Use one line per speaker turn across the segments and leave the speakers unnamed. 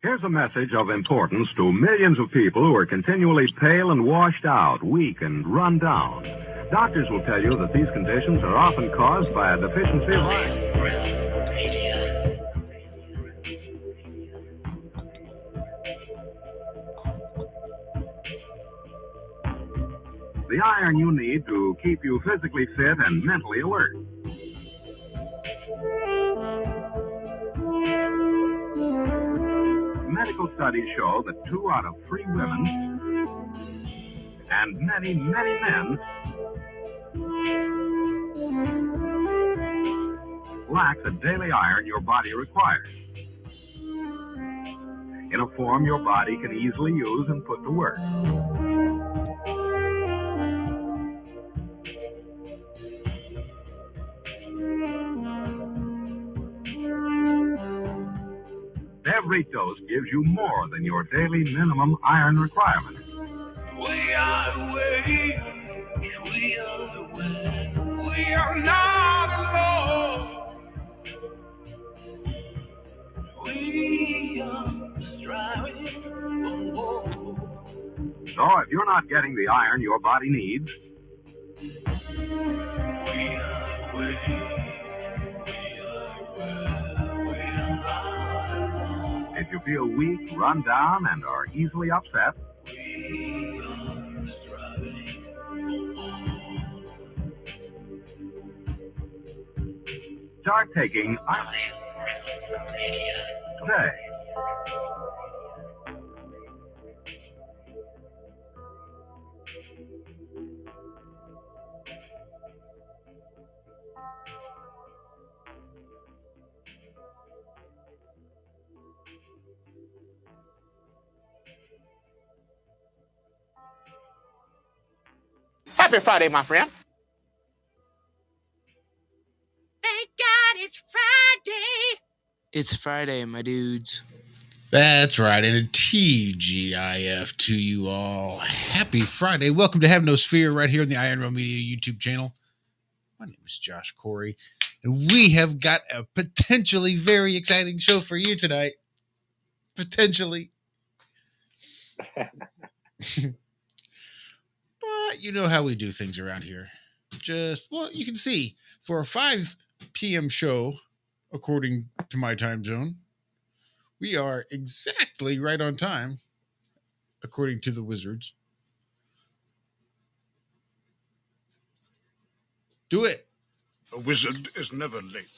Here's a message of importance to millions of people who are continually pale and washed out, weak and run down. Doctors will tell you that these conditions are often caused by a deficiency of iron. The iron you need to keep you physically fit and mentally alert. Medical studies show that 2 out of 3 women and many, many men lack the daily iron your body requires in a form your body can easily use and put to work. Every dose gives you more than your daily minimum iron requirement.
We are awake, we are awake, we are not alone. We are striving for more.
So if you're not getting the iron your body needs,
We are awake, we are not alone.
if you feel weak, run down, and are easily upset,
We are striving for more.
start taking iron today.
Happy Friday, my friend.
Thank God it's Friday.
It's Friday, my dudes.
That's right, and a TGIF to you all. Happy Friday. Welcome to Have No Sphere right here on the Iron Realm Media YouTube channel. My name is Josh Corey, and we have got a potentially very exciting show for you tonight. Potentially. But you know how we do things around here. You can see, for a 5 p.m. show, according to my time zone, we are exactly right on time, according to the wizards. Do it.
A wizard is never late.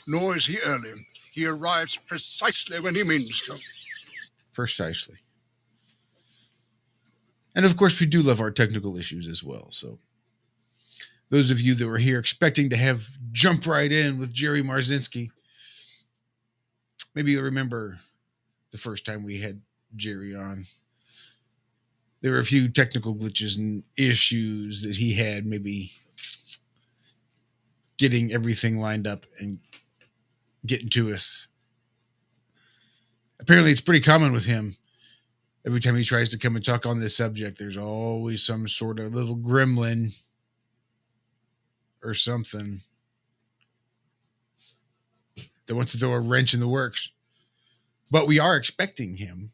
Nor is he early. He arrives precisely when he means to.
Precisely. And of course, we do love our technical issues as well. So those of you that were here expecting to have jump right in with Jerry Marzinski, maybe you'll remember the first time we had Jerry on. There were a few technical glitches and issues that he had, maybe getting everything lined up and getting to us. Apparently, it's pretty common with him. Every time he tries to come and talk on this subject, there's always some sort of little gremlin or something that wants to throw a wrench in the works. But we are expecting him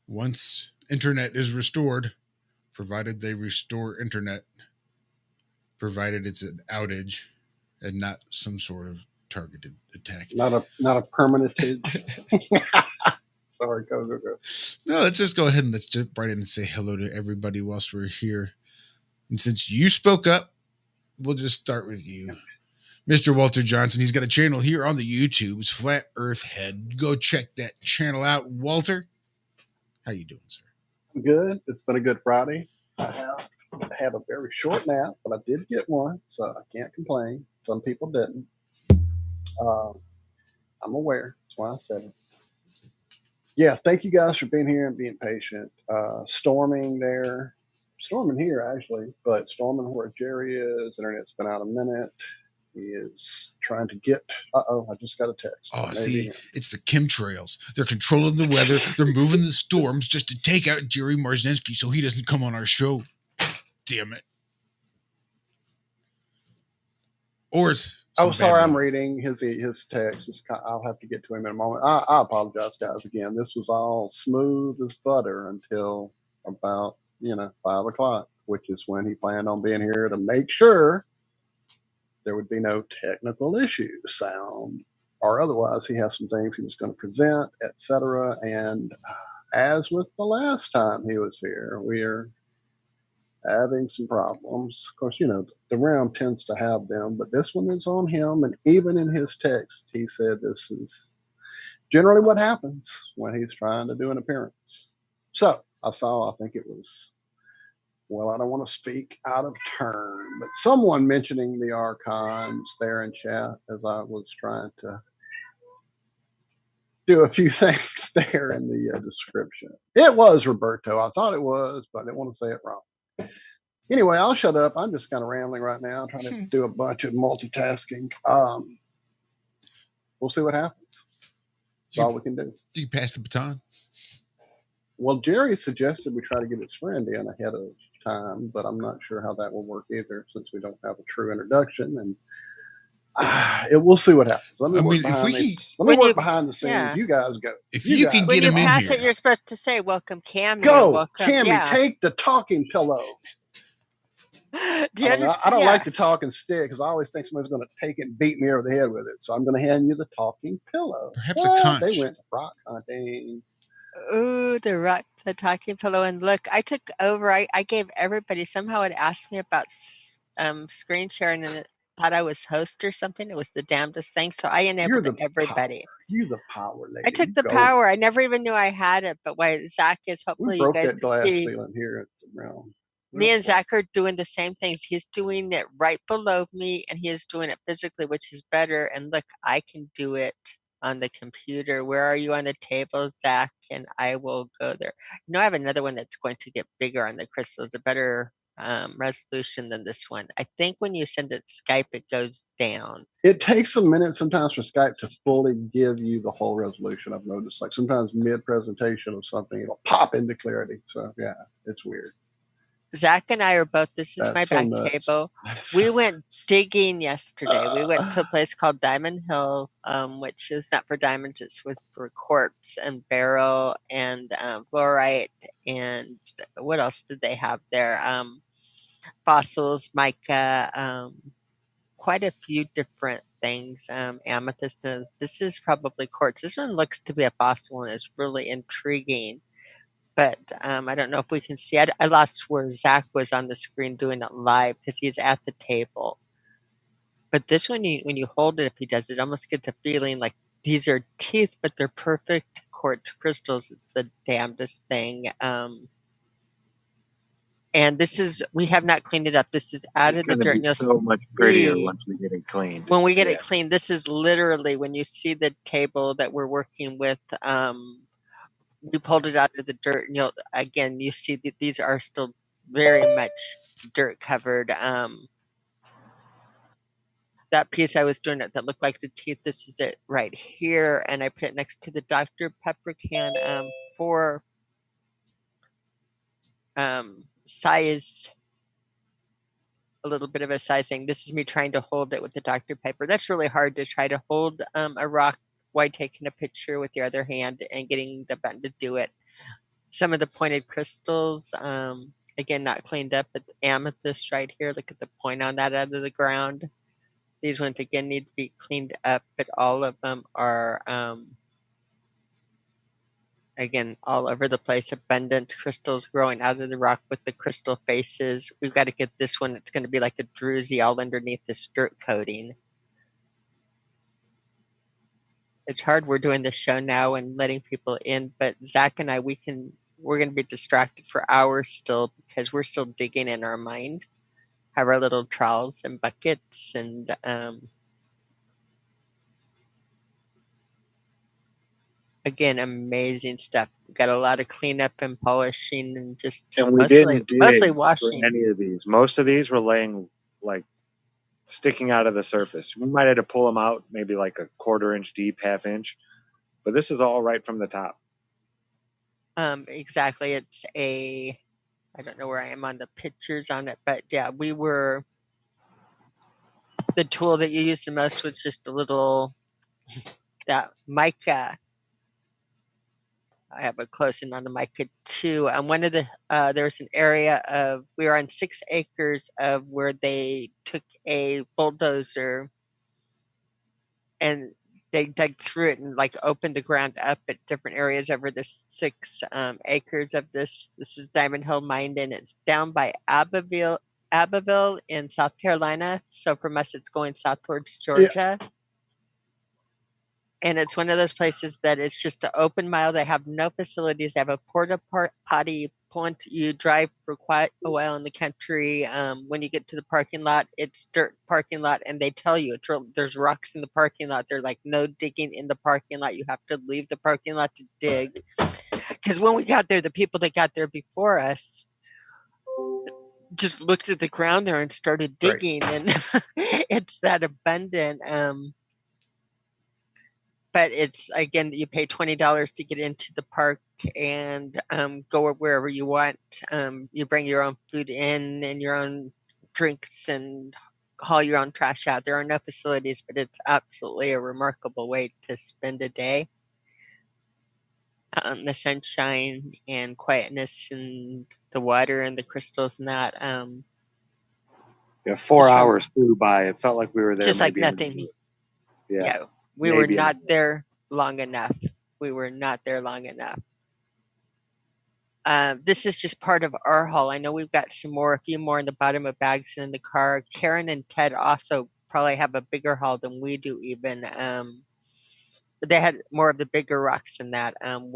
once internet is restored, provided they restore internet, provided it's an outage and not some sort of targeted attack.
Not a permanentage. Sorry, go.
No, let's just go ahead and let's jump right in and say hello to everybody whilst we're here. And since you spoke up, we'll just start with you. Mr. Walter Johnson, he's got a channel here on the YouTube's Flat Earth Head. Go check that channel out. Walter, how you doing, sir?
Good. It's been a good Friday. I have had a very short nap, but I did get one, so I can't complain. Some people didn't. I'm aware. That's why I said it. Yeah, thank you guys for being here and being patient. Storming here actually, but storming where Jerry is. Internet's been out a minute. He is trying to get. I just got a text.
Oh, see, it's the chemtrails. They're controlling the weather. They're moving the storms just to take out Jerry Marzinski so he doesn't come on our show. Damn it. Or
Oh,
some bad
sorry, I'm
weather.
reading his text. I'll have to get to him in a moment. I apologize, guys. Again, this was all smooth as butter until about 5 o'clock, which is when he planned on being here to make sure there would be no technical issues, sound or otherwise. He has some things he was going to present, etc. And as with the last time he was here, we are having some problems. Of course, the realm tends to have them, but this one is on him. And even in his text, he said this is generally what happens when he's trying to do an appearance. So I think it was, well, I don't want to speak out of turn, but someone mentioning the archons there in chat as I was trying to do a few things there in the description. It was Roberto. I thought it was, but I didn't want to say it wrong. Anyway, I'll shut up. I'm just kind of rambling right now, trying to do a bunch of multitasking. We'll see what happens. That's all we can do.
Do you pass the baton?
Well, Jerry suggested we try to get his friend in ahead of time, but I'm not sure how that will work either, since we don't have a true introduction. And we'll see what happens. Let me work behind the scenes.
Yeah.
You guys go.
If you can
When
get
you
him in
pass
here,
it, you're supposed to say, "Welcome, Cammy."
Go,
welcome,
Cammy.
yeah.
Take the talking pillow.
Do you understand?
I don't like the talking stick because I always think somebody's going to take it and beat me over the head with it. So I'm going to hand you the talking pillow.
Perhaps a conch.
They went rock hunting.
Ooh, the talking pillow. And look, I took over. I gave everybody, somehow it asked me about screen sharing, and it thought I was host or something. It was the damnedest thing. So I enabled everybody.
You the power lady.
I took the power. I never even knew I had it. But why Zach is, hopefully
We broke
you guys
that glass
see.
ceiling here at the realm.
Me and Zach are doing the same things. He's doing it right below me, and he is doing it physically, which is better. And look, I can do it on the computer. Where are you on the table, Zach? And I will go there. I have another one that's going to get bigger on the crystals, a better resolution than this one. I think when you send it Skype, it goes down.
It takes a minute sometimes for Skype to fully give you the whole resolution. I've noticed, like sometimes mid-presentation of something, it'll pop into clarity. So yeah, it's weird.
Zach and I are both, this is my back table. We went digging yesterday. We went to a place called Diamond Hill, which is not for diamonds, it was for quartz and beryl and fluorite, and what else did they have there? Fossils, mica, quite a few different things, amethyst. This is probably quartz. This one looks to be a fossil and is really intriguing. But I don't know if we can see. I lost where Zach was on the screen doing it live because he's at the table. But this one, when you hold it, if he does, it almost gets a feeling like these are teeth, but they're perfect quartz crystals. It's the damnedest thing. And this is, we have not cleaned it up. This is out of the dirt.
It's so much prettier once we get it cleaned.
When we get it cleaned, this is literally when you see the table that we're working with. We pulled it out of the dirt, and you see that these are still very much dirt covered. That piece I was doing it that looked like the teeth, this is it right here, and I put it next to the Dr. Pepper can for size, a little bit of a size thing. This is me trying to hold it with the Dr. Pepper. That's really hard to try to hold a rock while taking a picture with your other hand and getting the button to do it. Some of the pointed crystals, again, not cleaned up, but the amethyst right here, look at the point on that out of the ground. These ones, again, need to be cleaned up, but all of them are, again, all over the place. Abundant crystals growing out of the rock with the crystal faces. We've got to get this one. It's going to be like a druzy all underneath this dirt coating. It's hard. We're doing this show now and letting people in, but Zach and I, we're going to be distracted for hours still because we're still digging in our mind. Have our little trowels and buckets and again, amazing stuff. We've got a lot of cleanup and polishing and just mostly washing.
Any of these. Most of these were laying like sticking out of the surface. We might have to pull them out maybe like a 1/4 inch deep, 1/2 inch. But this is all right from the top.
Exactly. It's I don't know where I am on the pictures on it, but yeah, we were the tool that you used the most was just a little that mica. I have a close in on the mica too. One of the there was an area of we were on 6 acres of where they took a bulldozer and they dug through it and like opened the ground up at different areas over the 6 acres of this. This is Diamond Hill Mine, and it's down by Abbeville in South Carolina. So from us, it's going south towards Georgia. Yeah. And it's one of those places that it's just an open mile. They have no facilities. They have a porta potty point. You drive for quite a while in the country. When you get to the parking lot, it's dirt parking lot, and they tell you there's rocks in the parking lot. They're like, no digging in the parking lot. You have to leave the parking lot to dig. Because when we got there, the people that got there before us just looked at the ground there and started digging, right. And it's that abundant. But it's, again, you pay $20 to get into the park and go wherever you want. You bring your own food in and your own drinks and haul your own trash out. There are no facilities, but it's absolutely a remarkable way to spend a day. The sunshine and quietness and the water and the crystals and that.
Yeah, 4 hours flew by. It felt like we were there.
Just like nothing. Yeah. We were not there long enough. This is just part of our haul. I know we've got a few more in the bottom of bags in the car. Karen and Ted also probably have a bigger haul than we do even. But they had more of the bigger rocks than that, and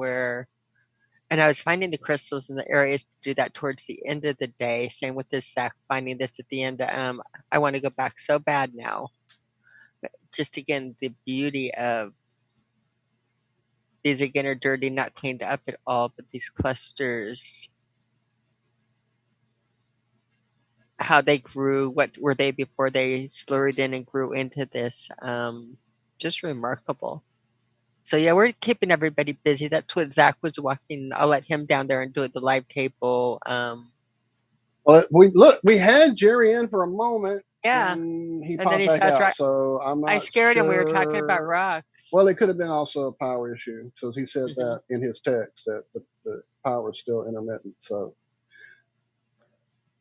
I was finding the crystals in the areas to do that towards the end of the day. Same with this sack, finding this at the end. I want to go back so bad now. But just again, the beauty of these again are dirty, not cleaned up at all, but these clusters, how they grew, what were they before they slurried in and grew into this, just remarkable. So yeah, we're keeping everybody busy. That's what Zach was walking. I'll let him down there and do the live table.
Well, we had Jerry in for a moment.
Yeah.
And he popped back out. So I'm not
I scared
him.
We were talking about rocks.
Well, it could have been also a power issue, because he said that in his text that the power is still intermittent. So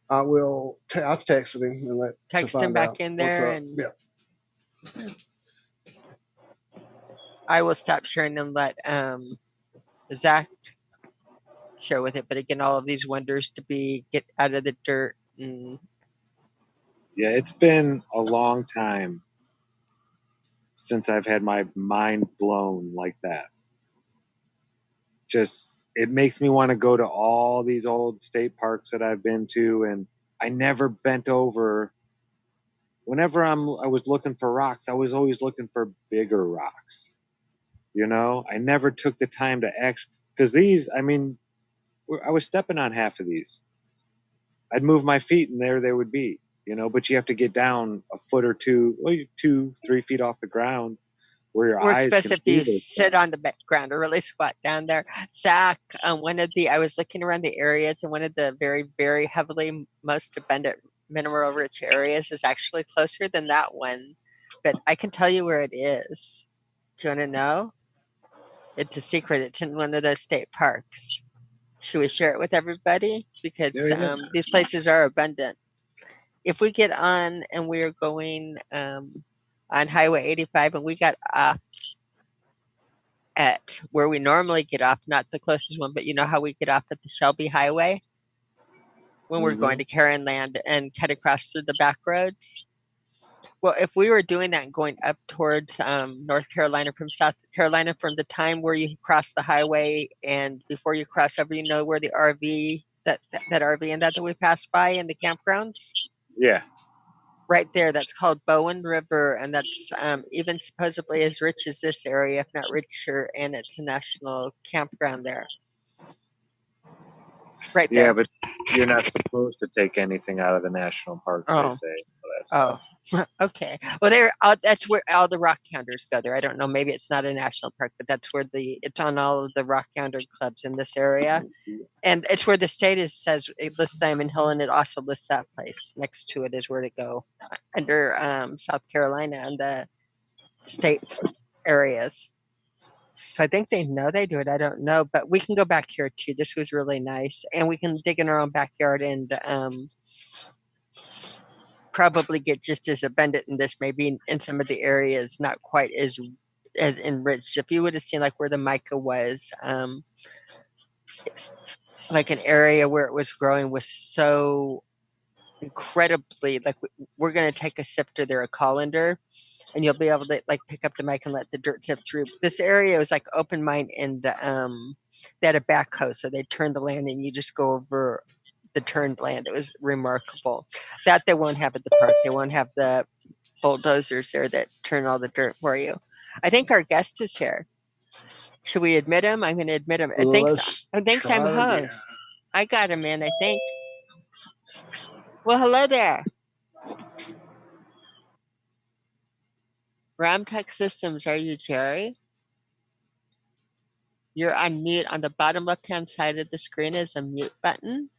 I will. I've texted him and
text him back in there, and
yeah.
I will stop sharing and let Zach share with it. But again, all of these wonders to get out of the dirt. And
yeah, it's been a long time since I've had my mind blown like that. Just, it makes me want to go to all these old state parks that I've been to, and I never bent over. Whenever I was looking for rocks, I was always looking for bigger rocks. You know, I never took the time to actually, because these, I mean, I was stepping on half of these. I'd move my feet and there they would be, you know, but you have to get down a foot or two, 2-3 feet off the ground where your eyes can see.
If you sit on the ground or really squat down there. Zach, I was looking around the areas, and one of the very, very heavily most abundant mineral rich areas is actually closer than that one, but I can tell you where it is. Do you want to know? It's a secret. It's in one of those state parks. Should we share it with everybody? Because these places are abundant. If we get on and we're going on Highway 85 and we got off at where we normally get off, not the closest one, but you know how we get off at the Shelby Highway when we're going to Karen Land and cut across through the back roads? Well, if we were doing that and going up towards North Carolina from South Carolina, from the time where you cross the highway and before you cross over, you know where the RV, that RV and that we passed by in the campgrounds?
Yeah.
Right there, that's called Bowen River, and that's even supposedly as rich as this area, if not richer, and it's a national campground there. Right there.
Yeah, but you're not supposed to take anything out of the national parks, they say.
Okay. Well, that's where all the rock counters go there. I don't know, maybe it's not a national park, but that's where it's on all of the rock counter clubs in this area. And it's where the state says it lists Diamond Hill, and it also lists that place next to it is where to go. under South Carolina and the state areas. So I think they know they do it. I don't know, but we can go back here too. This was really nice, and we can dig in our own backyard and probably get just as abundant in this. Maybe in some of the areas, not quite as enriched. If you would have seen like where the mica was, like an area where it was growing was so incredibly like we're going to take a sifter there, a colander, and you'll be able to like pick up the mic and let the dirt sift through. This area was like open mine, and they had a backhoe, so they turned the land and you just go over the turned land. It was remarkable. That they won't have at the park. They won't have the bulldozers there that turn all the dirt for you. I think our guest is here. Should we admit him? I'm going to admit him. Thanks I'm host. I got him in, I think. Well, hello there. Ramtech Systems, are you Jerry? You're on mute. On the bottom left-hand side of the screen is a mute button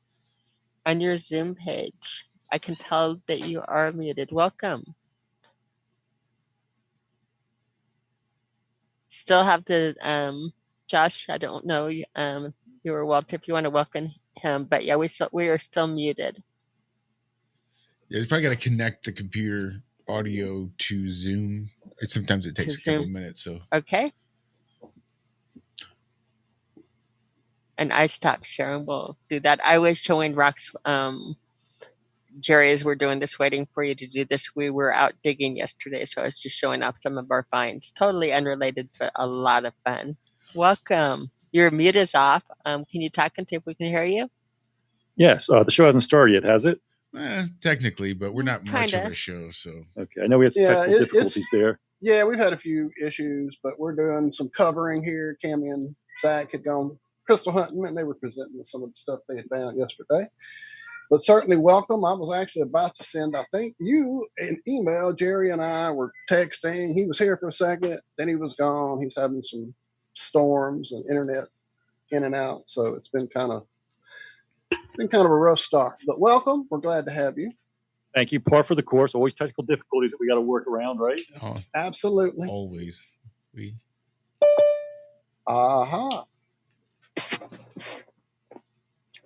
on your Zoom page. I can tell that you are muted. Welcome. Still have the Josh. I don't know. You were Walter. If you want to welcome him, but yeah, we are still muted.
Yeah, you probably got to connect the computer audio to Zoom. Sometimes it takes a couple minutes. So
okay. And I stopped sharing. We'll do that. I was showing Rox, Jerry, as we're doing this, waiting for you to do this. We were out digging yesterday, so I was just showing off some of our finds. Totally unrelated, but a lot of fun. Welcome. Your mute is off. Can you talk and see if we can hear you?
Yes. The show hasn't started yet, has it?
Technically, but we're not much of a show, so.
Okay. I know we had some technical difficulties there.
Yeah, we've had a few issues, but we're doing some covering here. Cammy and Zach had gone crystal hunting, and they were presenting some of the stuff they had found yesterday. But certainly welcome. I was actually about to send, I think, you an email. Jerry and I were texting. He was here for a second, then he was gone. He's having some storms and internet in and out, so it's been kind of a rough start. But welcome. We're glad to have you.
Thank you. Par for the course. Always technical difficulties that we got to work around, right?
Oh,
absolutely.
Always.
Aha.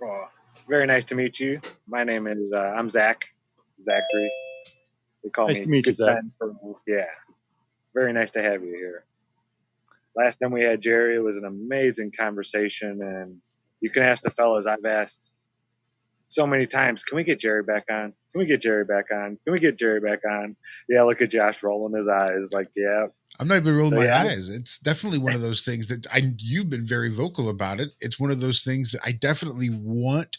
Oh, very nice to meet you. My name is I'm Zach. Zachary. They call
nice
me
to meet you, Zach.
Yeah. Very nice to have you here. Last time we had Jerry, it was an amazing conversation, and you can ask the fellas. I've asked so many times, can we get Jerry back on? Can we get Jerry back on? Can we get Jerry back on? Yeah, look at Josh rolling his eyes like, yeah.
I'm not even rolling my eyes. It's definitely one of those things that you've been very vocal about it. It's one of those things that I definitely want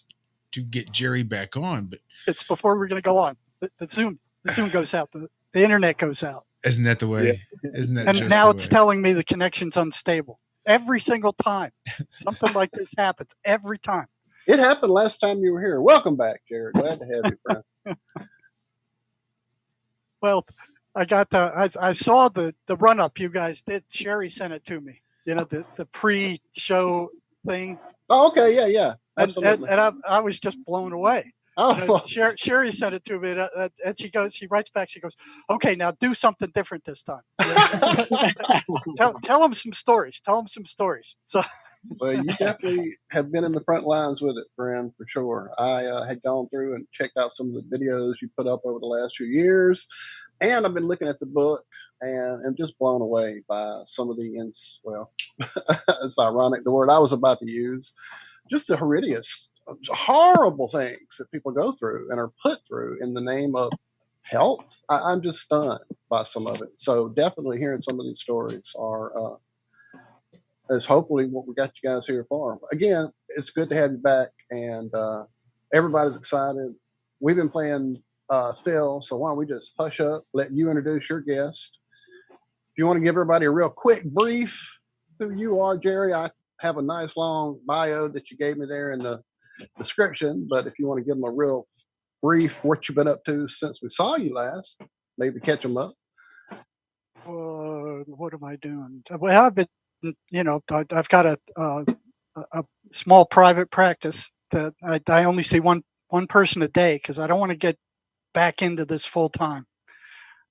to get Jerry back on, but
it's before we're going to go on. The Zoom goes out. The internet goes out.
Isn't that the way? Yeah. Isn't that?
And now it's telling me the connection's unstable every single time. Something like this happens every time.
It happened last time you were here. Welcome back, Jerry. Glad to have you, friend.
Well, I saw the run up you guys did. Sherry sent it to me. You know, the pre-show thing.
Oh, okay, yeah. Absolutely.
And I was just blown away.
Oh,
Sherry sent it to me, and she writes back. She goes, "Okay, now do something different this time. tell them some stories. Tell them some stories." So.
Well, you definitely have been in the front lines with it, friend, for sure. I had gone through and checked out some of the videos you put up over the last few years, and I've been looking at the book and just blown away by some of the it's ironic, the word I was about to use, just the horrible things that people go through and are put through in the name of health. I'm just stunned by some of it. So definitely hearing some of these stories is hopefully what we got you guys here for. Again, it's good to have you back, and everybody's excited. We've been playing Phil, so why don't we just hush up, let you introduce your guest. If you want to give everybody a real quick brief who you are, Jerry, I have a nice long bio that you gave me there in the description, but if you want to give them a real brief what you've been up to since we saw you last, maybe catch them up.
What am I doing? Well, I've been, I've got a small private practice that I only see one person a day because I don't want to get back into this full time.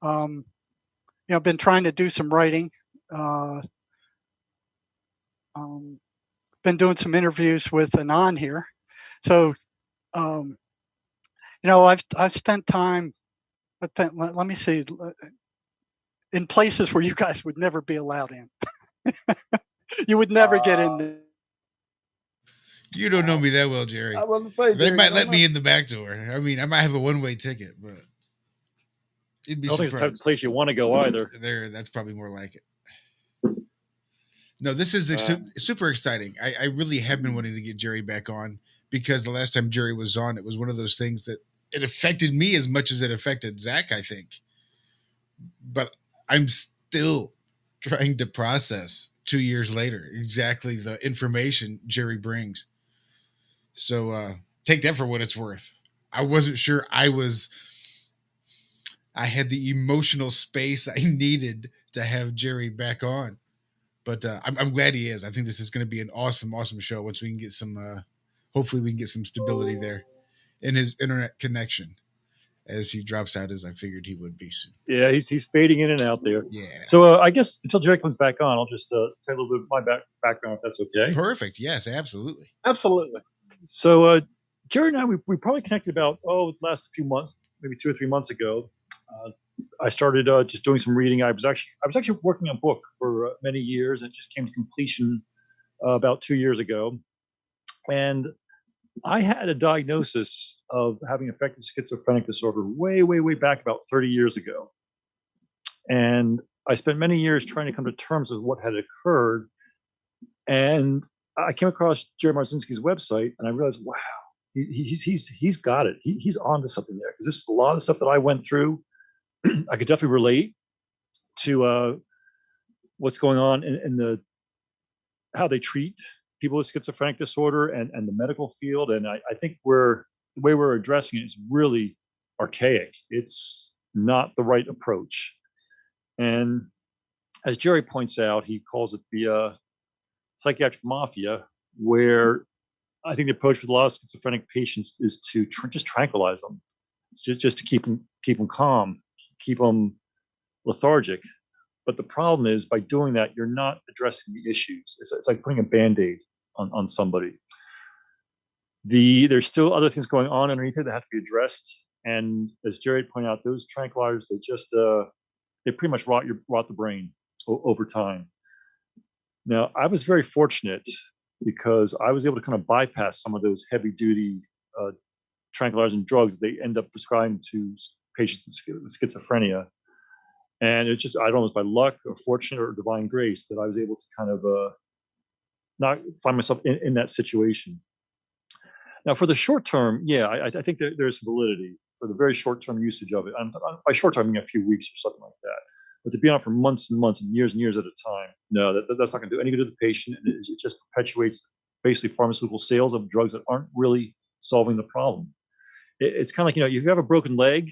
Been trying to do some writing. Been doing some interviews with Anon here. So, I've spent time. Let me see, in places where you guys would never be allowed in. You would never get in there.
You don't know me that well, Jerry.
I was say,
They might let me in the back door. I mean, I might have a one-way ticket, but it'd be
I don't think it's the type of place you want to go either.
That's probably more like it. No, this is super exciting. I really have been wanting to get Jerry back on because the last time Jerry was on, it was one of those things that it affected me as much as it affected Zach, I think. But I'm still trying to process 2 years later exactly the information Jerry brings. So take that for what it's worth. I wasn't sure I had the emotional space I needed to have Jerry back on. But I'm glad he is. I think this is going to be an awesome, awesome show once we can get some, hopefully we can get some stability there in his internet connection as he drops out, as I figured he would be soon.
Yeah, he's fading in and out there.
Yeah.
So I guess until Jerry comes back on, I'll just tell you a little bit of my background, if that's okay.
Perfect. Yes, absolutely.
Absolutely.
So Jerry and I, we probably connected about, the last few months, maybe 2 or 3 months ago. I started just doing some reading. I was actually working on a book for many years, and it just came to completion about 2 years ago. And I had a diagnosis of having affective schizophrenic disorder way, way, way back about 30 years ago. And I spent many years trying to come to terms with what had occurred. And I came across Jerry Marzinsky's website, and I realized, wow, he's got it. He's onto something there, because this is a lot of stuff that I went through. I could definitely relate to what's going on in the how they treat people with schizophrenic disorder and the medical field. And I think the way we're addressing it is really archaic. It's not the right approach. And as Jerry points out, he calls it the psychiatric mafia, where I think the approach with a lot of schizophrenic patients is to just tranquilize them, just to keep them calm, keep them lethargic. But the problem is, by doing that, you're not addressing the issues. It's like putting a Band-Aid on somebody. There's still other things going on underneath it that have to be addressed. And as Jerry pointed out, those tranquilizers, they pretty much rot the brain over time. Now, I was very fortunate because I was able to kind of bypass some of those heavy duty tranquilizing drugs that they end up prescribing to patients with schizophrenia. And it's just, I don't know, it's by luck or fortune or divine grace that I was able to kind of not find myself in that situation. Now, for the short term, yeah, I think there's validity for the very short term usage of it. By short term, I mean a few weeks or something like that. But to be on for months and months and years at a time, no, that's not going to do any good to the patient. And it just perpetuates basically pharmaceutical sales of drugs that aren't really solving the problem. It's kind of like, you have a broken leg,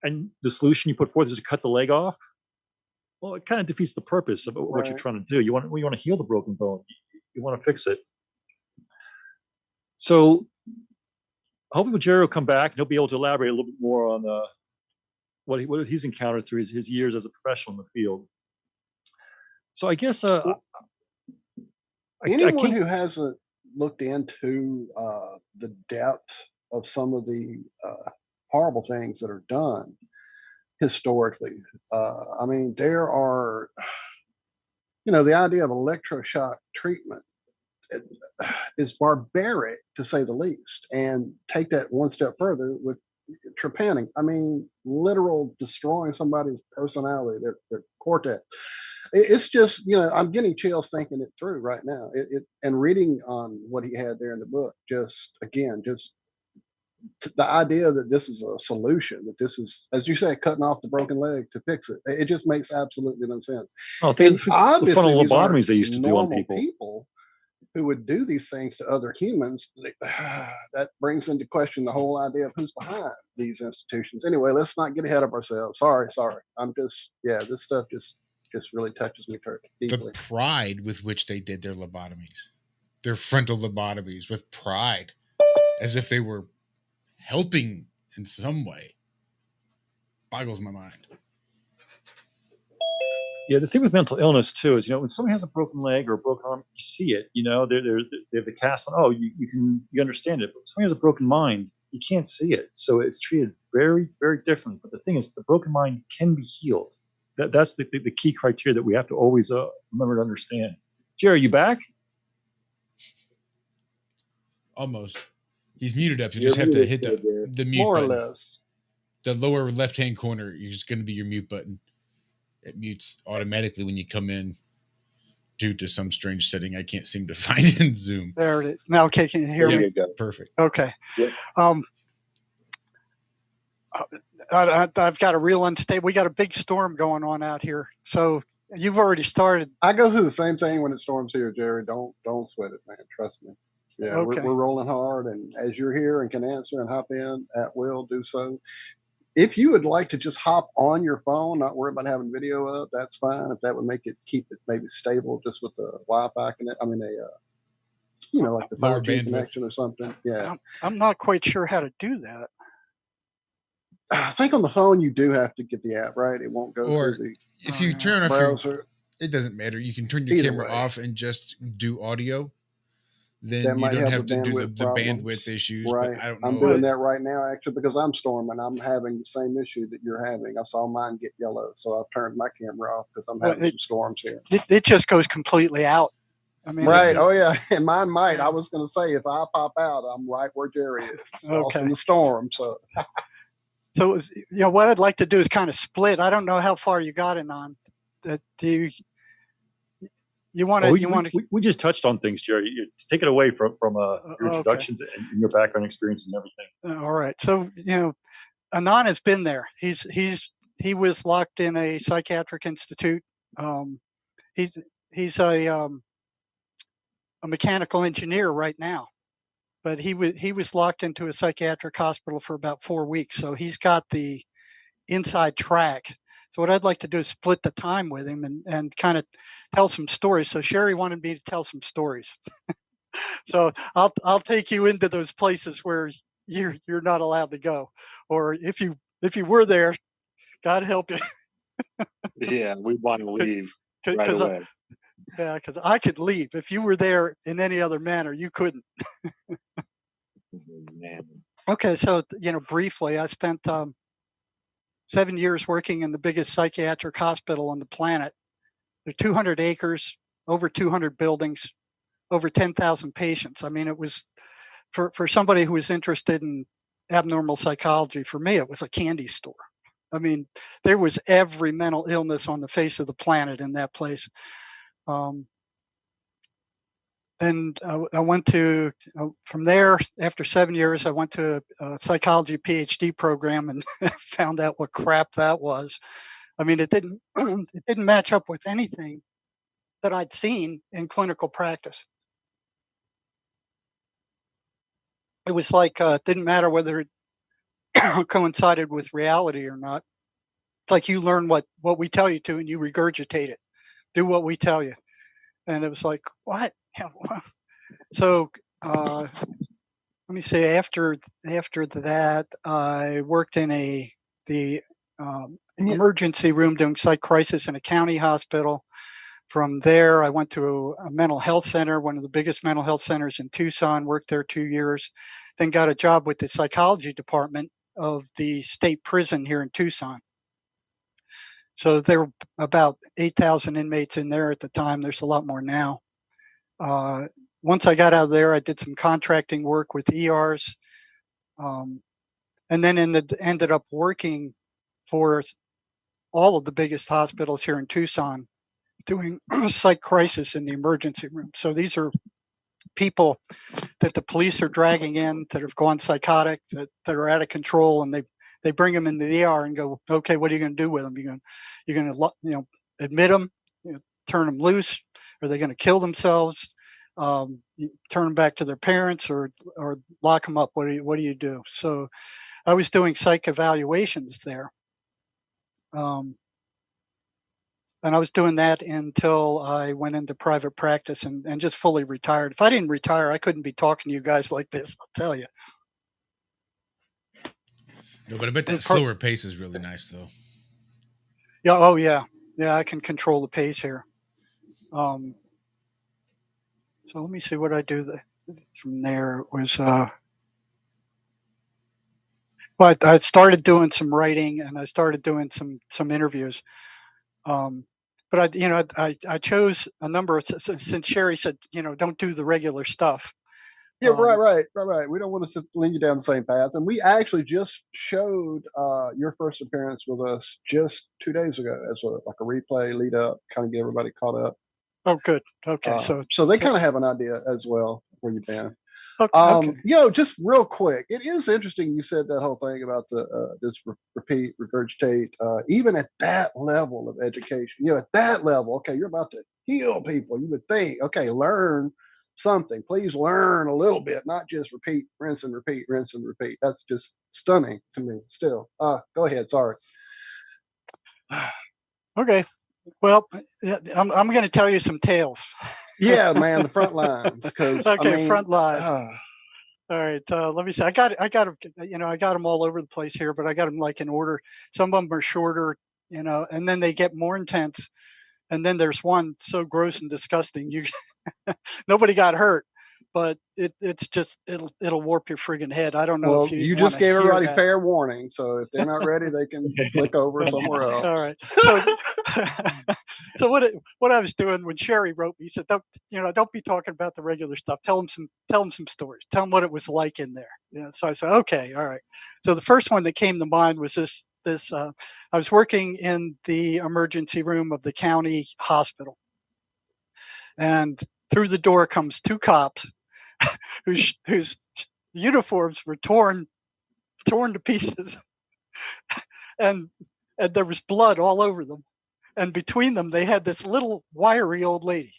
and the solution you put forth is to cut the leg off. Well, it kind of defeats the purpose of what you're trying to do. You want to heal the broken bone. You want to fix it. So hopefully Jerry will come back and he'll be able to elaborate a little bit more on what he's encountered through his years as a professional in the field. So I guess
anyone who hasn't looked into the depth of some of the horrible things that are done historically, I mean, there are, the idea of electroshock treatment is barbaric, to say the least. And take that one step further with trepanning. I mean, literal destroying somebody's personality, their cortex. It's just, I'm getting chills thinking it through right now. And reading on what he had there in the book, just the idea that this is a solution, that this is, as you say, cutting off the broken leg to fix it. It just makes absolutely no sense.
Oh, the frontal lobotomies they used to do on
people who would do these things to other humans. That brings into question the whole idea of who's behind these institutions. Anyway, let's not get ahead of ourselves. Sorry. I'm just, this stuff just really touches me deeply.
The pride with which they did their lobotomies, their frontal lobotomies, with pride, as if they were helping in some way. boggles my mind.
Yeah, the thing with mental illness too is, when somebody has a broken leg or a broken arm, you see it. They have the cast on. Oh, you understand it. But if somebody has a broken mind, you can't see it, so it's treated very, very different. But the thing is, the broken mind can be healed. That's the key criteria that we have to always remember to understand. Jerry, you back?
Almost. He's muted up. You just have to hit the mute
More
button.
or less.
The lower left-hand corner is going to be your mute button. It mutes automatically when you come in due to some strange setting I can't seem to find in Zoom.
There it is. Now, okay, can you hear me?
Perfect.
Okay.
Yep.
I've got a real unstable. We got a big storm going on out here. So you've already started.
I go through the same thing when it storms here, Jerry. Don't sweat it, man. Trust me. Yeah,
Okay.
we're rolling hard, and as you're here and can answer and hop in at will, do so. If you would like to just hop on your phone, not worry about having video up, that's fine. If that would make it keep it maybe stable, just with the Wi-Fi connect. I mean, like the
Lower
5G
bandwidth
connection or something. Yeah.
I'm not quite sure how to do that.
I think on the phone you do have to get the app, right? It won't go
Or
through
if you turn off
browser.
it doesn't matter. You can turn your
Either
camera
way.
off and just do audio.
That
Then you
might
don't
have
have
the
to do the
bandwidth
bandwidth issues.
Right.
But I don't know.
I'm doing that right now, actually, because I'm storming. I'm having the same issue that you're having. I saw mine get yellow, so I've turned my camera off because I'm having some storms here.
It just goes completely out. I mean,
Right. Oh, yeah. And mine might. I was going to say, if I pop out, I'm right where Jerry is. Lost in the storm. So,
what I'd like to do is kind of split. I don't know how far you got it on. You want to?
We just touched on things, Jerry. You take it away from your introductions and your background experience and everything.
All right. So Anon has been there. He was locked in a psychiatric institute. He's a mechanical engineer right now, but he was locked into a psychiatric hospital for about 4 weeks. So he's got the inside track. So what I'd like to do is split the time with him and kind of tell some stories. So Sherry wanted me to tell some stories. So I'll take you into those places where you're not allowed to go, or if you were there, God help you.
Yeah, we want to leave right away.
Because I could leave. If you were there in any other manner, you couldn't.
Man. Okay,
so briefly, I spent 7 years working in the biggest psychiatric hospital on the planet. There are 200 acres, over 200 buildings, over 10,000 patients. I mean, it was for somebody who was interested in abnormal psychology. For me, it was a candy store. I mean, there was every mental illness on the face of the planet in that place. And I went to, from there, after 7 years, I went to a psychology PhD program and found out what crap that was. I mean, it didn't match up with anything that I'd seen in clinical practice. It was like, it didn't matter whether it coincided with reality or not. It's like you learn what we tell you to and you regurgitate it. Do what we tell you. And it was like, what? So let me say, after that, I worked in the emergency room doing psych crisis in a county hospital. From there, I went to a mental health center, one of the biggest mental health centers in Tucson, worked there 2 years, then got a job with the psychology department of the state prison here in Tucson. So there were about 8,000 inmates in there at the time. There's a lot more now. Once I got out of there, I did some contracting work with ERs, and then ended up working for all of the biggest hospitals here in Tucson, doing psych crisis in the emergency room. So these are people that the police are dragging in that have gone psychotic, that are out of control, and they bring them into the ER and go, okay, what are you going to do with them? You're going to admit them, turn them loose? Are they going to kill themselves? Turn them back to their parents, or lock them up? What do you do? So I was doing psych evaluations there. And I was doing that until I went into private practice and just fully retired. If I didn't retire, I couldn't be talking to you guys like this, I'll tell you.
No, but I bet that slower pace is really nice, though.
Yeah. Oh, yeah. Yeah, I can control the pace here. So let me see what I do from there. It was but I started doing some writing and I started doing some interviews. But I chose a number of, since Sherry said, don't do the regular stuff.
Yeah, right. We don't want to lead you down the same path. And we actually just showed your first appearance with us just 2 days ago as like a replay lead up, kind of get everybody caught up.
Oh, good. Okay,
so they kind of have an idea as well where you've been.
Okay.
Just real quick, it is interesting you said that whole thing about the just repeat, regurgitate, even at that level of education. At that level, okay, you're about to heal people. You would think, okay, learn something. Please learn a little bit, not just repeat, rinse and repeat, rinse and repeat. That's just stunning to me. Still, go ahead. Sorry.
Okay. Well, I'm going to tell you some tales.
Yeah, man, the front lines. Okay,
front lines. All right, let me see. I got them all over the place here, but I got them like in order. Some of them are shorter, and then they get more intense. And then there's one so gross and disgusting. Nobody got hurt, but it's just it'll warp your friggin' head. I don't know.
Well,
if
you just gave everybody fair warning, so if they're not ready, they can click over somewhere else.
All right. So what I was doing when Sherry wrote me, he said, don't be talking about the regular stuff. Tell them some stories. Tell them what it was like in there. So I said, okay, all right. So the first one that came to mind was this. I was working in the emergency room of the county hospital, and through the door comes two cops whose uniforms were torn to pieces, and there was blood all over them, and between them they had this little wiry old lady.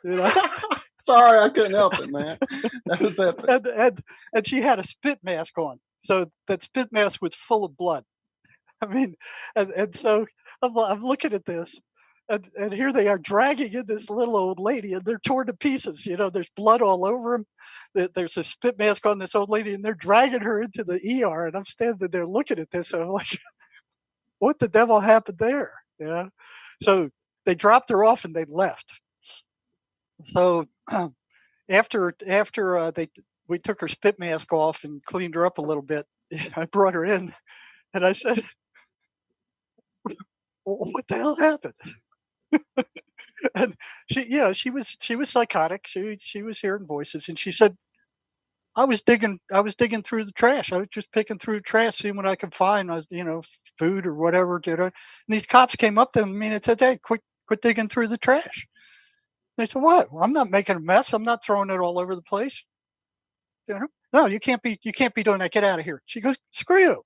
Sorry, I couldn't help it, man. That was epic.
And she had a spit mask on, so that spit mask was full of blood. I mean, and so I'm looking at this, and here they are dragging in this little old lady, and they're torn to pieces. There's blood all over them. There's a spit mask on this old lady, and they're dragging her into the ER. And I'm standing there looking at this, and I'm like, what the devil happened there? So they dropped her off and they left. So after we took her spit mask off and cleaned her up a little bit, I brought her in, and I said, what the hell happened? And she was psychotic. She was hearing voices, and she said, I was digging through the trash. I was just picking through trash, seeing what I could find, food or whatever. And these cops came up to me and said, hey, quit digging through the trash. They said, what? Well, I'm not making a mess. I'm not throwing it all over the place. No, you can't be doing that. Get out of here. She goes, screw you.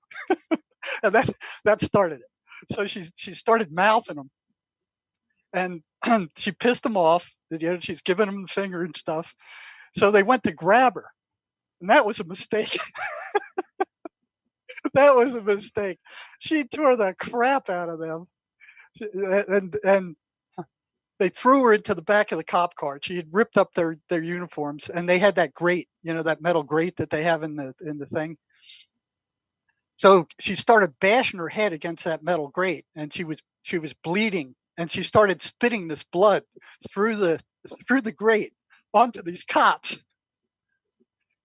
And that started it. So she started mouthing them, and she pissed them off. She's giving them the finger and stuff. So they went to grab her, and that was a mistake. That was a mistake. She tore the crap out of them, and they threw her into the back of the cop car. She had ripped up their uniforms, and they had that grate, that metal grate that they have in the thing. So she started bashing her head against that metal grate, and she was bleeding, and she started spitting this blood through the grate onto these cops.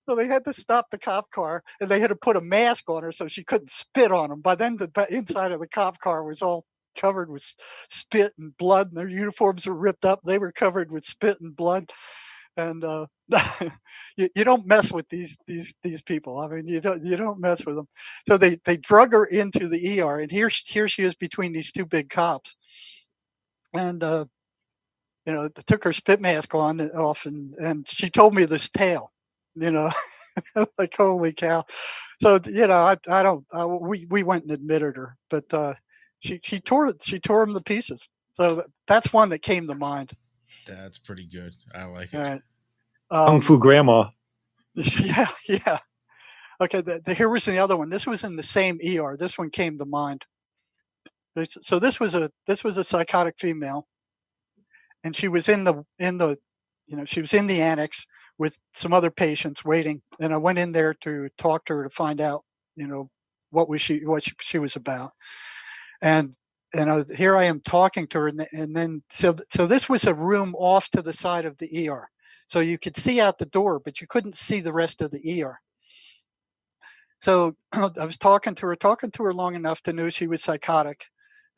So they had to stop the cop car, and they had to put a mask on her so she couldn't spit on them. By then, the inside of the cop car was all covered with spit and blood, and their uniforms were ripped up. They were covered with spit and blood. And you don't mess with these people. I mean, you don't mess with them. So they drug her into the ER, and here she is between these two big cops, and they took her spit mask off, and she told me this tale, like holy cow. So we went and admitted her, but she tore them to pieces. So that's one that came to mind.
That's pretty good. I like it.
All right.
Kung Fu Grandma.
Yeah. Okay, here was the other one. This was in the same ER. This one came to mind. So this was a psychotic female, and she was in the she was in the annex with some other patients waiting. And I went in there to talk to her to find out what she was about. And here I am talking to her, and then so this was a room off to the side of the ER, so you could see out the door, but you couldn't see the rest of the ER. So I was talking to her long enough to know she was psychotic,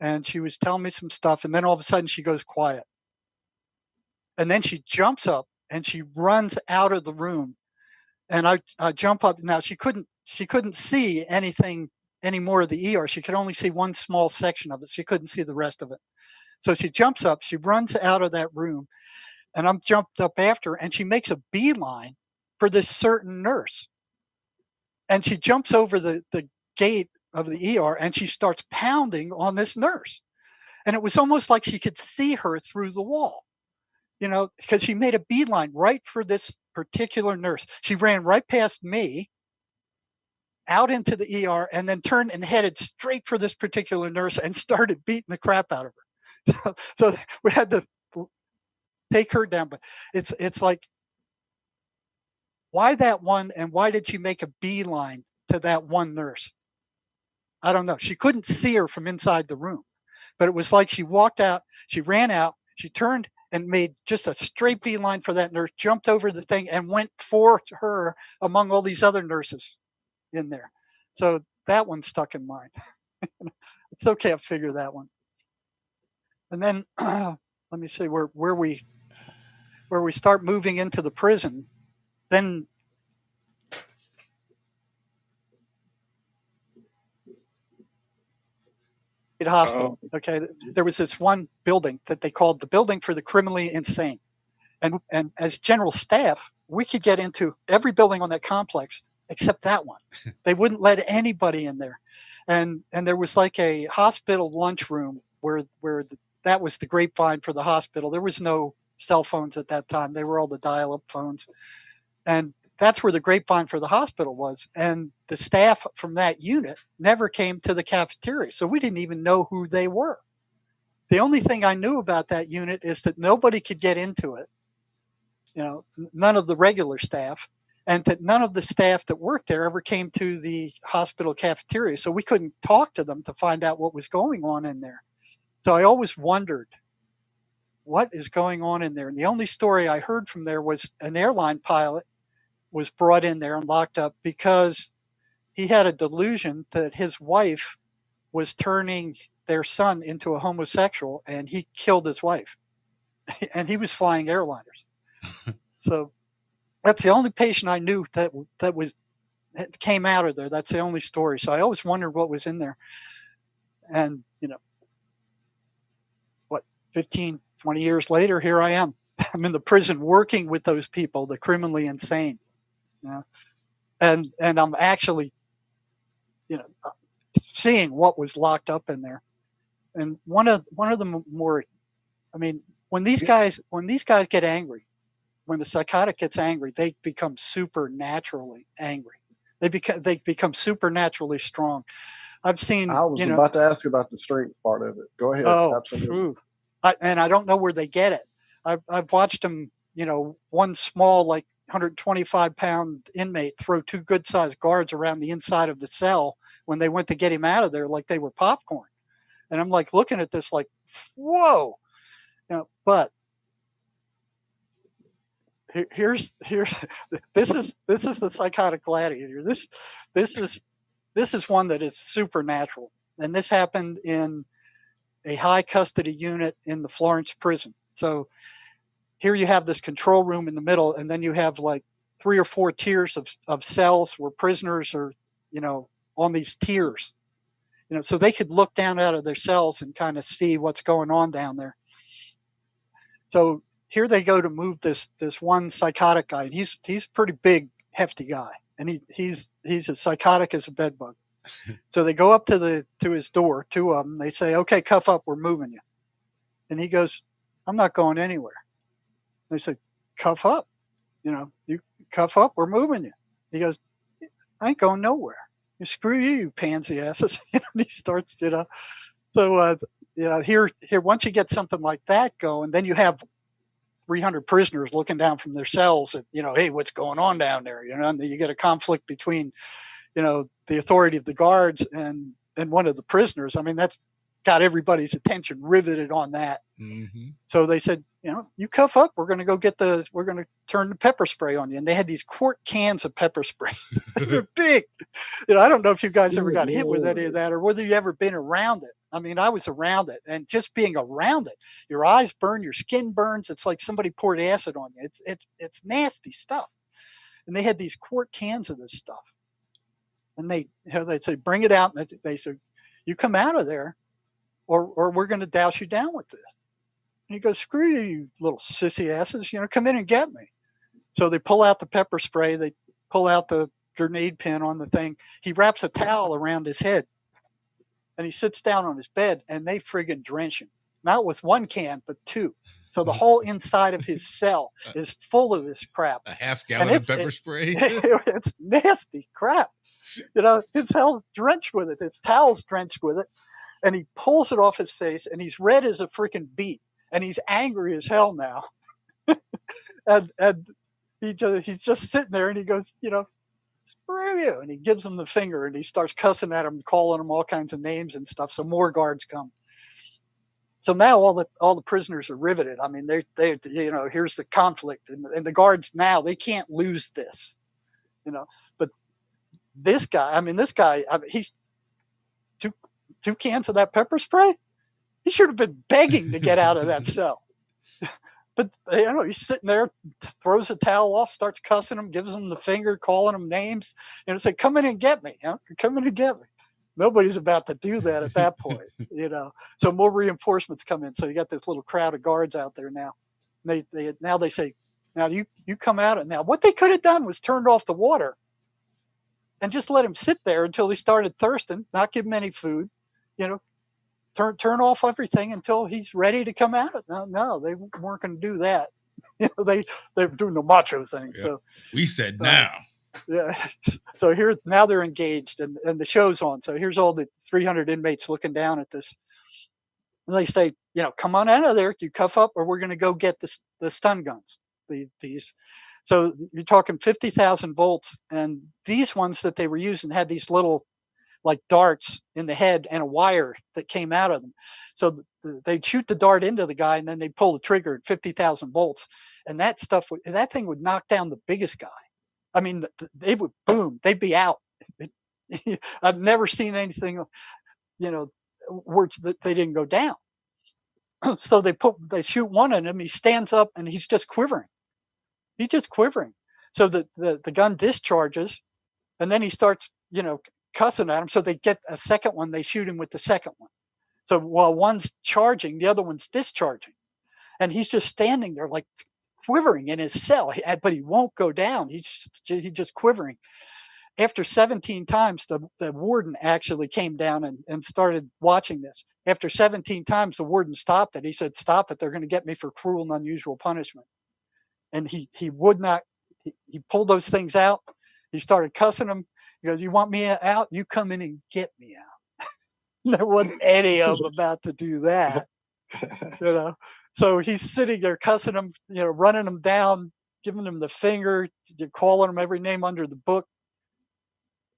and she was telling me some stuff, and then all of a sudden she goes quiet, and then she jumps up and she runs out of the room, and I jump up. Now she couldn't see anything anymore of the ER. She could only see one small section of it. She couldn't see the rest of it. So she jumps up, she runs out of that room, and I'm jumped up after her, and she makes a beeline for this certain nurse. And she jumps over the gate of the ER, and she starts pounding on this nurse. And it was almost like she could see her through the wall, because she made a beeline right for this particular nurse. She ran right past me out into the ER, and then turned and headed straight for this particular nurse and started beating the crap out of her. So we had to take her down. But it's like, why that one, and why did she make a beeline to that one nurse? I don't know. She couldn't see her from inside the room, but it was like she walked out, she ran out, she turned and made just a straight beeline for that nurse, jumped over the thing, and went for her among all these other nurses in there. So that one stuck in mind. It's okay, I'll figure that one. And then let me see where we start moving into the prison. Then hospital. Okay, there was this one building that they called the building for the criminally insane, and as general staff, we could get into every building on that complex except that one. They wouldn't let anybody in there, and there was like a hospital lunchroom where that was the grapevine for the hospital. There was no cell phones at that time. They were all the dial-up phones, and that's where the grapevine for the hospital was. And the staff from that unit never came to the cafeteria, so we didn't even know who they were. The only thing I knew about that unit is that nobody could get into it, none of the regular staff, and that none of the staff that worked there ever came to the hospital cafeteria, so we couldn't talk to them to find out what was going on in there. So I always wondered, what is going on in there? And the only story I heard from there was an airline pilot was brought in there and locked up because he had a delusion that his wife was turning their son into a homosexual, and he killed his wife. And he was flying airliners. So that's the only patient I knew that came out of there. That's the only story. So I always wondered what was in there. And 15, 20 years later, here I am. I'm in the prison working with those people, the criminally insane. And I'm actually, seeing what was locked up in there. And one of the more, when these guys get angry, when the psychotic gets angry, they become supernaturally angry. They become supernaturally strong. I've seen.
I was about to ask about the strength part of it. Go ahead.
Oh,
absolutely.
And I don't know where they get it. I've watched them, one small, like 125-pound inmate throw two good-sized guards around the inside of the cell when they went to get him out of there like they were popcorn. And I'm like looking at this like, whoa. But here's this is the psychotic gladiator. This is one that is supernatural. And this happened in a high custody unit in the Florence prison. So here you have this control room in the middle, and then you have like 3 or 4 tiers of cells where prisoners are, on these tiers, so they could look down out of their cells and kind of see what's going on down there. So here they go to move this one psychotic guy, and he's a pretty big, hefty guy, and he's as psychotic as a bedbug. So they go up to his door, 2 of them. They say, "Okay, cuff up, we're moving you." And he goes, "I'm not going anywhere." They say, "Cuff up, you cuff up, we're moving you." He goes, "I ain't going nowhere. Screw you pansy asses." And he starts, So, here, once you get something like that going, then you have 300 prisoners looking down from their cells at, hey, what's going on down there? And then you get a conflict between, the authority of the guards and one of the prisoners. I mean, that's got everybody's attention riveted on that.
Mm-hmm.
So they said, you cuff up. We're going to turn the pepper spray on you. And they had these quart cans of pepper spray. They're big. I don't know if you guys ever got hit with any of that or whether you ever been around it. I mean, I was around it, and just being around it, your eyes burn, your skin burns. It's like somebody poured acid on you. It's nasty stuff. And they had these quart cans of this stuff. And they say, bring it out. And they said, you come out of there or we're going to douse you down with this. And he goes, screw you, you little sissy asses, come in and get me. So they pull out the pepper spray. They pull out the grenade pin on the thing. He wraps a towel around his head and he sits down on his bed and they friggin' drench him. Not with one can, but two. So the whole inside of his cell is full of this crap.
A half gallon of pepper spray.
It's nasty crap. His hell's drenched with it. His towel's drenched with it. And he pulls it off his face and he's red as a freaking beet. And he's angry as hell now. and he's just sitting there and he goes, screw you. And he gives him the finger and he starts cussing at him, calling him all kinds of names and stuff. So more guards come. So now all the prisoners are riveted. I mean, they here's the conflict, and the guards now, they can't lose this, But this guy, he's two cans of that pepper spray. He should have been begging to get out of that cell. But he's sitting there, throws the towel off, starts cussing him, gives him the finger, calling him names, say, "Come in and get me, come in and get me." Nobody's about to do that at that point, So more reinforcements come in. So you got this little crowd of guards out there now. They say, "Now you come out." And now what they could have done was turned off the water and just let him sit there until he started thirsting, not give him any food, turn off everything until he's ready to come out. No, they weren't going to do that. They were doing the macho thing. Yeah. So
we said now.
Yeah. So now they're engaged and the show's on. So here's all the 300 inmates looking down at this. And they say, come on out of there. You cuff up or we're going to go get the stun guns. So you're talking 50,000 volts. And these ones that they were using had these little like darts in the head and a wire that came out of them. So they'd shoot the dart into the guy and then they'd pull the trigger at 50,000 volts. And that thing would knock down the biggest guy. I mean, they would boom, they'd be out. I've never seen anything, where they didn't go down. So they shoot one at him. He stands up and he's just quivering. So the gun discharges and then he starts, cussing at him. So they get a second one. They shoot him with the second one. So while one's charging, the other one's discharging. And he's just standing there like quivering in his cell, but he won't go down. He's just quivering. After 17 times, the warden actually came down and started watching this. After 17 times, the warden stopped it. He said, "Stop it. They're going to get me for cruel and unusual punishment." And he would not. He pulled those things out. He started cussing them. He goes, "You want me out? You come in and get me out." There wasn't any of them about to do that. So he's sitting there cussing them, running them down, giving them the finger, calling them every name under the book.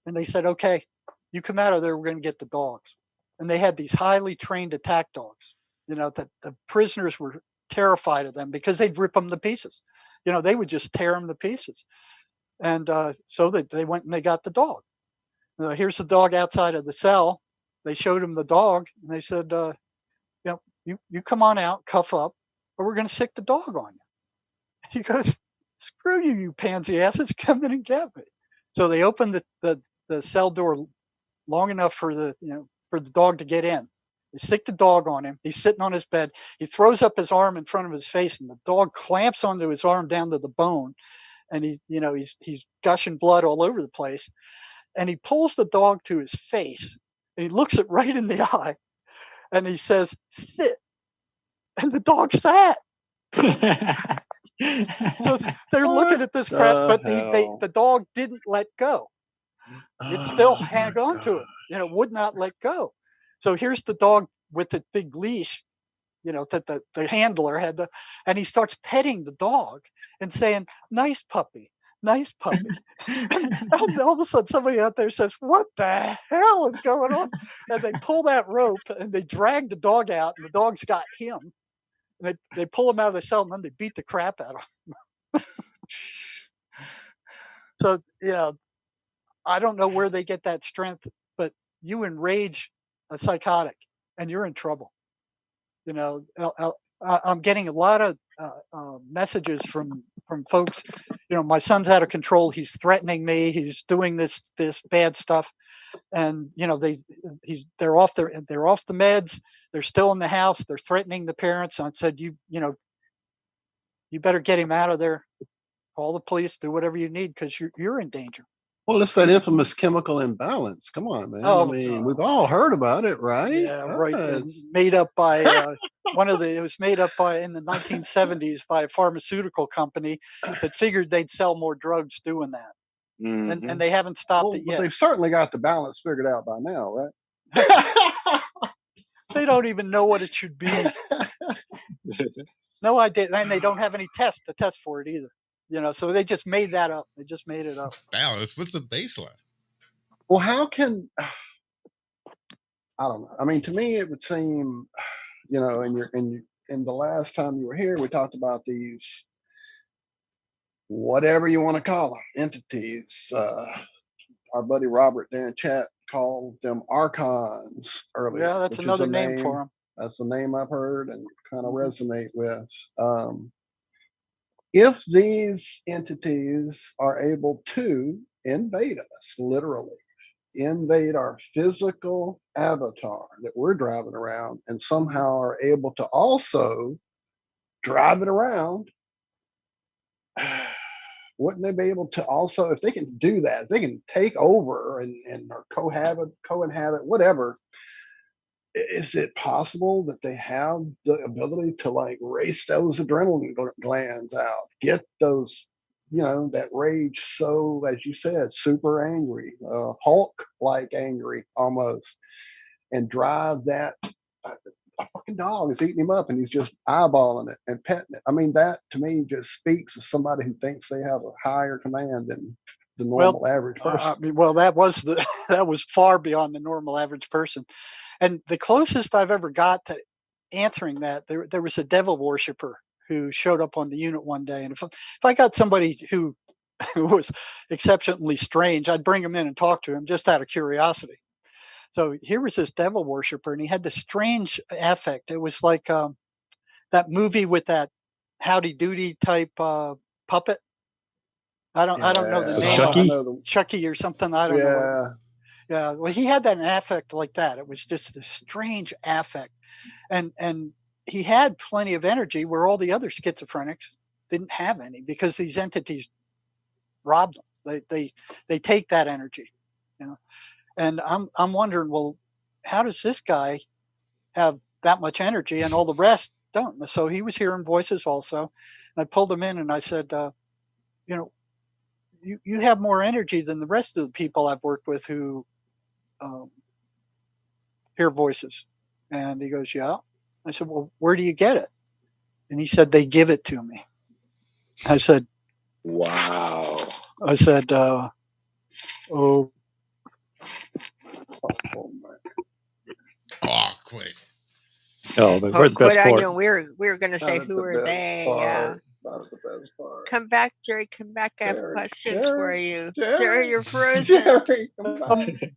And they said, "Okay, you come out of there. We're going to get the dogs." And they had these highly trained attack dogs, that the prisoners were terrified of them because they'd rip them to pieces. They would just tear them to pieces. And so they went and they got the dog. Here's the dog outside of the cell. They showed him the dog and they said, you come on out, cuff up, or we're going to sick the dog on you. He goes, "Screw you, you pansy asses, come in and get me." So they opened the cell door long enough for the dog to get in. They stick the dog on him. He's sitting on his bed. He throws up his arm in front of his face and the dog clamps onto his arm down to the bone. And he's gushing blood all over the place. And he pulls the dog to his face and he looks it right in the eye and he says, "Sit." And the dog sat. So they're looking at this crap, but the dog didn't let go. It still hung on to it, would not let go. So here's the dog with the big leash, that the handler had and he starts petting the dog and saying, "Nice puppy, nice puppy. And all of a sudden, somebody out there says, "What the hell is going on?" And they pull that rope and they drag the dog out, and the dog's got him. And they pull him out of the cell, and then they beat the crap out of him. So, I don't know where they get that strength, but you enrage a psychotic, and you're in trouble. I'm getting a lot of messages from folks. My son's out of control. He's threatening me. He's doing this bad stuff, and they're off the meds. They're still in the house. They're threatening the parents. I said, you better get him out of there. Call the police. Do whatever you need because you're in danger.
Well, it's that infamous chemical imbalance. Come on, man.
Oh,
I mean, we've all heard about it, right?
Yeah, right. Made up by it was made up in the 1970s by a pharmaceutical company that figured they'd sell more drugs doing that.
Mhm.
And they haven't stopped it
But
yet.
they've certainly got the balance figured out by now, right?
They don't even know what it should be. No idea. And they don't have any tests to test for it either. So they just made that up. They just made it up.
Balance. What's the baseline?
Well, how can I don't know. I mean, to me, it would seem, in the last time you were here, we talked about these, whatever you want to call them, entities. Our buddy Robert there in chat called them archons earlier.
Yeah, that's another name for them.
That's the name I've heard and kind of resonate with. If these entities are able to invade us, literally, invade our physical avatar that we're driving around, and somehow are able to also drive it around, wouldn't they be able to also, if they can do that, if they can take over and or co-inhabit, whatever, is it possible that they have the ability to like race those adrenaline glands out, get those, that rage, so as you said, super angry, Hulk-like angry almost, and drive that? A fucking dog is eating him up and he's just eyeballing it and petting it. I mean, that to me just speaks of somebody who thinks they have a higher command than the normal average person.
That was far beyond the normal average person. And the closest I've ever got to answering that, there was a devil worshiper who showed up on the unit one day. And if I got somebody who was exceptionally strange, I'd bring him in and talk to him just out of curiosity. So here was this devil worshiper, and he had this strange affect. It was like that movie with that Howdy Doody type puppet. I don't know the name.
Chucky?
Chucky or something. I don't know. Yeah. Well, he had that affect like that. It was just this strange affect, and he had plenty of energy where all the other schizophrenics didn't have any because these entities rob them. They take that energy, And I'm wondering, well, how does this guy have that much energy and all the rest don't? So he was hearing voices also. And I pulled him in and I said, you have more energy than the rest of the people I've worked with who hear voices. And he goes, yeah. I said, well, where do you get it? And he said, they give it to me. I said,
wow.
I said, oh,
Quit.
Oh, where's the best part?
We were going to say, who are they? Yeah.
That's the best part.
Come back, Jerry. Come back. I have questions for you.
Jerry,
you're frozen.
Jerry, come back.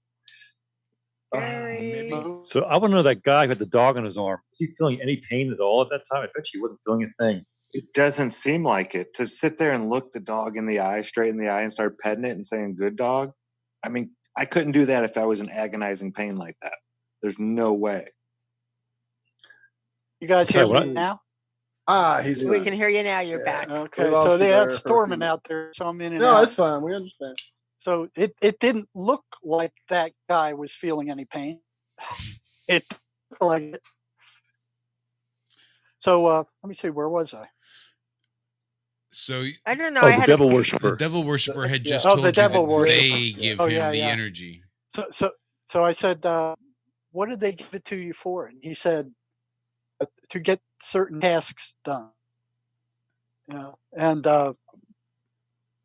Jerry.
So I want to know that guy who had the dog on his arm. Was he feeling any pain at all at that time? I bet he wasn't feeling a thing.
It doesn't seem like it. To sit there and look the dog in the eye, straight in the eye, and start petting it and saying, good dog. I mean, I couldn't do that if I was in agonizing pain like that. There's no way.
You guys hear me now?
We can hear you now. You're back.
Okay, so they had storming out there, so I'm in and out.
No, it's fine. We understand.
So it didn't look like that guy was feeling any pain. It looked like it. So let me see, where was I?
So
I don't know.
The devil worshiper.
The devil worshiper had just
the
told you
devil
that
worshiper.
they give him the energy.
So I said, what did they give it to you for? And he said, to get certain tasks done. And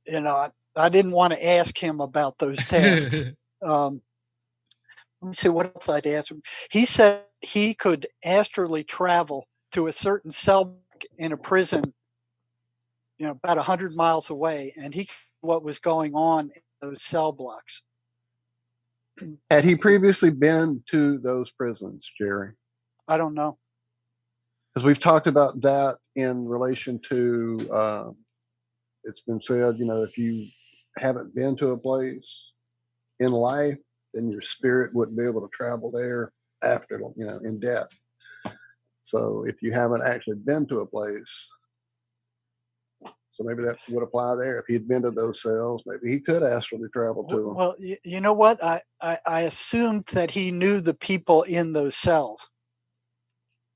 I didn't want to ask him about those tasks. Let me see what else I'd ask him. He said he could astrally travel to a certain cell block in a prison, about 100 miles away, and he could know what was going on in those cell blocks.
Had he previously been to those prisons, Jerry?
I don't know.
Because we've talked about that in relation to, it's been said, if you haven't been to a place in life, then your spirit wouldn't be able to travel there after, in death. So if you haven't actually been to a place, so maybe that would apply there. If he'd been to those cells, maybe he could astrally travel to them.
Well, you know what? I assumed that he knew the people in those cells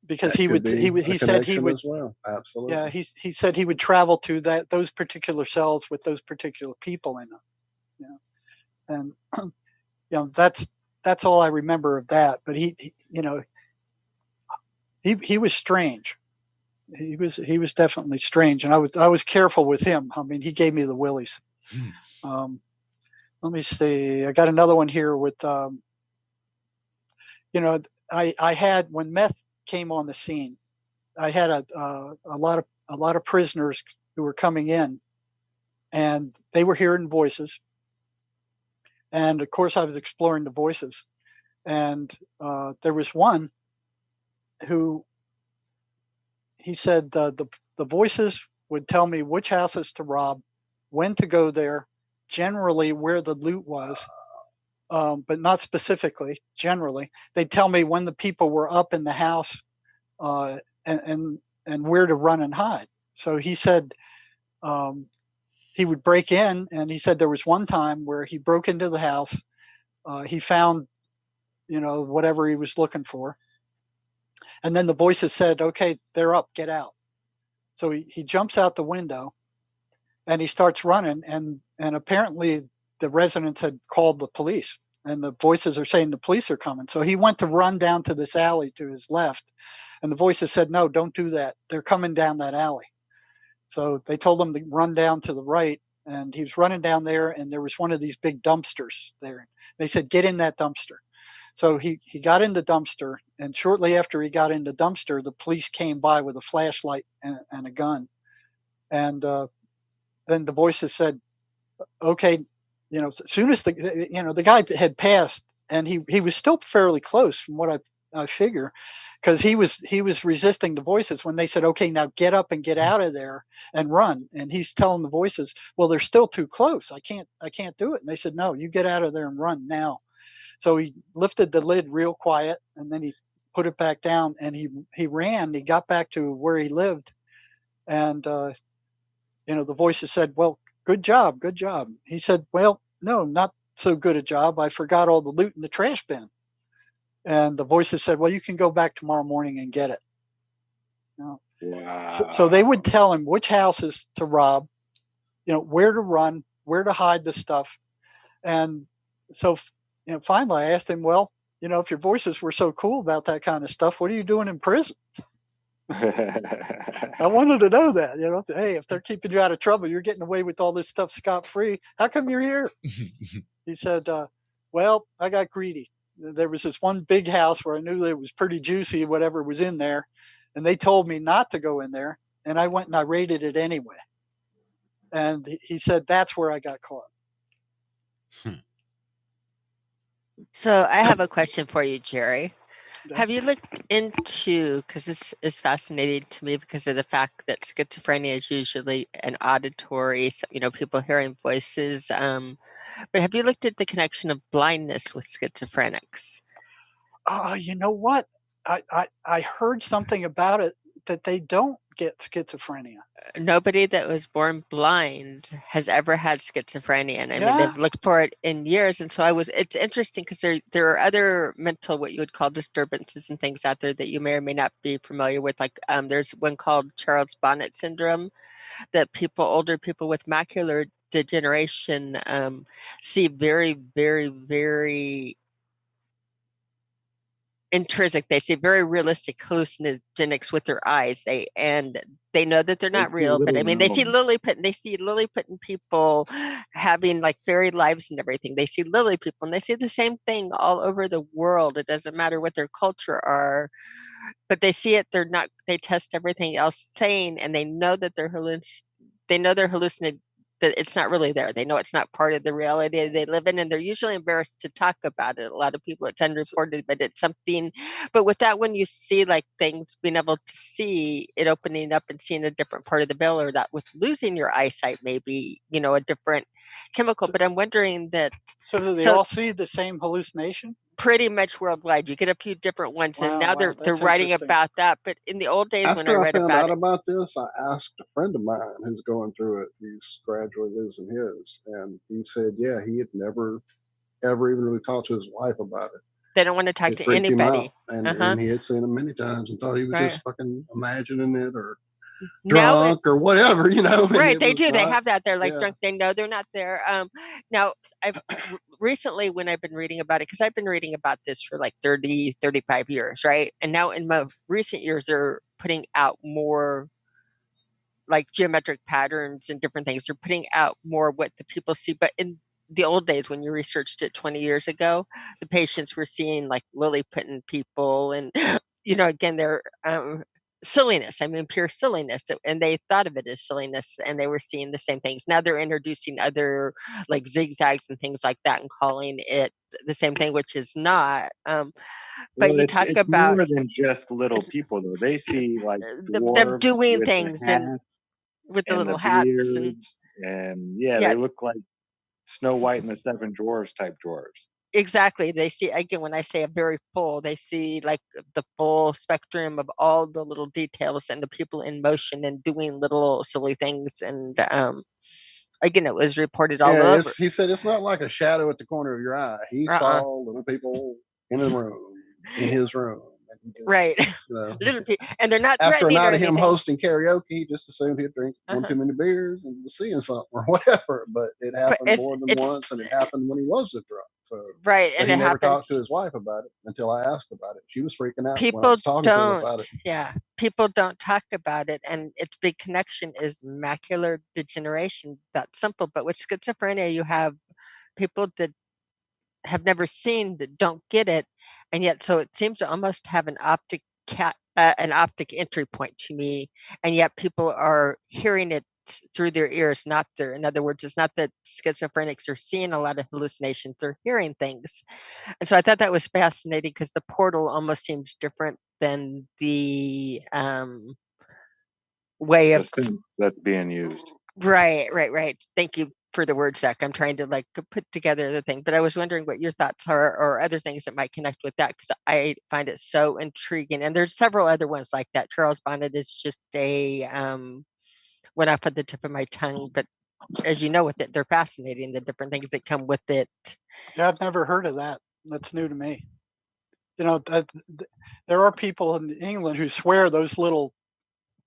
because
That
he
could
would.
be
He
a
said he
connection
would.
as well. Absolutely.
Yeah, he said he would travel to those particular cells with those particular people in them. And that's all I remember of that. But he was strange. He was definitely strange, and I was careful with him. I mean, he gave me the willies. Let me see. I got another one here with I had, when meth came on the scene, I had a lot of prisoners who were coming in, and they were hearing voices, and of course I was exploring the voices, and there was one who, he said the voices would tell me which houses to rob, when to go there, generally where the loot was, but not specifically. Generally, they'd tell me when the people were up in the house, and where to run and hide. So he said he would break in, and he said there was one time where he broke into the house. He found, whatever he was looking for, and then the voices said, "Okay, they're up, get out." So he jumps out the window, and he starts running, and apparently the residents had called the police, and the voices are saying the police are coming. So he went to run down to this alley to his left, and the voices said, "No, don't do that. They're coming down that alley." So they told him to run down to the right, and he was running down there, and there was one of these big dumpsters there. They said, "Get in that dumpster." So he got in the dumpster, and shortly after he got in the dumpster, the police came by with a flashlight and a gun. And then the voices said, "Okay," as soon as the guy had passed, and he was still fairly close from what I figure, because he was resisting the voices when they said, "Okay, now get up and get out of there and run." And he's telling the voices, "Well, they're still too close. I can't do it." And they said, "No, you get out of there and run now." So he lifted the lid real quiet, and then he put it back down, and he ran. He got back to where he lived, and the voices said, "Well, good job, good job." He said, "Well, no, not so good a job. I forgot all the loot in the trash bin." And the voices said, "Well, you can go back tomorrow morning and get it."
Wow.
So they would tell him which houses to rob, where to run, where to hide the stuff. And so finally I asked him, "Well, if your voices were so cool about that kind of stuff, what are you doing in prison?" I wanted to know that, hey, if they're keeping you out of trouble, you're getting away with all this stuff scot-free, how come you're here? He said, "Well, I got greedy. There was this one big house where I knew that it was pretty juicy, whatever was in there, and they told me not to go in there, and I went and I raided it anyway." And he said, "That's where I got caught."
So I have a question for you, Jerry. Have you looked into, because this is fascinating to me because of the fact that schizophrenia is usually an auditory, people hearing voices. But have you looked at the connection of blindness with schizophrenics?
You know what? I heard something about it, that they don't get schizophrenia.
Nobody that was born blind has ever had schizophrenia, and I mean
Yeah.
they've looked for it in years. And so it's interesting because there are other mental, what you would call disturbances and things out there that you may or may not be familiar with. Like there's one called Charles Bonnet syndrome that older people with macular degeneration see very, very, very intrinsic. They see very realistic hallucinogenics with their eyes. They know that they're not real, but I mean, they see Lilliput people having like fairy lives and everything. They see lily people, and they see the same thing all over the world. It doesn't matter what their culture are, but they see it. They test everything else sane, and they know that they're hallucinating. That it's not really there. They know it's not part of the reality they live in, and they're usually embarrassed to talk about it. A lot of people, it's unreported, but it's something. But with that, when you see like things, being able to see it opening up and seeing a different part of the veil, or that with losing your eyesight, maybe a different chemical. But I'm wondering that.
So do they all see the same hallucination?
Pretty much worldwide. You get a few different ones, and now they're
that's
writing
interesting.
about that. But in the old days, when I
After I
read
found out
about it,
about this, I asked a friend of mine who's going through it. He's gradually losing his, and he said, yeah, he had never, ever even really talked to his wife about it.
they don't want to talk
It
to
freaked him
anybody.
out, and he had seen him many times and thought he was
Right.
just fucking imagining it or
Now
drunk or whatever, you know. and
Right,
it
they
was
do. They
not-
have that. They're like
yeah.
drunk. They know they're not there. Now, I've recently, when I've been reading about it, because I've been reading about this for like 30, 35 years, right? And now in my recent years, they're putting out more like geometric patterns and different things. They're putting out more what the people see. But in the old days, when you researched it 20 years ago, the patients were seeing like Lilliputian people, and again, they're silliness. I mean, pure silliness, and they thought of it as silliness, and they were seeing the same things. Now they're introducing other like zigzags and things like that, and calling it the same thing, which is not. But
Well,
you
it's,
talk
it's
about
more than just little people, though. They see like
them
dwarves
doing
with
things
the
and
hats
with the
and
little
the
hats and
beards, and yeah,
yeah.
they look like Snow White and the Seven Dwarfs type dwarves.
Exactly. They see, again, when I say a very full, they see like the full spectrum of all the little details and the people in motion and doing little silly things. And again, it was reported all
Yeah,
over.
he said it's not like a shadow at the corner of your eye. He saw little people in the room, in his room. And just,
Right. Little people, and they're not
after a
threatening or
night of him
anything.
hosting karaoke, he just assumed he'd drink one too many beers and was seeing something or whatever. But it happened more than once, and it happened when he wasn't drunk. So,
right,
but
and
he
it
never
happens.
talked to his wife about it until I asked about it. She was freaking out when I
People
was talking to him about it.
Yeah, people don't talk about it, and its big connection is macular degeneration. That's simple. But with schizophrenia, you have people that have never seen, that don't get it, and yet so it seems to almost have an optic entry point to me, and yet people are hearing it through their ears, not their. In other words, it's not that schizophrenics are seeing a lot of hallucinations; they're hearing things. And so I thought that was fascinating, because the portal almost seems different than the way of
that's being used.
Right. Thank you for the word, Zach. I'm trying to like put together the thing, but I was wondering what your thoughts are, or other things that might connect with that, because I find it so intriguing. And there's several other ones like that. Charles Bonnet is just a went off at the tip of my tongue, but as you know, with it, they're fascinating, the different things that come with it.
Yeah, I've never heard of that. That's new to me. There are people in England who swear those little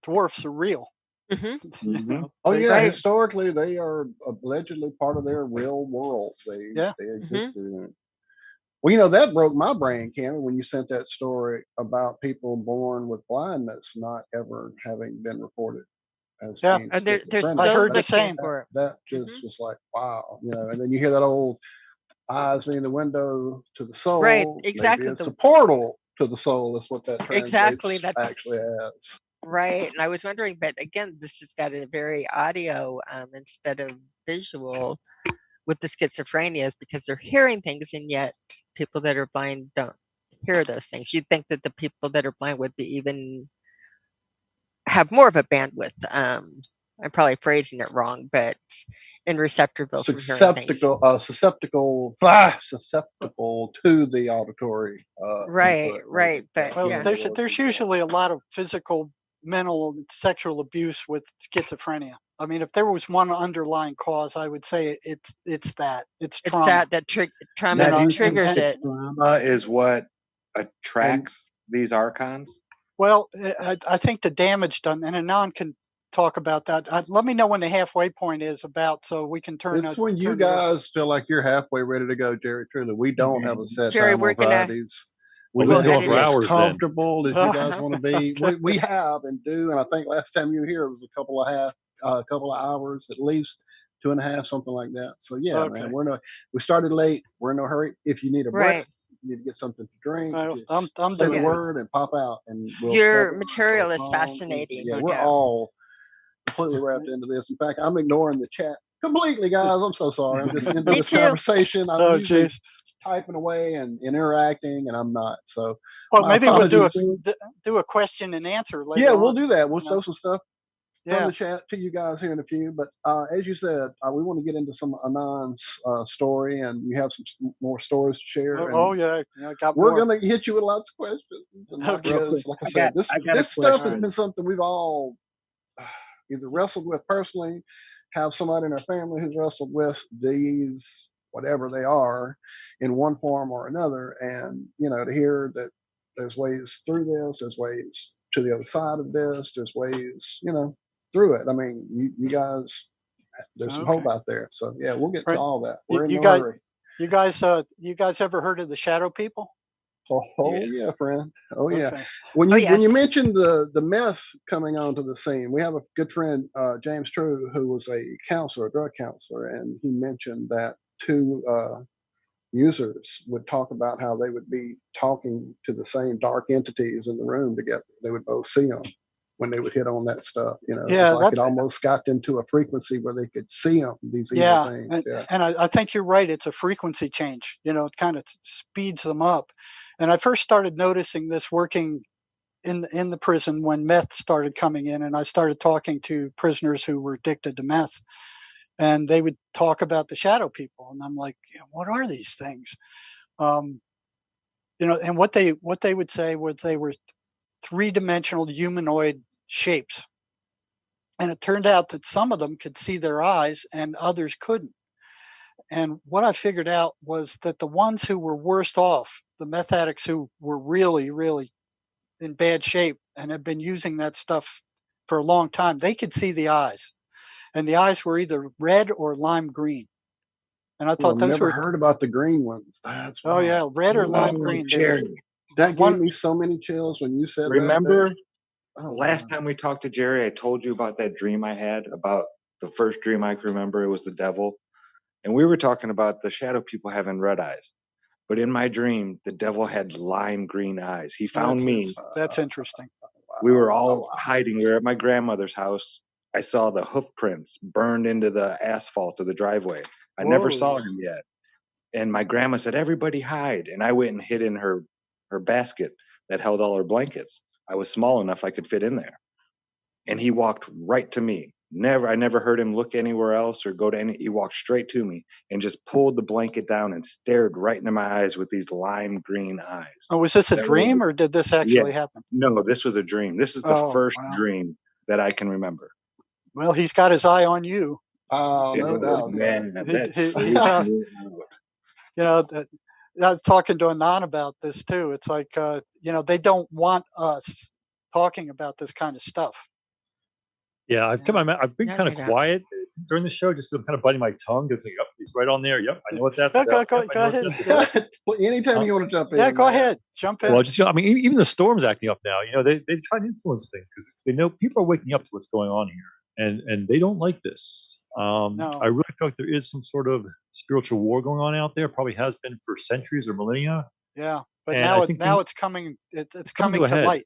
dwarfs are real.
Mm-hmm.
Oh yeah, historically they are allegedly part of their real world. They existed in it. Well, that broke my brain, Cameron, when you sent that story about people born with blindness not ever having been reported as being
they're
schizophrenic.
still
I heard the
looking
same.
for it.
That just was like, wow, and then you hear that old eyes being the window to the soul.
Right, exactly.
Maybe it's a portal to the soul is what that translates
Exactly, that's
actually as.
Right. And I was wondering, but again, this has got a very audio instead of visual with the schizophrenia, because they're hearing things, and yet people that are blind don't hear those things. You'd think that the people that are blind would be even have more of a bandwidth. I'm probably phrasing it wrong, but in receptorville from hearing things.
Susceptible to the auditory.
Right. But
well, there's usually a lot of physical, mental, and sexual abuse with schizophrenia. I mean, if there was one underlying cause, I would say it's that. It's trauma.
It's that trauma triggers it.
Trauma is what attracts these archons.
Well, I think the damage done, and Anon can talk about that. Let me know when the halfway point is about, so we can turn.
It's when you guys feel like you're halfway ready to go, Jerry. Truly, we don't have a set
Jerry,
time on Fridays.
We
Well,
can go on for
editing.
hours then.
comfortable as you guys want to be. We have and do, and I think last time you were here it was a couple of hours at least, 2.5, something like that. So yeah,
Okay.
man, we started late. We're in no hurry. If you need a break,
Right.
you need to get something to drink,
I'm
say the
doing it.
word and pop out, and we'll
Your
cover
material
our
is
song.
fascinating.
Yeah,
no
we're
doubt.
all completely wrapped into this. In fact, I'm ignoring the chat completely, guys. I'm so sorry. I'm just into
Me
this
too.
conversation. I'm
Oh,
usually
jeez.
typing away and interacting, and I'm not. So
Well,
my
maybe we'll
apologies.
do a question and answer later.
Yeah, we'll
on.
do that. We'll
you know.
throw some stuff from
Yeah.
the chat to you guys here in a few. But as you said, we want to get into some Anon's story, and you have some more stories to share. And
Oh yeah, I got
we're
more.
going to hit you with lots of questions. And
Okay.
Real quick,
like I
I
said,
got a
this stuff has
question.
been something we've all either wrestled with personally, have somebody in our family who's wrestled with these, whatever they are, in one form or another. And, to hear that there's ways through this, there's ways to the other side of this, there's ways, through it. I mean, you guys, there's some hope out there. So yeah, we'll get to all that. We're in no hurry.
You guys ever heard of the shadow people?
Oh yeah, friend. Oh yeah.
Okay.
When you
yes.
mentioned the meth coming onto the scene, we have a good friend, James True, who was a counselor, a drug counselor, and he mentioned that two users would talk about how they would be talking to the same dark entities in the room together. They would both see them when they would hit on that stuff.
Yeah,
it's like it almost got into a frequency where they could see them, these evil
Yeah,
things.
and I think you're right. It's a frequency change. It kind of speeds them up. And I first started noticing this working in the prison when meth started coming in, and I started talking to prisoners who were addicted to meth, and they would talk about the shadow people, and I'm like, what are these things? And what they would say was they were three-dimensional humanoid shapes. And it turned out that some of them could see their eyes and others couldn't. And what I figured out was that the ones who were worst off, the meth addicts who were really, really in bad shape and had been using that stuff for a long time, they could see the eyes. And the eyes were either red or lime green. And I thought
I've
those
never
were.
heard about the green ones. That's
Oh, yeah, red or lime green.
Jerry,
that gave me so many chills when you said
remember
that.
last time we talked to Jerry, I told you about that dream I had, about the first dream I can remember. It was the devil. And we were talking about the shadow people having red eyes. But in my dream, the devil had lime green eyes. He found me.
That's interesting.
We were all hiding. We were at my grandmother's house. I saw the hoof prints burned into the asphalt of the driveway. I never saw him yet. And my grandma said, everybody hide. And I went and hid in her basket that held all her blankets. I was small enough I could fit in there. And he walked right to me. I never heard him look anywhere else or go to any. He walked straight to me and just pulled the blanket down and stared right into my eyes with these lime green eyes.
Oh, was this a dream or did this actually happen?
No, this was a dream. This is the first dream that I can remember.
Well, he's got his eye on you.
Oh, no doubt.
Man,
I was talking to Anon about this too. It's like, they don't want us talking about this kind of stuff.
Yeah, I've been kind of quiet during the show, just kind of biting my tongue. It's like, he's right on there. Yep, I know what that's about.
Go ahead.
Anytime you want to jump in.
Yeah, go ahead. Jump in.
Well, even the storm's acting up now. They try to influence things because they know people are waking up to what's going on here, and they don't like this.
No.
I really feel like there is some sort of spiritual war going on out there. Probably has been for centuries or millennia.
Yeah, but
and
now it's coming. It's coming to light.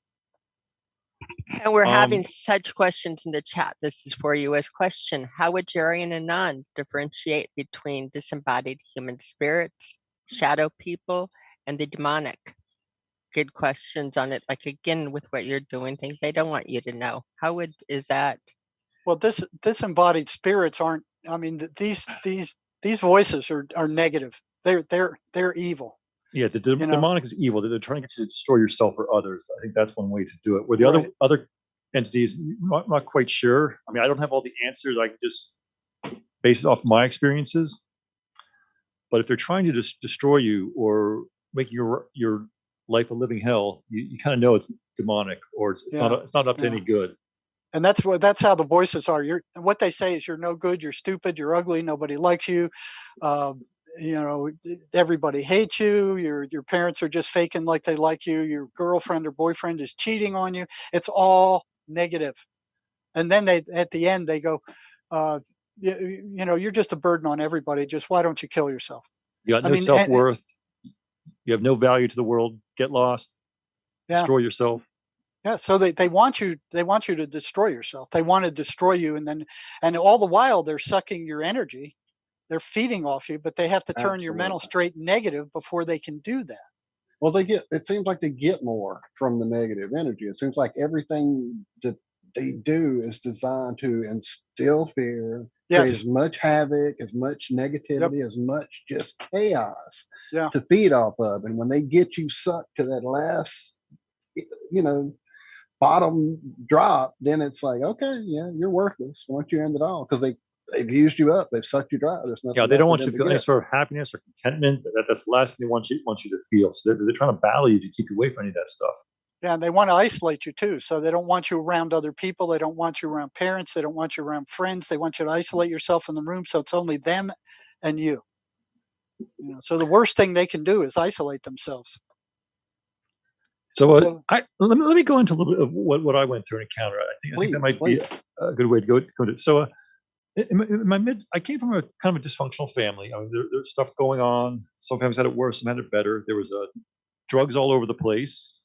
And we're having such questions in the chat. This is for you as question. How would Jerry and Anon differentiate between disembodied human spirits, shadow people, and the demonic? Good questions on it. Like, again, with what you're doing, things they don't want you to know. Is that?
Well, disembodied spirits aren't. I mean, these voices are negative. They're evil.
Yeah, the demonic is evil. They're trying to get you to destroy yourself or others. I think that's one way to do it. Where the other entities, I'm not quite sure. I mean, I don't have all the answers. I can just base it off my experiences. But if they're trying to just destroy you or make your life a living hell, you kind of know it's demonic or it's not up to any good.
And that's how the voices are. What they say is you're no good, you're stupid, you're ugly, nobody likes you. everybody hates you. Your parents are just faking like they like you. Your girlfriend or boyfriend is cheating on you. It's all negative. And then at the end they go, you're just a burden on everybody. Just why don't you kill yourself?
You got no self-worth. You have no value to the world. Get lost.
Yeah.
Destroy yourself.
Yeah. So they want you to destroy yourself. They want to destroy you, and all the while they're sucking your energy. They're feeding off you, but they have to turn your mental straight negative before they can do that.
Well, it seems like they get more from the negative energy. It seems like everything that they do is designed to instill fear, create as much havoc, as much negativity, as much just chaos to feed off of. And when they get you sucked to that last, bottom drop, then it's like, okay, yeah, you're worthless. Why don't you end it all? Because they've used you up. They've sucked you dry. There's nothing.
Yeah, they don't want you to feel any sort of happiness or contentment. That's the last thing they want you to feel. So they're trying to battle you to keep you away from any of that stuff.
Yeah, and they want to isolate you too. So they don't want you around other people. They don't want you around parents. They don't want you around friends. They want you to isolate yourself in the room so it's only them and you. So the worst thing they can do is isolate themselves.
So let me go into a little bit of what I went through and encountered. I think that might be a good way to go to. So in my I came from a kind of a dysfunctional family. I mean, there's stuff going on. Some families had it worse, some had it better. There was drugs all over the place.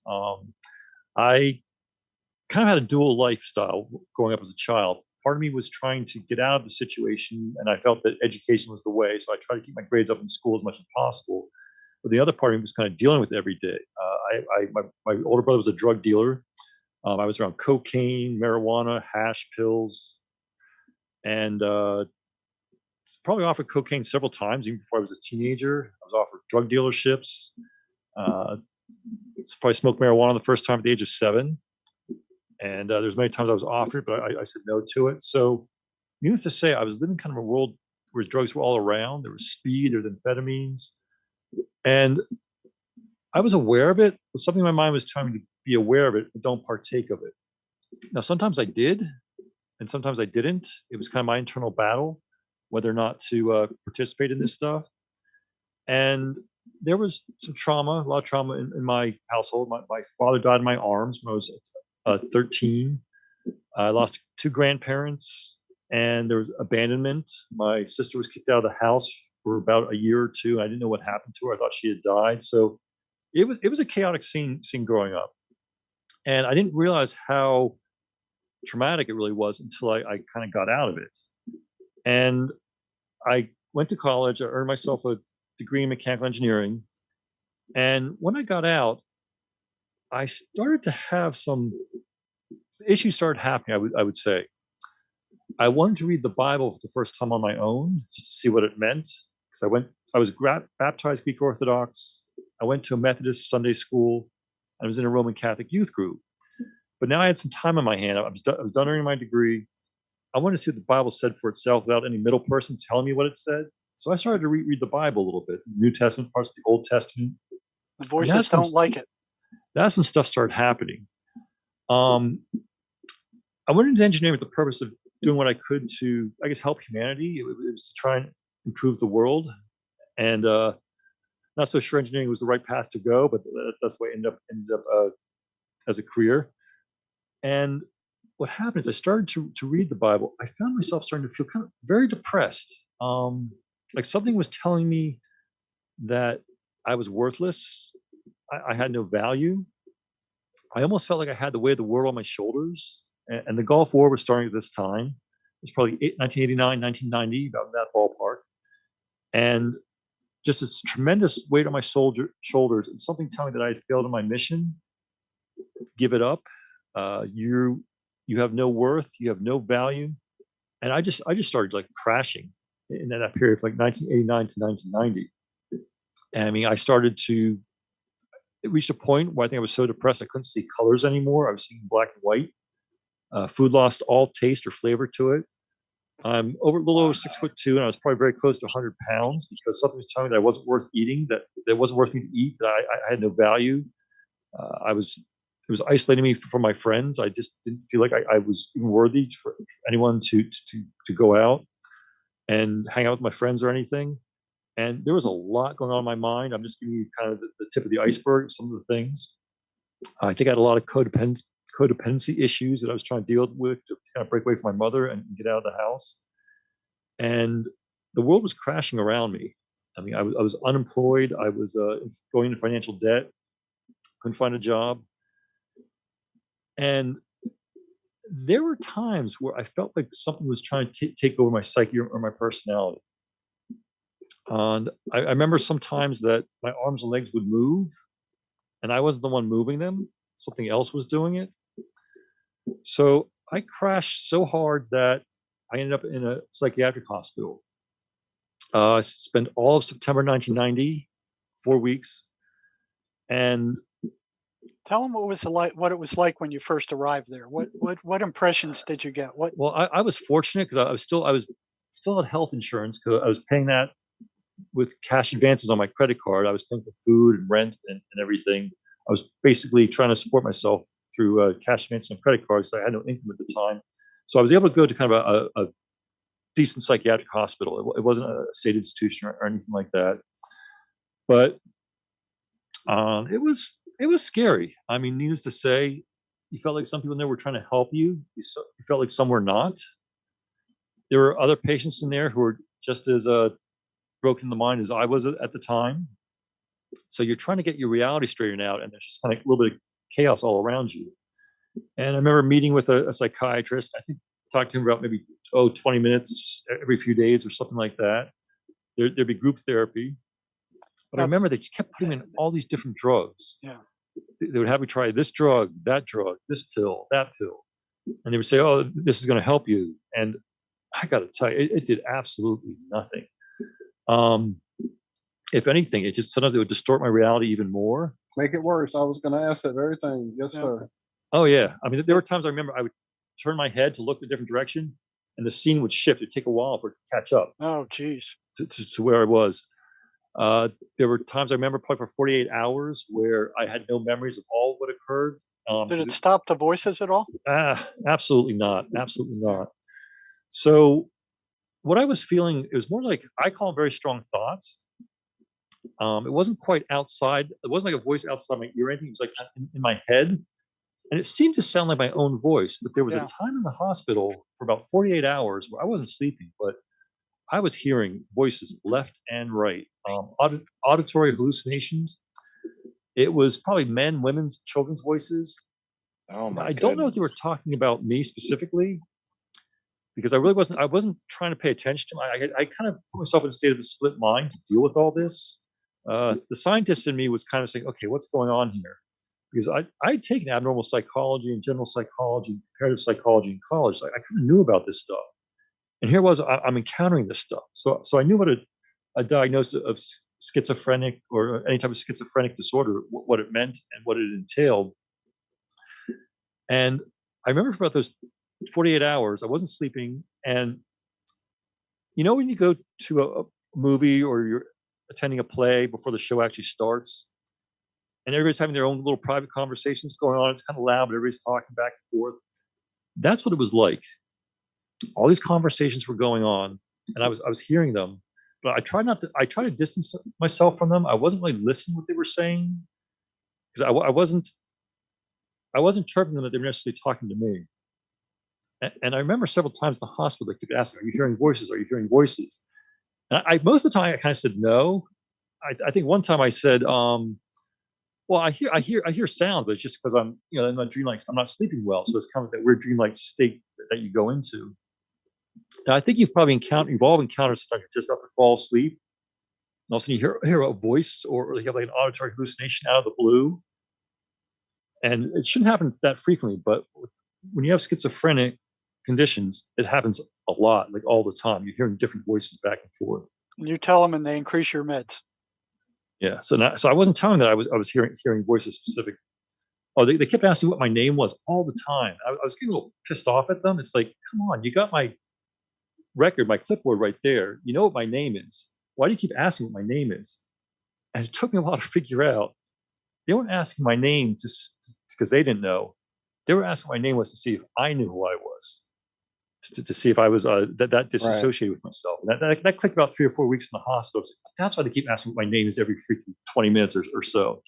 I kind of had a dual lifestyle growing up as a child. Part of me was trying to get out of the situation, and I felt that education was the way. So I tried to keep my grades up in school as much as possible. But the other part of me was kind of dealing with it every day. My older brother was a drug dealer. I was around cocaine, marijuana, hash pills, and probably offered cocaine several times even before I was a teenager. I was offered drug dealerships. Probably smoked marijuana the first time at the age of 7. And there's many times I was offered, but I said no to it. So needless to say, I was living kind of a world where drugs were all around. There was speed, there was amphetamines. And I was aware of it, but something in my mind was telling me to be aware of it, but don't partake of it. Now, sometimes I did, and sometimes I didn't. It was kind of my internal battle, whether or not to participate in this stuff. And there was some trauma, a lot of trauma in my household. My father died in my arms when I was 13. I lost 2 grandparents, and there was abandonment. My sister was kicked out of the house for about a year or 2. I didn't know what happened to her. I thought she had died. So it was a chaotic scene growing up. And I didn't realize how traumatic it really was until I kind of got out of it. And I went to college. I earned myself a degree in mechanical engineering. And when I got out, I started to have some issues started happening, I would say. I wanted to read the Bible for the first time on my own, just to see what it meant. Because I was baptized Greek Orthodox. I went to a Methodist Sunday school. I was in a Roman Catholic youth group. But now I had some time on my hand. I was done earning my degree. I wanted to see what the Bible said for itself without any middle person telling me what it said. So I started to read the Bible a little bit, New Testament, parts of the Old Testament.
The voices don't like it.
That's when stuff started happening. I went into engineering with the purpose of doing what I could to, I guess, help humanity. It was to try and improve the world. And not so sure engineering was the right path to go, but that's what I ended up as a career. And what happened is I started to read the Bible. I found myself starting to feel kind of very depressed. Like something was telling me that I was worthless. I had no value. I almost felt like I had the weight of the world on my shoulders. And the Gulf War was starting at this time. It was probably 1989, 1990, about that ballpark. And just this tremendous weight on my shoulders and something telling me that I had failed in my mission. Give it up. You have no worth. You have no value. And I just started like crashing in that period from like 1989 to 1990. And I mean, it reached a point where I think I was so depressed I couldn't see colors anymore. I was seeing black and white. Food lost all taste or flavor to it. I'm a little over 6'2", and I was probably very close to 100 pounds because something was telling me that I wasn't worth eating, that it wasn't worth me to eat, that I had no value. It was isolating me from my friends. I just didn't feel like I was even worthy for anyone to go out and hang out with my friends or anything. And there was a lot going on in my mind. I'm just giving you kind of the tip of the iceberg, some of the things. I think I had a lot of codependency issues that I was trying to deal with to kind of break away from my mother and get out of the house. And the world was crashing around me. I mean, I was unemployed. I was going into financial debt, couldn't find a job. And there were times where I felt like something was trying to take over my psyche or my personality. And I remember sometimes that my arms and legs would move, and I wasn't the one moving them. Something else was doing it. So I crashed so hard that I ended up in a psychiatric hospital. I spent all of September 1990, 4 weeks, and
Tell them what it was like when you first arrived there. What impressions did you get?
Well, I was fortunate because I was still had health insurance because I was paying that with cash advances on my credit card. I was paying for food and rent and everything. I was basically trying to support myself through cash advances on credit cards. So I had no income at the time, so I was able to go to kind of a decent psychiatric hospital. It wasn't a state institution or anything like that, but it was scary. I mean, needless to say, you felt like some people in there were trying to help you. You felt like some were not. There were other patients in there who were just as broken in the mind as I was at the time. So you're trying to get your reality straightened out, and there's just kind of a little bit of chaos all around you. And I remember meeting with a psychiatrist. I think talked to him about maybe 20 minutes every few days or something like that. There'd be group therapy. But I remember they kept putting in all these different drugs.
Yeah.
They would have me try this drug, this pill, that pill. And they would say, oh, this is going to help you. And I got to tell you, it did absolutely nothing. If anything, sometimes it would distort my reality even more.
Make it worse. I was going to ask that very thing. Yes, sir.
Oh, yeah. I mean, there were times I remember I would turn my head to look in a different direction, and the scene would shift. It'd take a while for it to catch up.
Oh, geez.
To where I was. There were times I remember probably for 48 hours where I had no memories of all what occurred.
Did it stop the voices at all?
Absolutely not. Absolutely not. So what I was feeling, it was more like, I call them very strong thoughts. It wasn't quite outside. It wasn't like a voice outside my ear or anything. It was like in my head. And it seemed to sound like my own voice. But there was a time in the hospital for about 48 hours where I wasn't sleeping, but I was hearing voices left and right, auditory hallucinations. It was probably men, women's, children's voices.
Oh my!
I don't know if they were talking about me specifically, because I really wasn't. I wasn't trying to pay attention to them. I kind of put myself in a state of a split mind to deal with all this. The scientist in me was kind of saying, "Okay, what's going on here?" Because I had taken abnormal psychology and general psychology, comparative psychology in college. So I kind of knew about this stuff. And here was I'm encountering this stuff, so I knew what a diagnosis of schizophrenic or any type of schizophrenic disorder, what it meant and what it entailed. And I remember for about those 48 hours, I wasn't sleeping. And you know when you go to a movie or you're attending a play before the show actually starts, and everybody's having their own little private conversations going on. It's kind of loud, but everybody's talking back and forth. That's what it was like. All these conversations were going on, and I was hearing them, but I tried to distance myself from them. I wasn't really listening to what they were saying because I wasn't interpreting them that they were necessarily talking to me. And I remember several times in the hospital, they kept asking, "Are you hearing voices? Are you hearing voices?" And most of the time I kind of said no. I think one time I said, "Well, I hear sound, but it's just because I'm in my dreamlike. I'm not sleeping well, so it's kind of that weird dreamlike state that you go into." Now, I think you've probably encountered sometimes you're just about to fall asleep, and all of a sudden you hear a voice, or you have like an auditory hallucination out of the blue. And it shouldn't happen that frequently, but when you have schizophrenic conditions, it happens a lot, like all the time. You're hearing different voices back and forth.
And you tell them, and they increase your meds.
Yeah. So I wasn't telling that I was hearing voices specific. Oh, they kept asking what my name was all the time. I was getting a little pissed off at them. It's like, come on, you got my record, my clipboard right there. You know what my name is. Why do you keep asking what my name is? And it took me a while to figure out. They weren't asking my name just because they didn't know. They were asking what my name was to see if I knew who I was. to see if I was that
Right.
disassociated with myself. And that clicked about 3 or 4 weeks in the hospital. That's why they keep asking what my name is every freaking 20 minutes or so.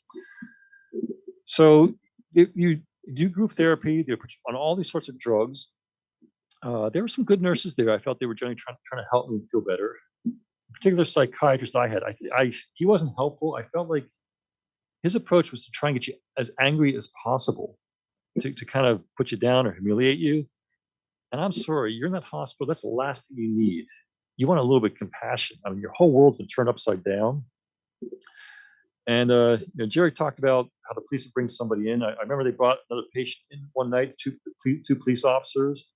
So you do group therapy. They put you on all these sorts of drugs. There were some good nurses there. I felt they were generally trying to help me feel better. The particular psychiatrist I had, he wasn't helpful. I felt like his approach was to try and get you as angry as possible, to kind of put you down or humiliate you. And I'm sorry, you're in that hospital. That's the last thing you need. You want a little bit of compassion. I mean, your whole world's been turned upside down. And Jerry talked about how the police would bring somebody in. I remember they brought another patient in one night, two police officers,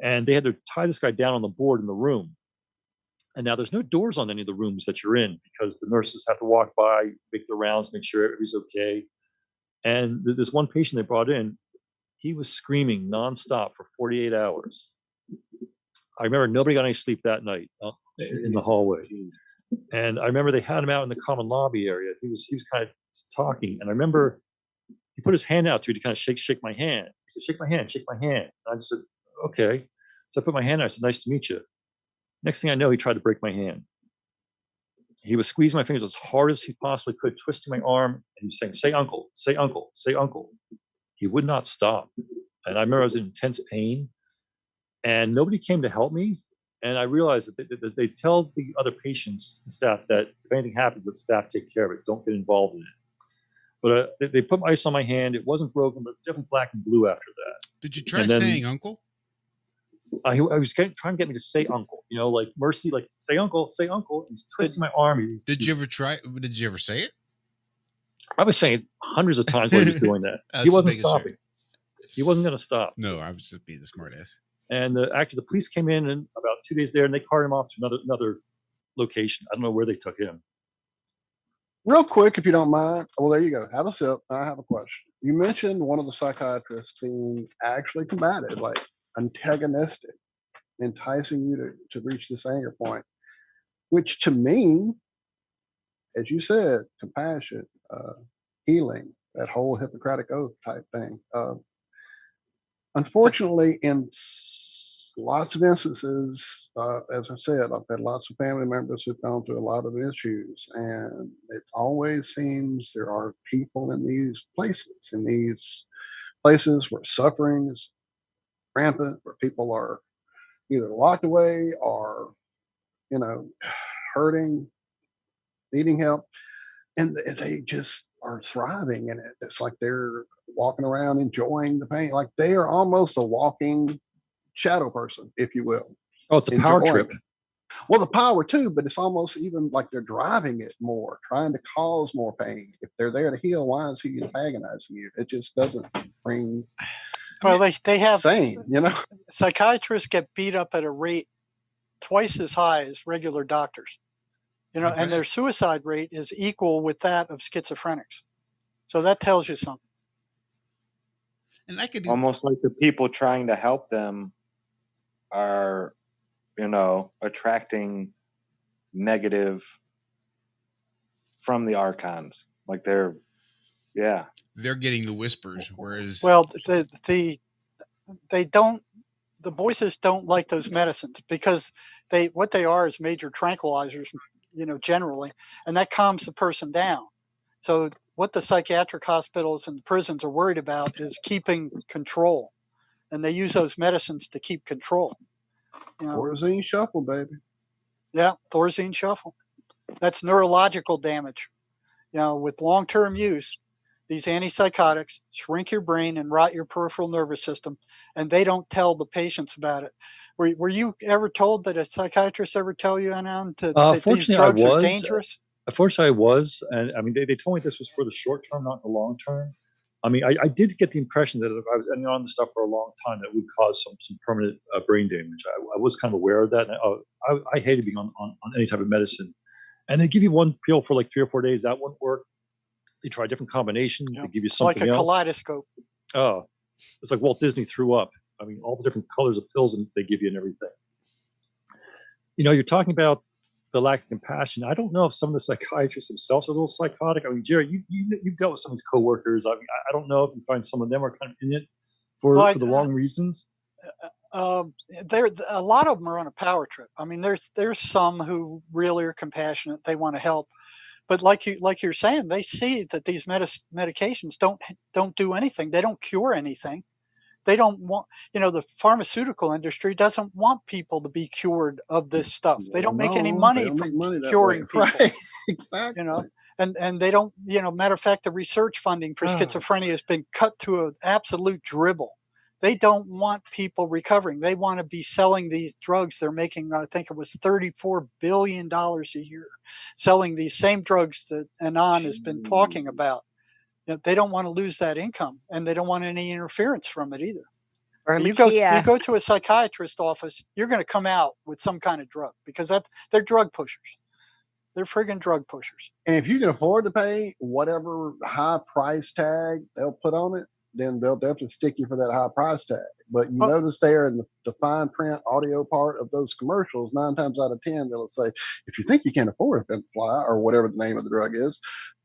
and they had to tie this guy down on the board in the room. And now there's no doors on any of the rooms that you're in because the nurses have to walk by, make their rounds, make sure everybody's okay. And this one patient they brought in, he was screaming nonstop for 48 hours. I remember nobody got any sleep that night in the hallway. And I remember they had him out in the common lobby area. He was kind of talking. And I remember he put his hand out to me to kind of shake my hand. He said, shake my hand, shake my hand. And I just said, okay. So I put my hand out. I said, nice to meet you. Next thing I know, he tried to break my hand. He was squeezing my fingers as hard as he possibly could, twisting my arm. And he was saying, say uncle, say uncle, say uncle. He would not stop. And I remember I was in intense pain and nobody came to help me. And I realized that they tell the other patients and staff that if anything happens, the staff take care of it. Don't get involved in it. But they put ice on my hand. It wasn't broken, but it was definitely black and blue after that.
Did you try saying uncle?
I was trying to get me to say uncle, like Mercy, like say uncle, say uncle. He's twisting my arm.
Did you ever try? Did you ever say it?
I was saying it hundreds of times while he was doing that. He wasn't stopping. He wasn't going to stop.
No, I was just being the smart ass.
And actually, the police came in and about 2 days there, and they carted him off to another location. I don't know where they took him.
Real quick, if you don't mind. Well, there you go. Have a sip. I have a question. You mentioned one of the psychiatrists being actually combative, like antagonistic, enticing you to reach this anger point, which to me, as you said, compassion, healing, that whole Hippocratic oath type thing. Unfortunately, in lots of instances, as I said, I've had lots of family members who've gone through a lot of issues, and it always seems there are people in these places where suffering is rampant, where people are either locked away or, hurting, needing help, and they just are thriving in it. It's like they're walking around enjoying the pain, like they are almost a walking shadow person, if you will.
Oh, it's a power trip.
Well, the power too, but it's almost even like they're driving it more, trying to cause more pain. If they're there to heal, why is he antagonizing you? It just doesn't bring.
Well, they have
sane,
psychiatrists get beat up at a rate twice as high as regular doctors, and their suicide rate is equal with that of schizophrenics. So that tells you something.
And I could
almost like the people trying to help them are, attracting negative from the archons. Like they're
getting the whispers, whereas
they don't. The voices don't like those medicines because what they are is major tranquilizers, generally, and that calms the person down. So what the psychiatric hospitals and prisons are worried about is keeping control, and they use those medicines to keep control.
Thorazine shuffle, baby.
Yeah, Thorazine shuffle. That's neurological damage. With long-term use, these antipsychotics shrink your brain and rot your peripheral nervous system, and they don't tell the patients about it. Were you ever told that a psychiatrist ever tell you, Anon, that these drugs are dangerous?
Unfortunately, I was. And I mean, they told me this was for the short term, not the long term. I mean, I did get the impression that if I was on the stuff for a long time, that would cause some permanent brain damage. I was kind of aware of that. And I hated being on any type of medicine. And they give you one pill for like 3 or 4 days. That wouldn't work. They try a different combination. They give you something
like a
else.
kaleidoscope.
Oh, it's like Walt Disney threw up. I mean, all the different colors of pills they give you and everything. You're talking about the lack of compassion. I don't know if some of the psychiatrists themselves are a little psychotic. I mean, Jerry, you've dealt with some of these coworkers. I mean, I don't know if you find some of them are kind of in it for the wrong reasons.
There, a lot of them are on a power trip. I mean, there's some who really are compassionate. They want to help, but like you're saying, they see that these medications don't do anything. They don't cure anything. They don't want, the pharmaceutical industry doesn't want people to be cured of this stuff. They don't make any money from curing people.
Right. Exactly.
And they don't, matter of fact, the research funding for schizophrenia has been cut to an absolute dribble. They don't want people recovering. They want to be selling these drugs. They're making, I think it was $34 billion a year selling these same drugs that Anon has been talking about. They don't want to lose that income, and they don't want any interference from it either. You go to a psychiatrist office, you're going to come out with some kind of drug because they're drug pushers. They're friggin' drug pushers.
And if you can afford to pay whatever high price tag they'll put on it, then they'll definitely stick you for that high price tag. But you notice there in the fine print audio part of those commercials, 9 times out of 10, they'll say, if you think you can't afford a fly or whatever the name of the drug is,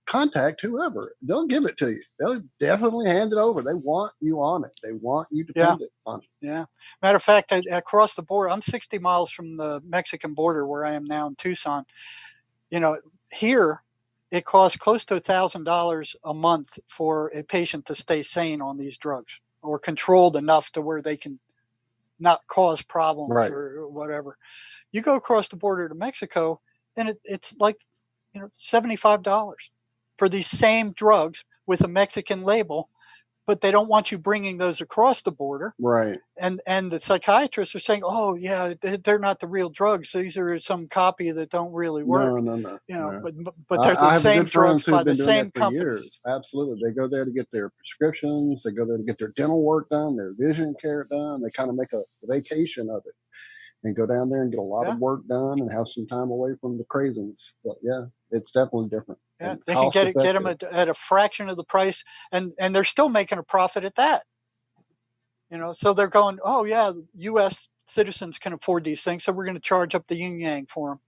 contact whoever. They'll give it to you. They'll definitely hand it over. They want you on it. They want you dependent on it.
Yeah. Matter of fact, across the border, I'm 60 miles from the Mexican border where I am now in Tucson. Here it costs close to $1,000 a month for a patient to stay sane on these drugs or controlled enough to where they can not cause problems or whatever. You go across the border to Mexico and it's like, $75 for these same drugs with a Mexican label, but they don't want you bringing those across the border.
Right.
And the psychiatrists are saying, oh yeah, they're not the real drugs. These are some copy that don't really work.
No.
But they're the same drugs by the same companies.
Absolutely. They go there to get their prescriptions. They go there to get their dental work done, their vision care done. They kind of make a vacation of it and go down there and get a lot of work done and have some time away from the craziness. So yeah, it's definitely different.
Yeah, they can get them at a fraction of the price, and they're still making a profit at that. So they're going, oh yeah, U.S. citizens can afford these things, so we're going to charge up the yin yang for them.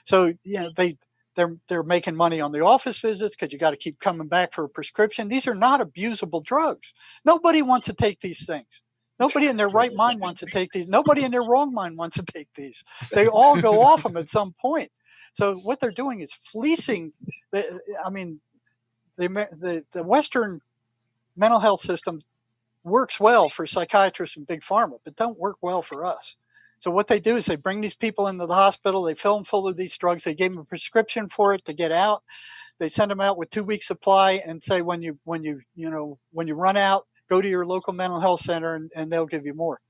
So they're making money on the office visits because you got to keep coming back for a prescription. These are not abusable drugs. Nobody wants to take these things. Nobody in their right mind wants to take these. Nobody in their wrong mind wants to take these. They all go off them at some point. So what they're doing is fleecing. The Western mental health system works well for psychiatrists and big pharma, but don't work well for us. So what they do is they bring these people into the hospital. They fill them full of these drugs. They give them a prescription for it to get out. They send them out with 2 weeks supply and say when you run out, go to your local mental health center and they'll give you more.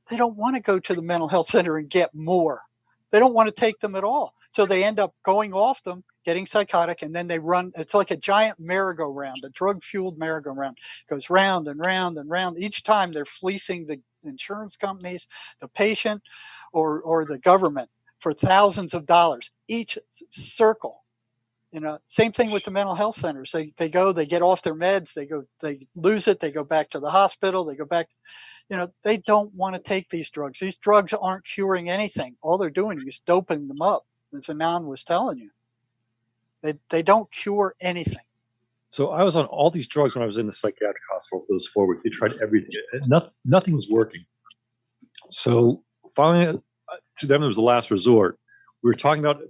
They don't want to go to the mental health center and get more. They don't want to take them at all. So they end up going off them, getting psychotic, and then they run. It's like a giant merry-go-round, a drug-fueled merry-go-round. It goes round and round and round. Each time they're fleecing the insurance companies, the patient, or the government for thousands of dollars. Each circle. Same thing with the mental health centers. They go, they get off their meds, they lose it, they go back to the hospital, they go back. They don't want to take these drugs. These drugs aren't curing anything. All they're doing is doping them up, as Anon was telling you. They don't cure anything.
So I was on all these drugs when I was in the psychiatric hospital for those 4 weeks. They tried everything. Nothing was working. So finally, to them, it was the last resort. We were talking about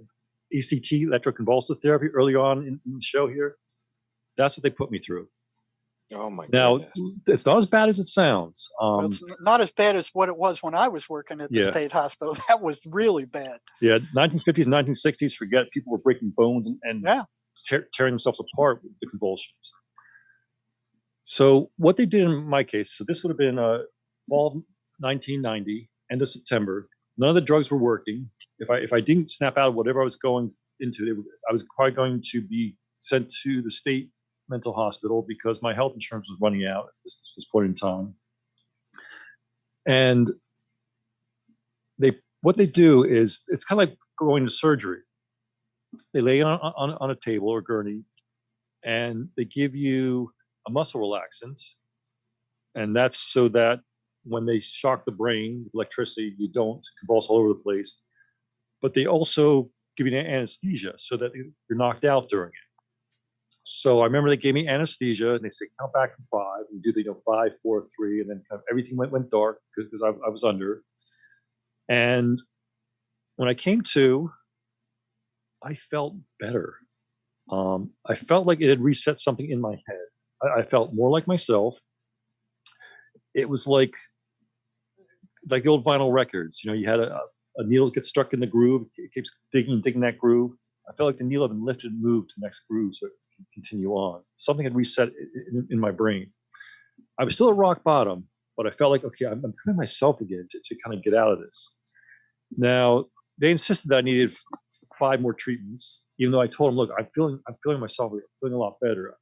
ECT, electroconvulsive therapy, early on in the show here. That's what they put me through.
Oh my
Now,
goodness.
it's not as bad as it sounds.
It's not as bad as what it was when I was working at the state hospital. That was really bad.
Yeah, 1950s, 1960s, forget, people were breaking bones and tearing themselves apart with the convulsions. So what they did in my case, so this would have been fall of 1990, end of September. None of the drugs were working. If I didn't snap out of whatever I was going into, I was probably going to be sent to the state mental hospital because my health insurance was running out at this point in time. And what they do is, it's kind of like going to surgery. They lay on a table or gurney, and they give you a muscle relaxant, and that's so that when they shock the brain with electricity, you don't convulse all over the place. But they also give you an anesthesia so that you're knocked out during it. So I remember they gave me anesthesia and they said, count back from 5 and do the 5, 4, 3. And then kind of everything went dark because I was under. And when I came to, I felt better. I felt like it had reset something in my head. I felt more like myself. It was like the old vinyl records. You had a needle gets stuck in the groove. It keeps digging that groove. I felt like the needle had been lifted and moved to the next groove so it could continue on. Something had reset in my brain. I was still at rock bottom, but I felt like, okay, I'm becoming myself again to kind of get out of this. Now, they insisted that I needed 5 more treatments, even though I told them, look, I'm feeling myself, I'm feeling a lot better.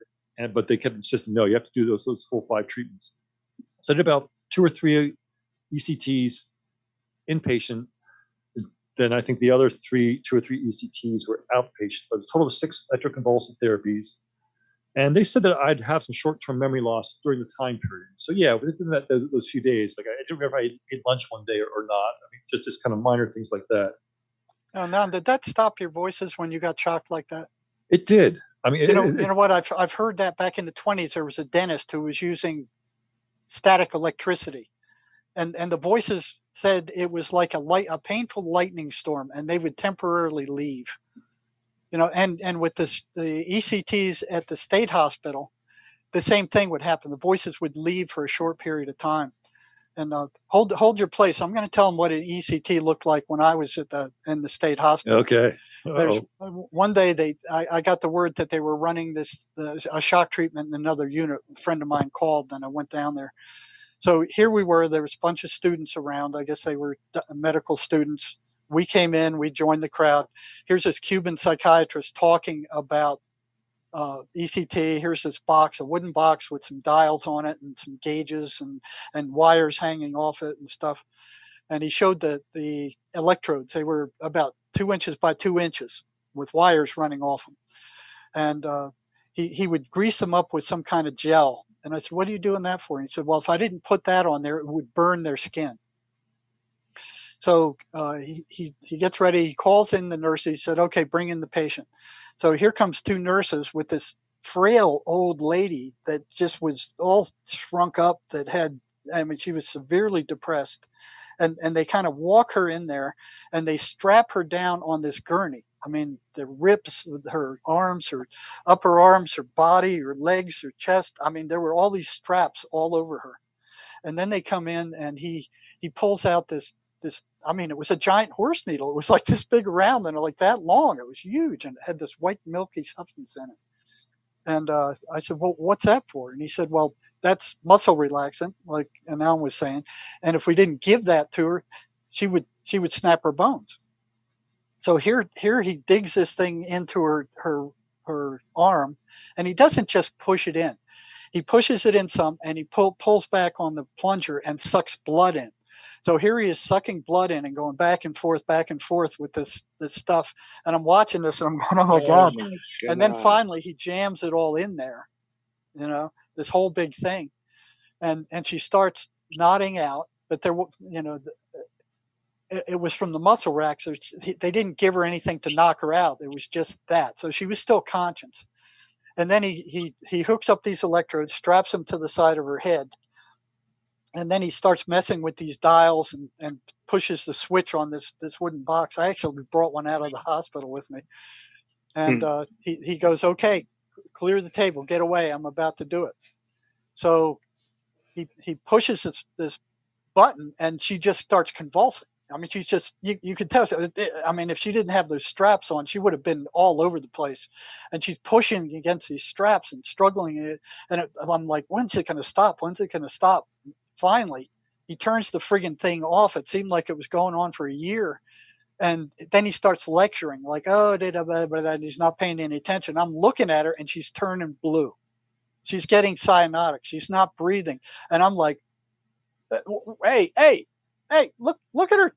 But they kept insisting, no, you have to do those full 5 treatments. So I did about 2 or 3 ECTs inpatient. Then I think the other 2 or 3 ECTs were outpatient, but a total of 6 electroconvulsive therapies. And they said that I'd have some short-term memory loss during the time period. So yeah, within those few days, like I didn't remember if I ate lunch one day or not. I mean, just kind of minor things like that.
Now, did that stop your voices when you got shocked like that?
It did. I mean,
you know what? I've heard that back in the 1920s. There was a dentist who was using static electricity, and the voices said it was like a painful lightning storm, and they would temporarily leave. And with the ECTs at the state hospital, the same thing would happen. The voices would leave for a short period of time. And hold your place. I'm going to tell them what an ECT looked like when I was in the state hospital.
Okay.
There's one day I got the word that they were running a shock treatment in another unit. A friend of mine called, and I went down there. So here we were. There was a bunch of students around. I guess they were medical students. We came in. We joined the crowd. Here's this Cuban psychiatrist talking about ECT. Here's this box, a wooden box with some dials on it and some gauges and wires hanging off it and stuff. And he showed the electrodes. They were about 2 inches by 2 inches with wires running off them. And he would grease them up with some kind of gel. And I said, what are you doing that for? And he said, well, if I didn't put that on there, it would burn their skin. So he gets ready. He calls in the nurse. He said, okay, bring in the patient. So here comes 2 nurses with this frail old lady that just was all shrunk up, she was severely depressed. And they kind of walk her in there and they strap her down on this gurney. I mean, the ribs, her arms, her upper arms, her body, her legs, her chest. I mean, there were all these straps all over her. And then they come in and he pulls out this, I mean, it was a giant horse needle. It was like this big round and like that long. It was huge and it had this white milky substance in it. And I said, well, what's that for? And he said, well, that's muscle relaxant, like Anon was saying. And if we didn't give that to her, she would snap her bones. So here he digs this thing into her arm, and he doesn't just push it in. He pushes it in some, and he pulls back on the plunger and sucks blood in. So here he is sucking blood in and going back and forth with this stuff. And I'm watching this and I'm going, oh my God. And then finally he jams it all in there, this whole big thing. And she starts nodding out, but there, it was from the muscle rack. So they didn't give her anything to knock her out. It was just that. So she was still conscious. And then he hooks up these electrodes, straps them to the side of her head. And then he starts messing with these dials and pushes the switch on this wooden box. I actually brought one out of the hospital with me. And he goes, okay, clear the table, get away. I'm about to do it. So he pushes this button and she just starts convulsing. I mean, she's just, you could tell. I mean, if she didn't have those straps on, she would have been all over the place. And she's pushing against these straps and struggling. And I'm like, when's it going to stop? When's it going to stop? Finally, he turns the friggin' thing off. It seemed like it was going on for a year. And then he starts lecturing like, oh, he's not paying any attention. I'm looking at her and she's turning blue. She's getting cyanotic. She's not breathing. And I'm like, hey, look at her.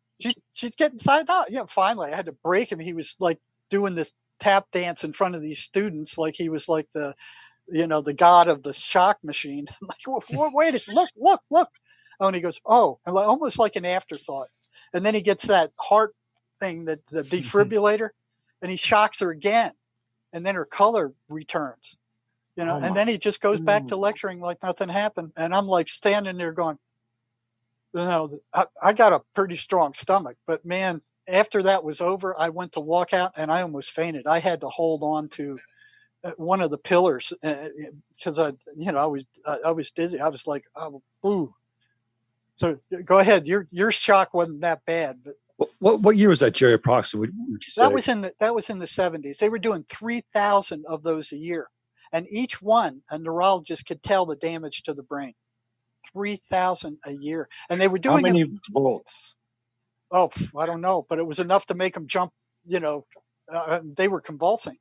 She's getting cyanotic. Yeah, finally I had to break him. He was like doing this tap dance in front of these students. Like he was like the god of the shock machine. Like, wait, look. Oh, and he goes, oh, and almost like an afterthought. And then he gets that heart thing, the defibrillator, and he shocks her again. And then her color returns. You know,
Oh
and
my.
then he just goes back to lecturing like nothing happened. And I'm like standing there going, you know, I got a pretty strong stomach, but man, after that was over, I went to walk out and I almost fainted. I had to hold on to one of the pillars because I was dizzy. I was like, oh, ooh. So go ahead. Your shock wasn't that bad, but
What year was that, Jerry? Approximately, would you say?
that was in the 70s. They were doing 3,000 of those a year, and each one a neurologist could tell the damage to the brain. 3,000 a year, and they were
How
doing
many
it.
volts?
Oh, I don't know, but it was enough to make them jump. You know, they were convulsing.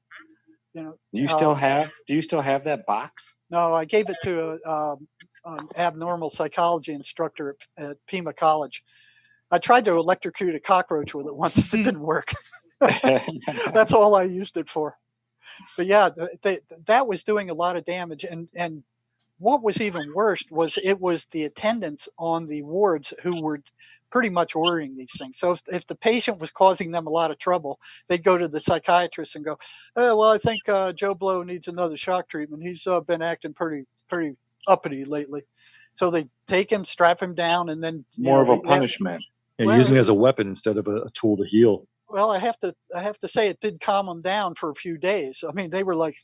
You know,
Do you still have that box?
no, I gave it to an abnormal psychology instructor at Pima College. I tried to electrocute a cockroach with it once. It didn't work. That's all I used it for. But yeah, that was doing a lot of damage. And what was even worse was it was the attendants on the wards who were pretty much ordering these things. So if the patient was causing them a lot of trouble, they'd go to the psychiatrist and go, oh, well, I think Joe Blow needs another shock treatment. He's been acting pretty uppity lately. So they take him, strap him down, and then
More of a punishment.
Yeah, using it as a weapon instead of a tool to heal.
Well, I have to say it did calm them down for a few days. I mean, they were like,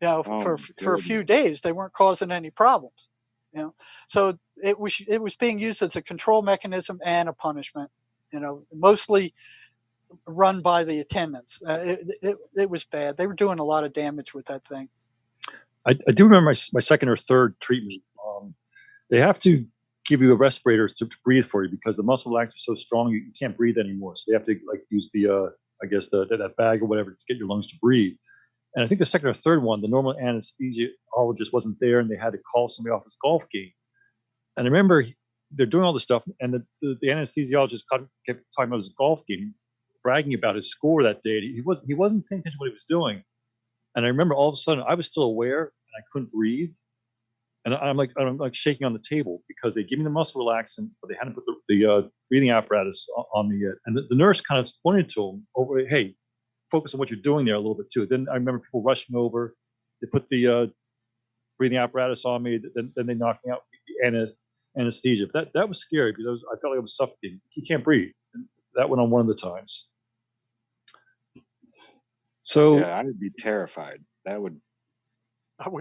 you know, for a few days they weren't causing any problems. You know, so it was being used as a control mechanism and a punishment. You know, mostly run by the attendants. It was bad. They were doing a lot of damage with that thing.
I do remember my second or third treatment. They have to give you a respirator to breathe for you because the muscle relaxers are so strong you can't breathe anymore. So they have to like use the I guess that bag or whatever to get your lungs to breathe. And I think the second or third one, the normal anesthesiologist wasn't there, and they had to call somebody off his golf game. And I remember they're doing all this stuff, and the anesthesiologist kept talking about his golf game, bragging about his score that day. He wasn't paying attention to what he was doing. And I remember all of a sudden I was still aware and I couldn't breathe. And I'm like shaking on the table because they give me the muscle relaxant, but they hadn't put the breathing apparatus on me yet. And the nurse kind of pointed to him over, hey, focus on what you're doing there a little bit too. Then I remember people rushing over. They put the breathing apparatus on me. Then they knocked me out with the anesthesia. But that was scary because I felt like I was suffocating. You can't breathe. And that went on one of the times. So
yeah, I would be terrified. That would.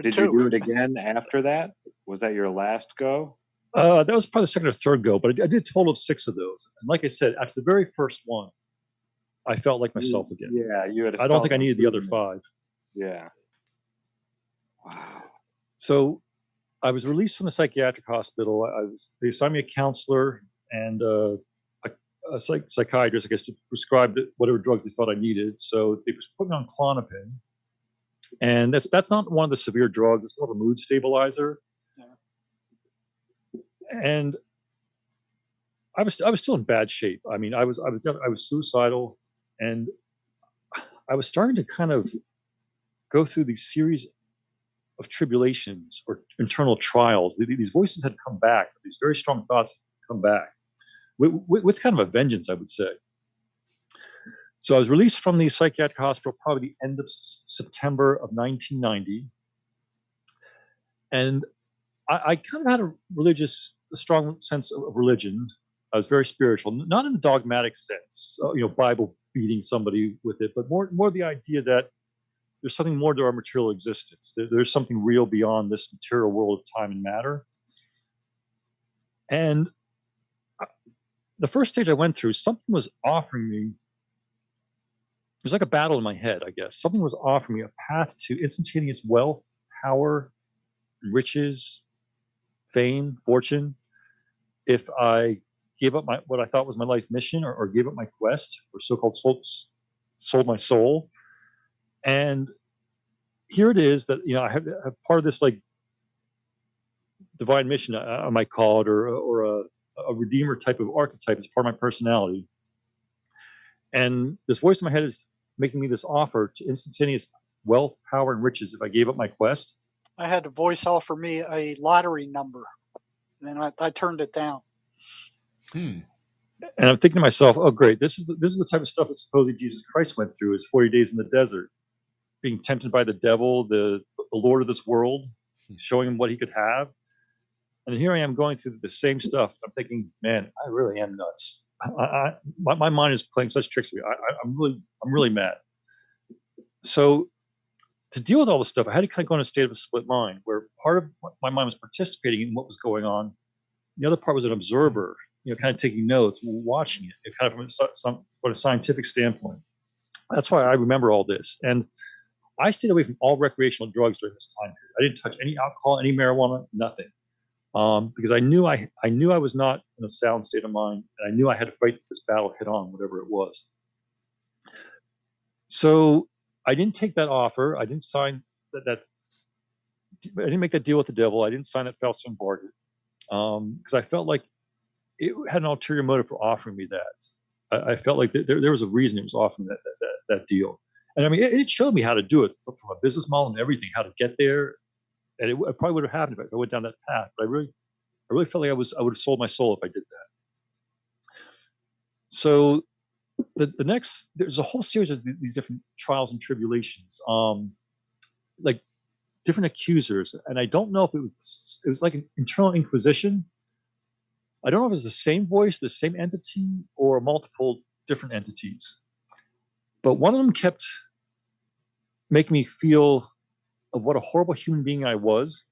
Did
too.
You do it again after that? Was that your last go?
That was probably the second or third go, but I did a total of 6 of those. And like I said, after the very first one, I felt like myself again.
Yeah, you had.
I don't think I needed the other 5.
Yeah. Wow.
So I was released from the psychiatric hospital. They assigned me a counselor and a psychiatrist, I guess, to prescribe whatever drugs they thought I needed. So they put me on Klonopin. And that's not one of the severe drugs. It's more of a mood stabilizer. Yeah. And I was still in bad shape. I mean, I was suicidal, and I was starting to kind of go through these series of tribulations or internal trials. These voices had come back. These very strong thoughts had come back with kind of a vengeance, I would say. So I was released from the psychiatric hospital probably the end of September of 1990. And I kind of had a strong sense of religion. I was very spiritual, not in the dogmatic sense, Bible beating somebody with it, but more the idea that there's something more to our material existence. There's something real beyond this material world of time and matter. And the first stage I went through, something was offering me. It was like a battle in my head, I guess. Something was offering me a path to instantaneous wealth, power, riches, fame, fortune. If I gave up what I thought was my life mission, or gave up my quest, or so-called sold my soul. And here it is that I have part of this like divine mission, I might call it, or a redeemer type of archetype as part of my personality. And this voice in my head is making me this offer to instantaneous wealth, power, and riches if I gave up my quest.
I had a voice offer me a lottery number, and I turned it down.
And I'm thinking to myself, oh, great. This is the type of stuff that supposedly Jesus Christ went through his 40 days in the desert, being tempted by the devil, the lord of this world, showing him what he could have. And here I am going through the same stuff. I'm thinking, man, I really am nuts. My mind is playing such tricks with me. I'm really mad. So to deal with all this stuff, I had to kind of go in a state of a split mind, where part of my mind was participating in what was going on. The other part was an observer, kind of taking notes, watching it, kind of from a scientific standpoint. That's why I remember all this. And I stayed away from all recreational drugs during this time period. I didn't touch any alcohol, any marijuana, nothing. Because I knew I was not in a sound state of mind, and I knew I had to fight this battle head on, whatever it was. So I didn't take that offer. I didn't sign that. I didn't make that deal with the devil. I didn't sign that Faustian bargain because I felt like it had an ulterior motive for offering me that. I felt like there was a reason it was offering that deal, and I mean it showed me how to do it from a business model and everything, how to get there. And it probably would have happened if I went down that path. But I really felt like I would have sold my soul if I did that. So there's a whole series of these different trials and tribulations, like different accusers, and I don't know if it was like an internal inquisition. I don't know if it was the same voice, the same entity, or multiple different entities. But one of them kept making me feel of what a horrible human being I was.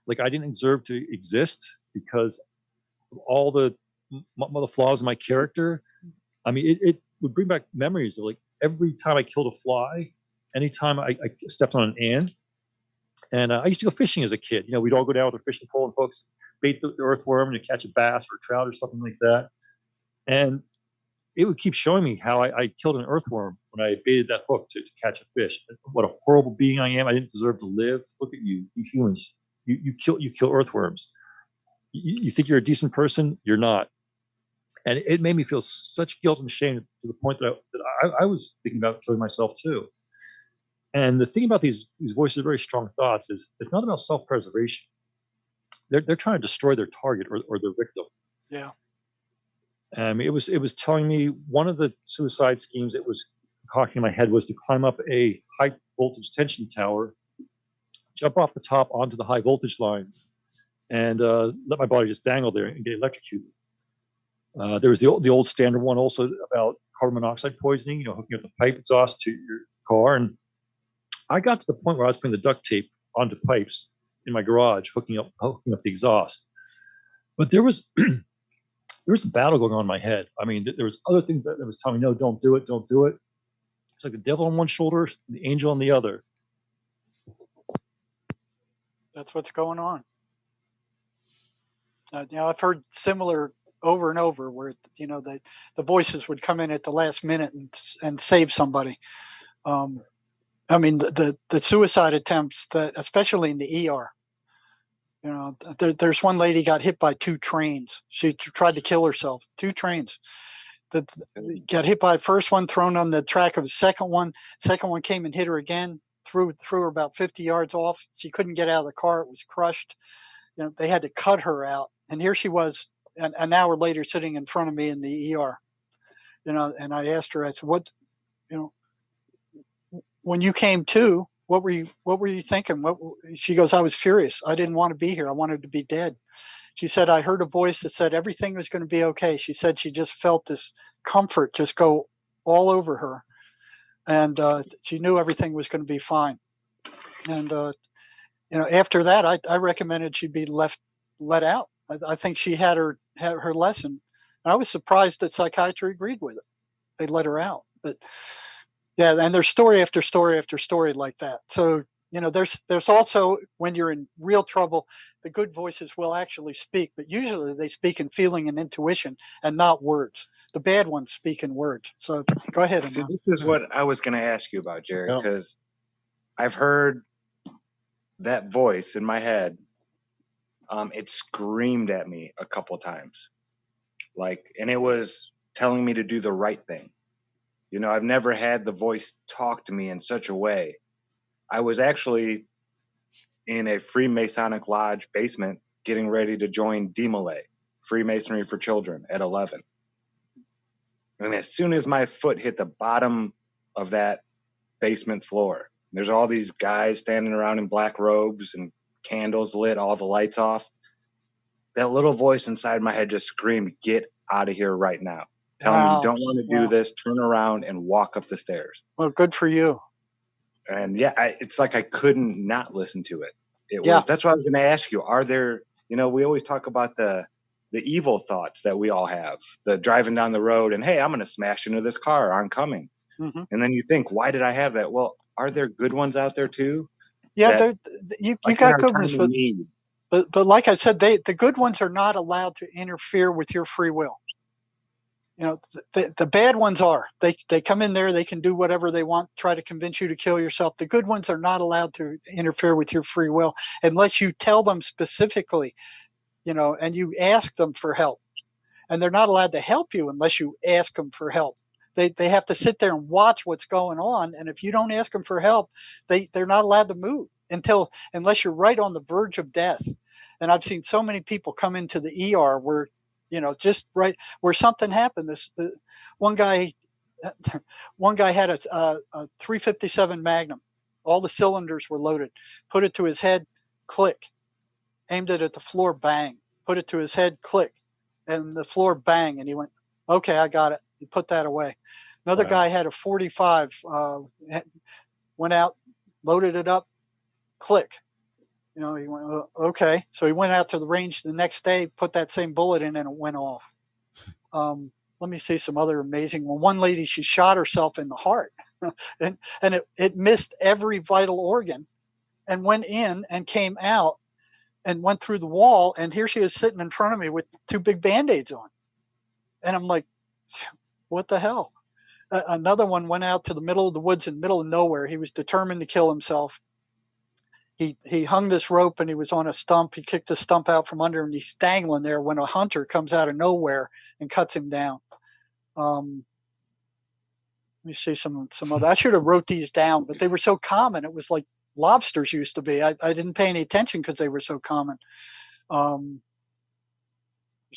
Like I didn't deserve to exist because of all the flaws in my character. I mean, it would bring back memories of like every time I killed a fly, anytime I stepped on an ant. And I used to go fishing as a kid. We'd all go down with a fishing pole and folks bait the earthworm to catch a bass or a trout or something like that. And it would keep showing me how I killed an earthworm when I baited that hook to catch a fish. What a horrible being I am. I didn't deserve to live. Look at you humans. You kill earthworms. You think you're a decent person? You're not. And it made me feel such guilt and shame to the point that I was thinking about killing myself too. And the thing about these voices of very strong thoughts is it's not about self-preservation. They're trying to destroy their target or their victim.
Yeah.
It was telling me one of the suicide schemes it was concocting in my head was to climb up a high voltage tension tower, jump off the top onto the high voltage lines, and let my body just dangle there and get electrocuted. There was the old standard one also about carbon monoxide poisoning, hooking up the pipe exhaust to your car. And I got to the point where I was putting the duct tape onto pipes in my garage, hooking up the exhaust. But there was a battle going on in my head. I mean, there was other things that was telling me, no, don't do it, don't do it. It's like the devil on one shoulder, the angel on the other.
That's what's going on. I've heard similar over and over where the voices would come in at the last minute and save somebody. I mean, the suicide attempts that, especially in the ER, there's one lady got hit by 2 trains. She tried to kill herself. 2 trains. That got hit by the first one, thrown on the track of the second one. Second one came and hit her again, threw her about 50 yards off. She couldn't get out of the car. It was crushed. They had to cut her out. And here she was an hour later sitting in front of me in the ER. And I asked her, I said, what, when you came to, what were you thinking? She goes, I was furious. I didn't want to be here. I wanted to be dead. She said, I heard a voice that said everything was going to be okay. She said she just felt this comfort just go all over her. And she knew everything was going to be fine. And, after that, I recommended she be let out. I think she had her lesson. And I was surprised that psychiatry agreed with it. They let her out. But yeah, and there's story after story after story like that. So, there's also, when you're in real trouble, the good voices will actually speak, but usually they speak in feeling and intuition and not words. The bad ones speak in words. So go ahead.
See, this is what I was going to ask you about, Jerry, because I've heard that voice in my head. It screamed at me a couple times, and it was telling me to do the right thing. I've never had the voice talk to me in such a way. I was actually in a Freemasonic lodge basement getting ready to join DMLA, Freemasonry for Children, at 11. And as soon as my foot hit the bottom of that basement floor, There's all these guys standing around in black robes and candles lit, all the lights off. That little voice inside my head just screamed, "Get out of here right now. Tell me you don't want to do this. Turn around and walk up the stairs."
Well, good for you.
And yeah, it's like I couldn't not listen to it. That's what I was going to ask you. Are there, we always talk about the evil thoughts that we all have, the driving down the road and, hey, I'm going to smash into this car oncoming.
Mm-hmm.
And then you think, why did I have that? Well, are there good ones out there too?
Yeah, you got good ones, but like I said, the good ones are not allowed to interfere with your free will. The bad ones are. They come in there, they can do whatever they want, try to convince you to kill yourself. The good ones are not allowed to interfere with your free will unless you tell them specifically, and you ask them for help. And they're not allowed to help you unless you ask them for help. They have to sit there and watch what's going on. And if you don't ask them for help, they're not allowed to move unless you're right on the verge of death. And I've seen so many people come into the ER where, just right where something happened. One guy had a 357 Magnum. All the cylinders were loaded. Put it to his head, click. Aimed it at the floor, bang. Put it to his head, click. And the floor, bang. And he went, okay, I got it. He put that away. Another guy had a 45, went out, loaded it up, click. He went, okay. So he went out to the range the next day, put that same bullet in, and it went off. Let me see some other amazing one. One lady, she shot herself in the heart, and it missed every vital organ and went in and came out and went through the wall. And here she is sitting in front of me with 2 big Band-Aids on. And I'm like, what the hell? Another one went out to the middle of the woods in the middle of nowhere. He was determined to kill himself. He hung this rope and he was on a stump. He kicked the stump out from under and he's dangling there when a hunter comes out of nowhere and cuts him down. Let me see some other. I should have wrote these down, but they were so common. It was like lobsters used to be. I didn't pay any attention because they were so common. There's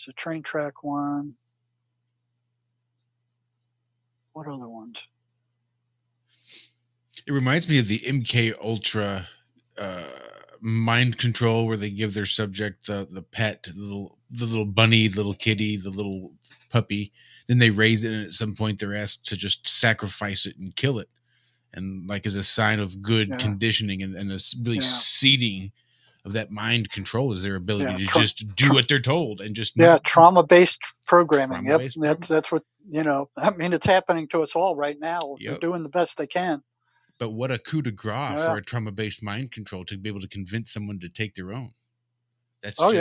a train track one. What other ones?
It reminds me of the MK Ultra mind control, where they give their subject the pet, the little bunny, the little kitty, the little puppy. Then they raise it, and at some point they're asked to just sacrifice it and kill it, and like as a sign of good conditioning and this really seeding of that mind control is their ability to just do what they're told and just
trauma-based programming. That's what I mean. It's happening to us all right now. They're doing the best they can.
But what a coup de grace for a trauma-based mind control to be able to convince someone to take their own. That's look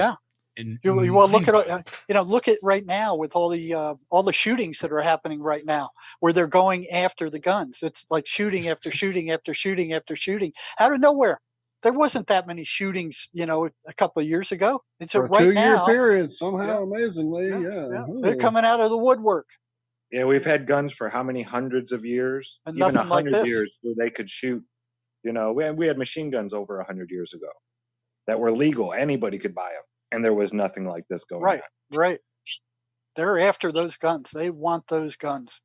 at right now with all the shootings that are happening right now, where they're going after the guns. It's like shooting after shooting after shooting after shooting out of nowhere. There wasn't that many shootings, a couple of years ago. And so
right now, 2-year period, somehow, amazingly,
they're coming out of the woodwork.
Yeah, we've had guns for how many hundreds of years?
And
even
nothing
100
like this.
years where they could shoot. We had machine guns over 100 years ago that were legal. Anybody could buy them. And there was nothing like this going on.
Right. They're after those guns. They want those guns.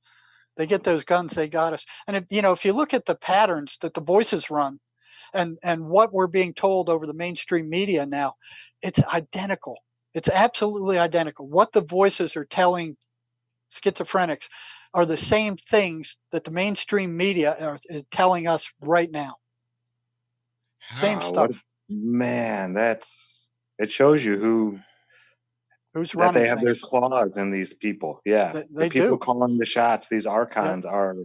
They get those guns. They got us. And if you look at the patterns that the voices run and what we're being told over the mainstream media now, it's identical. It's absolutely identical. What the voices are telling schizophrenics are the same things that the mainstream media is telling us right now. Same stuff.
Man, it shows you
who's running.
That they have their claws in these people. Yeah,
they
the people
do.
calling the shots. These archons are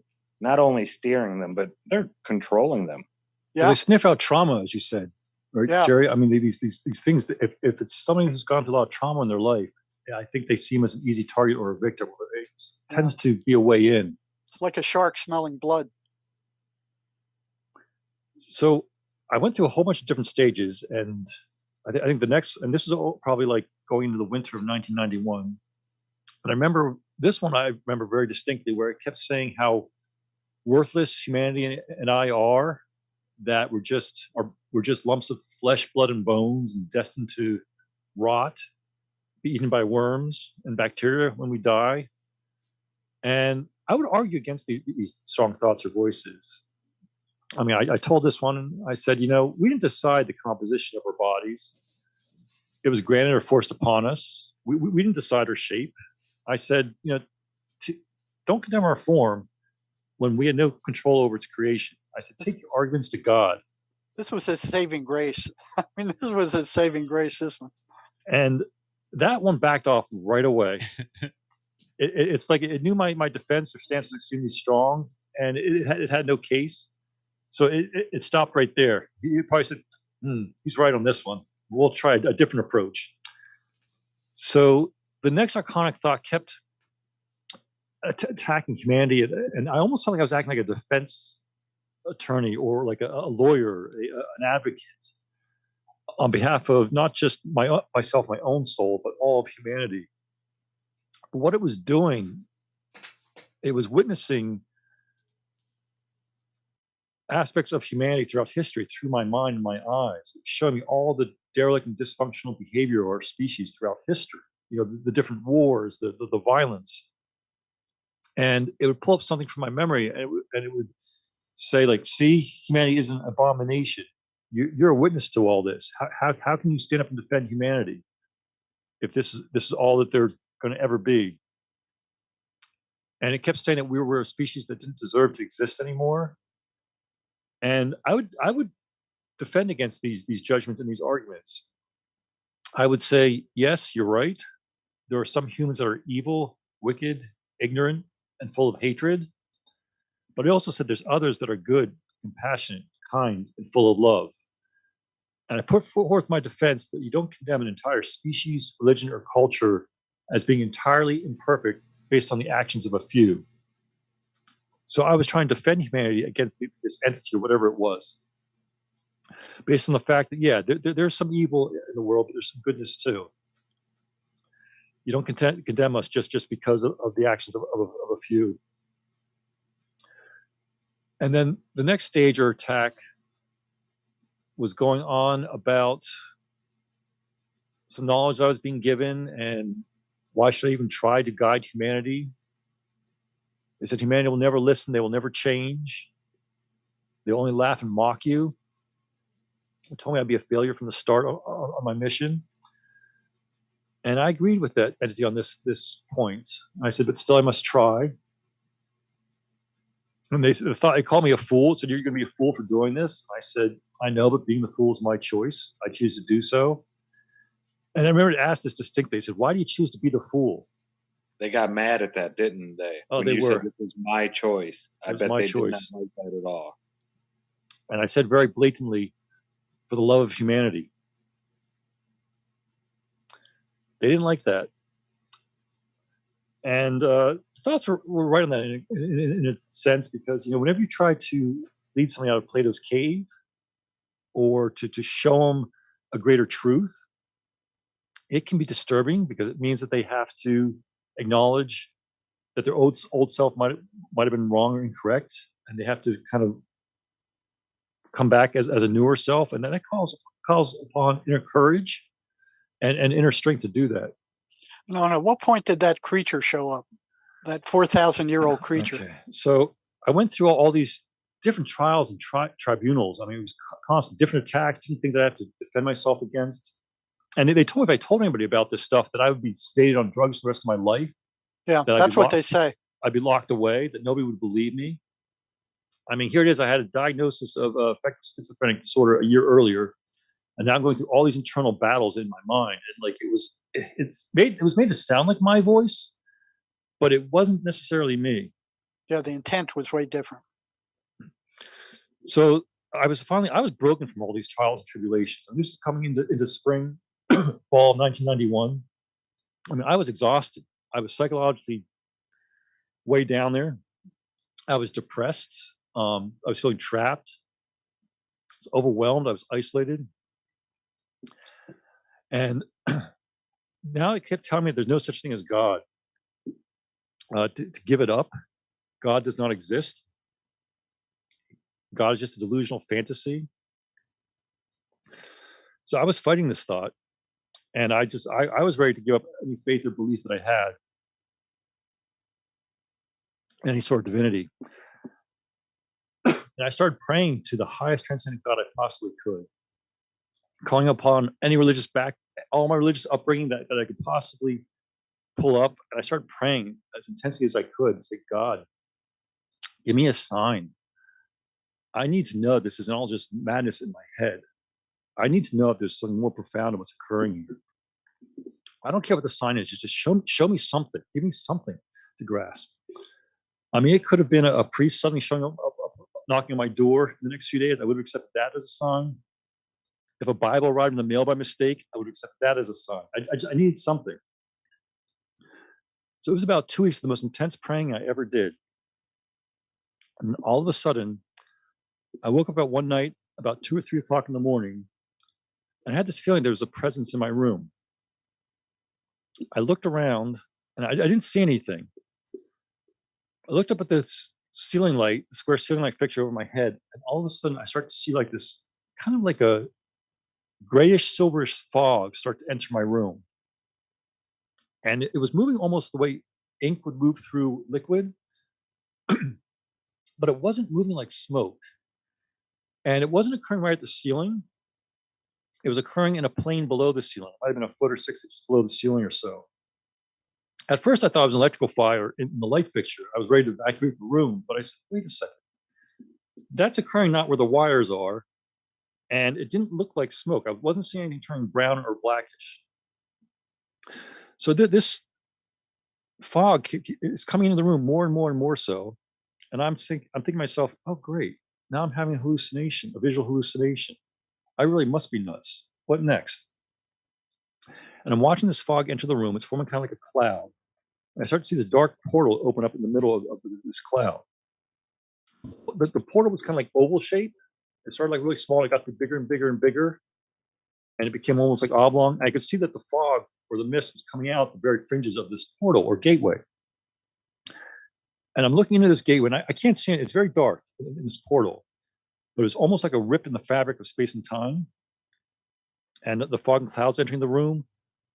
not only steering them, but they're controlling them.
Yeah, well, they sniff out trauma, as you said, right, Jerry? I mean, these things that if it's somebody who's gone through a lot of trauma in their life, I think they see them as an easy target or a victim. It tends to be a way in.
It's like a shark smelling blood.
So I went through a whole bunch of different stages, and I think the next, and this is probably like going into the winter of 1991. But I remember this one, I remember very distinctly, where it kept saying how worthless humanity and I are, that we're just lumps of flesh, blood, and bones, and destined to rot, be eaten by worms and bacteria when we die. And I would argue against these strong thoughts or voices. I mean, I told this one, I said, we didn't decide the composition of our bodies. It was granted or forced upon us. We didn't decide our shape. I said, don't condemn our form when we had no control over its creation. I said, take your arguments to God.
This was his saving grace. I mean, this was his saving grace, this one.
And that one backed off right away. It's like it knew my defense or stance was extremely strong, and it had no case. So it stopped right there. He probably said, he's right on this one. We'll try a different approach. So the next archonic thought kept attacking humanity, and I almost felt like I was acting like a defense attorney or like a lawyer, an advocate on behalf of not just myself, my own soul, but all of humanity. But what it was doing, it was witnessing aspects of humanity throughout history through my mind and my eyes. It showed me all the derelict and dysfunctional behavior of our species throughout history. The different wars, the violence, and it would pull up something from my memory, and it would say, like, see, humanity is an abomination. You're a witness to all this. How can you stand up and defend humanity if this is all that they're going to ever be? And it kept saying that we were a species that didn't deserve to exist anymore. And I would defend against these judgments and these arguments. I would say, yes, you're right. There are some humans that are evil, wicked, ignorant, and full of hatred. But I also said there's others that are good, compassionate, kind, and full of love. And I put forth my defense that you don't condemn an entire species, religion, or culture as being entirely imperfect based on the actions of a few. So I was trying to defend humanity against this entity or whatever it was, based on the fact that, yeah, there's some evil in the world, but there's some goodness too. You don't condemn us just because of the actions of a few. And then the next stage or attack was going on about some knowledge I was being given, and why should I even try to guide humanity? They said humanity will never listen, they will never change. They only laugh and mock you. They told me I'd be a failure from the start on my mission. And I agreed with that entity on this point. I said, but still I must try. And they called me a fool, said, you're going to be a fool for doing this. I said, I know, but being the fool is my choice. I choose to do so. And I remember to ask this distinctly. They said, why do you choose to be the fool?
They got mad at that, didn't they?
Oh,
when
they
you
were.
said this is my choice. I bet they did not like that at all.
And I said very blatantly, for the love of humanity. They didn't like that. And thoughts were right on that in a sense, because whenever you try to lead somebody out of Plato's cave, or to show them a greater truth, it can be disturbing because it means that they have to acknowledge that their old self might have been wrong or incorrect, and they have to kind of come back as a newer self, and then that calls upon inner courage and inner strength to do that.
No, at what point did that creature show up? That 4,000-year-old creature.
Okay. So I went through all these different trials and tribunals. I mean, it was constant, different attacks, different things I had to defend myself against. And they told me if I told anybody about this stuff, that I would be stated on drugs the rest of my life.
Yeah, that's what they say.
I'd be locked away, that nobody would believe me. I mean, here it is. I had a diagnosis of affective schizophrenic disorder a year earlier, and now I'm going through all these internal battles in my mind. And like it was made to sound like my voice, but it wasn't necessarily me.
Yeah, the intent was way different.
So I was broken from all these trials and tribulations. And this is coming into spring, fall of 1991. I mean, I was exhausted. I was psychologically way down there. I was depressed. I was feeling trapped. I was overwhelmed. I was isolated. And now it kept telling me there's no such thing as God. To give it up. God does not exist. God is just a delusional fantasy. So I was fighting this thought, and I was ready to give up any faith or belief that I had, any sort of divinity. And I started praying to the highest transcendent God I possibly could, calling upon all my religious upbringing that I could possibly pull up. And I started praying as intensely as I could and say, God, give me a sign. I need to know this isn't all just madness in my head. I need to know if there's something more profound in what's occurring here. I don't care what the sign is. Just show me something. Give me something to grasp. I mean, it could have been a priest suddenly showing up, knocking on my door in the next few days. I would have accepted that as a sign. If a Bible arrived in the mail by mistake, I would accept that as a sign. I needed something. So it was about 2 weeks, the most intense praying I ever did. And all of a sudden, I woke up one night about 2 or 3 o'clock in the morning, and I had this feeling there was a presence in my room. I looked around, and I didn't see anything. I looked up at this ceiling light, the square ceiling light fixture over my head, and all of a sudden I started to see like this kind of like a grayish silverish fog start to enter my room. And it was moving almost the way ink would move through liquid, but it wasn't moving like smoke. And it wasn't occurring right at the ceiling. It was occurring in a plane below the ceiling. It might have been a foot or 6 inches below the ceiling or so. At first, I thought it was an electrical fire in the light fixture. I was ready to evacuate the room, but I said, wait a second. That's occurring not where the wires are, and it didn't look like smoke. I wasn't seeing anything turning brown or blackish. So this fog is coming into the room more and more and more so, and I'm thinking to myself, oh, great. Now I'm having a hallucination, a visual hallucination. I really must be nuts. What next? And I'm watching this fog enter the room. It's forming kind of like a cloud. And I start to see this dark portal open up in the middle of this cloud. The portal was kind of like oval shaped. It started like really small. It got to be bigger and bigger and bigger. And it became almost like oblong. I could see that the fog or the mist was coming out the very fringes of this portal or gateway. And I'm looking into this gateway, and I can't see it. It's very dark in this portal. But it's almost like a rip in the fabric of space and time. And the fog and clouds entering the room.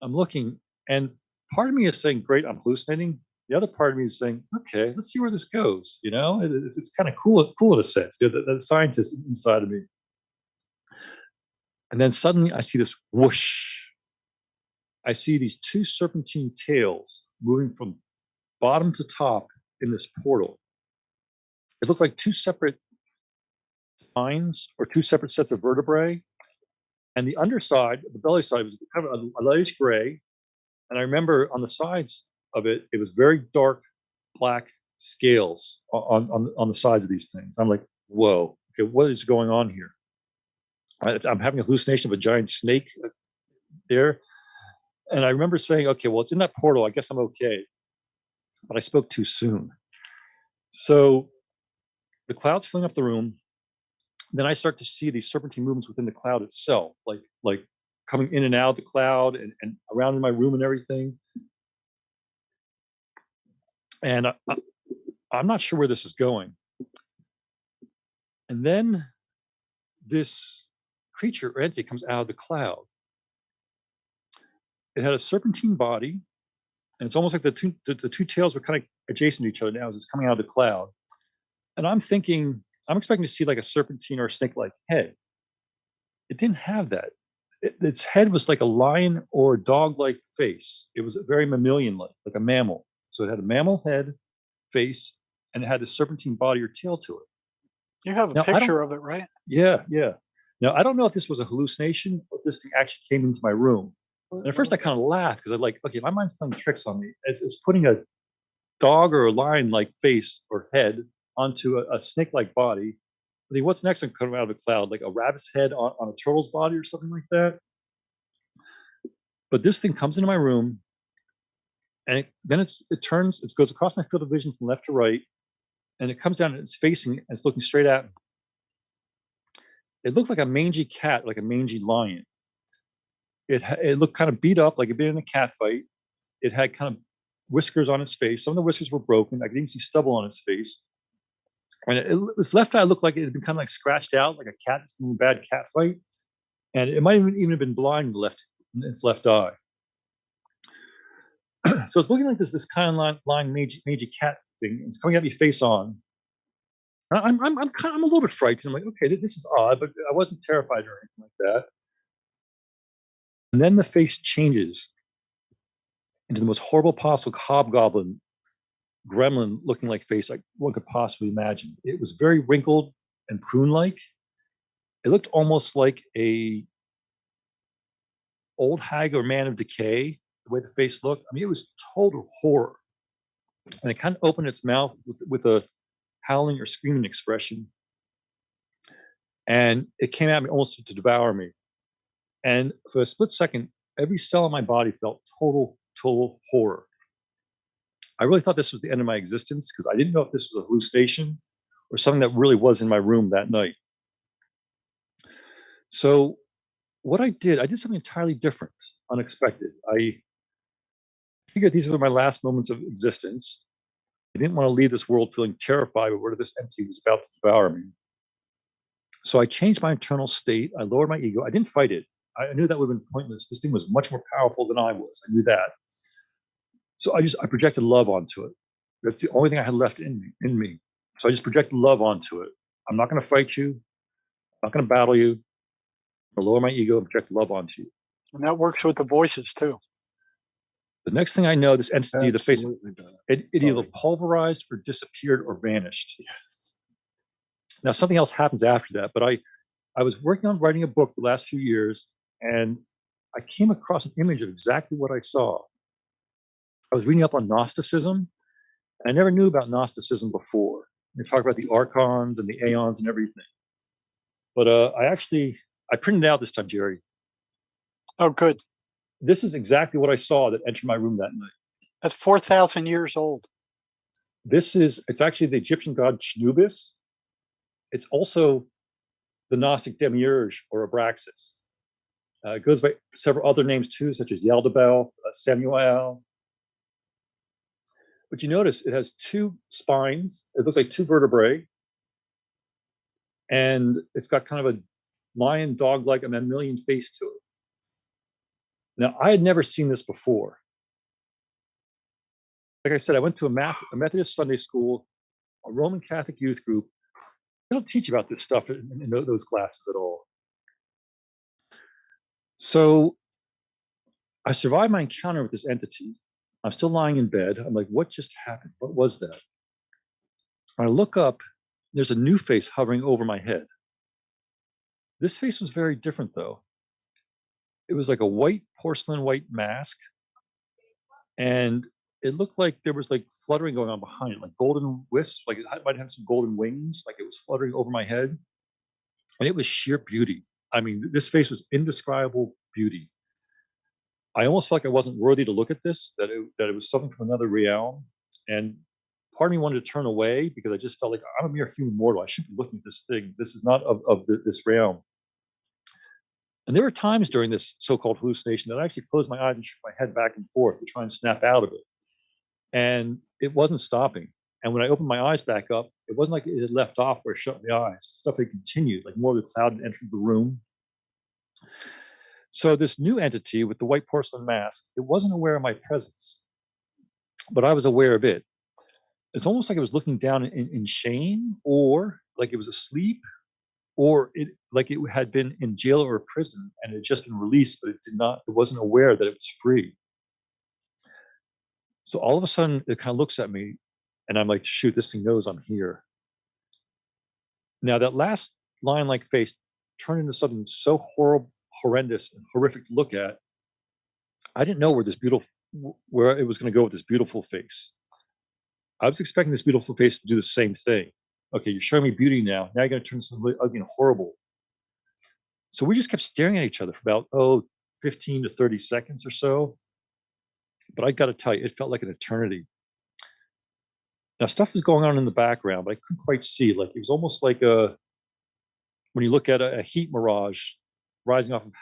I'm looking, and part of me is saying, great, I'm hallucinating. The other part of me is saying, okay, let's see where this goes. You know, it's kind of cool in a sense. The scientist inside of me. And then suddenly I see this whoosh. I see these two serpentine tails moving from bottom to top in this portal. It looked like two separate spines or two separate sets of vertebrae. And the underside, the belly side, was kind of a lightish gray. And I remember on the sides of it, it was very dark black scales on the sides of these things. I'm like, whoa, okay, what is going on here? I'm having a hallucination of a giant snake there. And I remember saying, okay, well, it's in that portal. I guess I'm okay. But I spoke too soon. So the clouds filling up the room. Then I start to see these serpentine movements within the cloud itself, like coming in and out of the cloud and around in my room and everything. And I'm not sure where this is going. And then this creature or entity comes out of the cloud. It had a serpentine body, and it's almost like the two tails were kind of adjacent to each other now as it's coming out of the cloud. And I'm expecting to see like a serpentine or a snake-like head. It didn't have that. Its head was like a lion or dog-like face. It was very mammalian-like, like a mammal. So it had a mammal head, face, and it had a serpentine body or tail to it.
You have a picture of it, right?
Yeah. Now, I don't know if this was a hallucination or if this thing actually came into my room. And at first I kind of laughed because I'm like, okay, my mind's playing tricks on me. It's putting a dog or a lion-like face or head onto a snake-like body. I think, what's next and coming out of the cloud? Like a rabbit's head on a turtle's body or something like that? But this thing comes into my room, and then it goes across my field of vision from left to right, and it comes down and it's facing, and it's looking straight at me. It looked like a mangy cat, like a mangy lion. It looked kind of beat up, like it'd been in a cat fight. It had kind of whiskers on its face. Some of the whiskers were broken. I could even see stubble on its face. And its left eye looked like it had been kind of like scratched out, like a cat that's been in a bad cat fight. And it might even have been blind in its left eye. So it's looking like this kind of line mangy cat thing. It's coming at me face on. I'm a little bit frightened. I'm like, okay, this is odd, but I wasn't terrified or anything like that. And then the face changes into the most horrible possible hobgoblin, gremlin looking like face like one could possibly imagine. It was very wrinkled and prune-like. It looked almost like a old hag or man of decay, the way the face looked. I mean, it was total horror. And it kind of opened its mouth with a howling or screaming expression. And it came at me almost to devour me. And for a split second, every cell in my body felt total horror. I really thought this was the end of my existence because I didn't know if this was a hallucination or something that really was in my room that night. So what I did something entirely different, unexpected. I figured these were my last moments of existence. I didn't want to leave this world feeling terrified of where this entity was about to devour me. So I changed my internal state. I lowered my ego. I didn't fight it. I knew that would have been pointless. This thing was much more powerful than I was. I knew that. So I projected love onto it. That's the only thing I had left in me. So I just projected love onto it. I'm not going to fight you. I'm not going to battle you. I'll lower my ego and project love onto you.
And that works with the voices too.
The next thing I know, this entity, the face,
Absolutely does.
it either pulverized or disappeared or vanished.
Yes.
Now, something else happens after that, but I was working on writing a book the last few years, and I came across an image of exactly what I saw. I was reading up on Gnosticism, and I never knew about Gnosticism before. They talk about the archons and the aeons and everything. But I printed it out this time, Jerry.
Oh, good.
This is exactly what I saw that entered my room that night.
That's 4,000 years old.
It's actually the Egyptian god Chnubis. It's also the Gnostic demiurge or Abraxas. It goes by several other names too, such as Yaldabaoth, Samuel. But you notice it has two spines. It looks like two vertebrae. And it's got kind of a lion, dog-like, a mammalian face to it. Now, I had never seen this before. Like I said, I went to a Methodist Sunday school, a Roman Catholic youth group. They don't teach about this stuff in those classes at all. So I survived my encounter with this entity. I'm still lying in bed. I'm like, what just happened? What was that? When I look up, there's a new face hovering over my head. This face was very different, though. It was like a white white mask, and it looked like there was like fluttering going on behind it, like golden wisps, like it might have some golden wings, like it was fluttering over my head. And it was sheer beauty. I mean, this face was indescribable beauty. I almost felt like I wasn't worthy to look at this, that it was something from another realm. And part of me wanted to turn away because I just felt like I'm a mere human mortal. I shouldn't be looking at this thing. This is not of this realm. And there were times during this so-called hallucination that I actually closed my eyes and shook my head back and forth to try and snap out of it. And it wasn't stopping. And when I opened my eyes back up, it wasn't like it had left off or shut my eyes. Stuff had continued, like more of the cloud had entered the room. So this new entity with the white porcelain mask, it wasn't aware of my presence, but I was aware of it. It's almost like it was looking down in shame, or like it was asleep, or it had been in jail or a prison and it had just been released, but it wasn't aware that it was free. So all of a sudden it kind of looks at me and I'm like, shoot, this thing knows I'm here. Now that last lion-like face turned into something so horrible, horrendous, and horrific to look at. I didn't know where it was going to go with this beautiful face. I was expecting this beautiful face to do the same thing. Okay, you're showing me beauty now. Now you're going to turn something really ugly and horrible. So we just kept staring at each other for about 15 to 30 seconds or so. But I got to tell you, it felt like an eternity. Now, stuff was going on in the background, but I couldn't quite see. Like it was almost like when you look at a heat mirage rising off of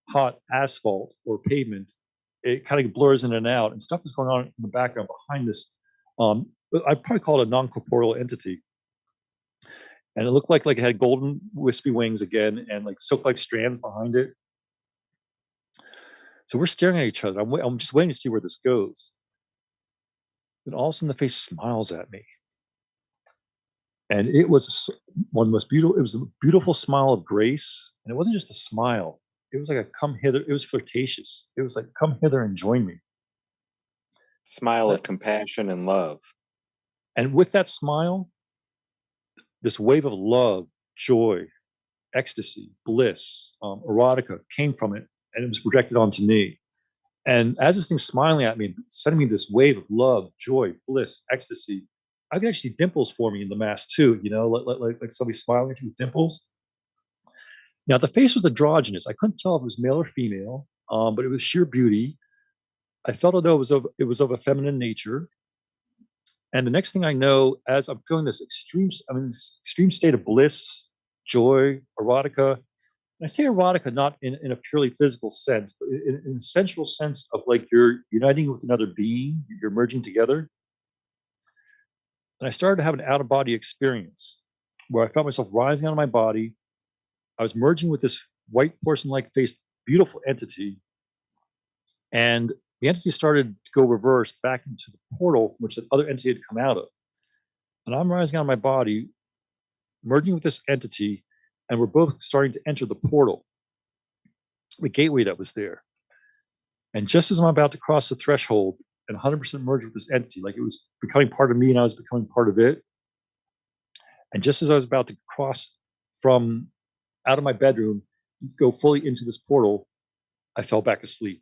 hot asphalt or pavement, it kind of blurs in and out, and stuff was going on in the background behind this. I'd probably call it a non-corporeal entity. And it looked like it had golden wispy wings again and like silk-like strands behind it. So we're staring at each other. I'm just waiting to see where this goes. Then all of a sudden the face smiles at me. And it was one of the most beautiful. It was a beautiful smile of grace, and it wasn't just a smile. It was like a come hither. It was flirtatious. It was like, come hither and join me.
Smile of compassion and love.
And with that smile, this wave of love, joy, ecstasy, bliss, erotica came from it, and it was projected onto me. And as this thing's smiling at me, sending me this wave of love, joy, bliss, ecstasy, I could actually see dimples forming in the mask too, like somebody smiling at you with dimples. Now, the face was androgynous. I couldn't tell if it was male or female, but it was sheer beauty. I felt as though it was of a feminine nature. And the next thing I know, as I'm feeling this extreme state of bliss, joy, erotica. And I say erotica not in a purely physical sense, but in a sensual sense of like you're uniting with another being, you're merging together. And I started to have an out-of-body experience where I felt myself rising out of my body. I was merging with this white porcelain-like faced beautiful entity. And the entity started to go reverse back into the portal from which that other entity had come out of. And I'm rising out of my body, merging with this entity, and we're both starting to enter the portal, the gateway that was there. And just as I'm about to cross the threshold and 100% merge with this entity, like it was becoming part of me and I was becoming part of it. And just as I was about to cross from out of my bedroom, go fully into this portal, I fell back asleep.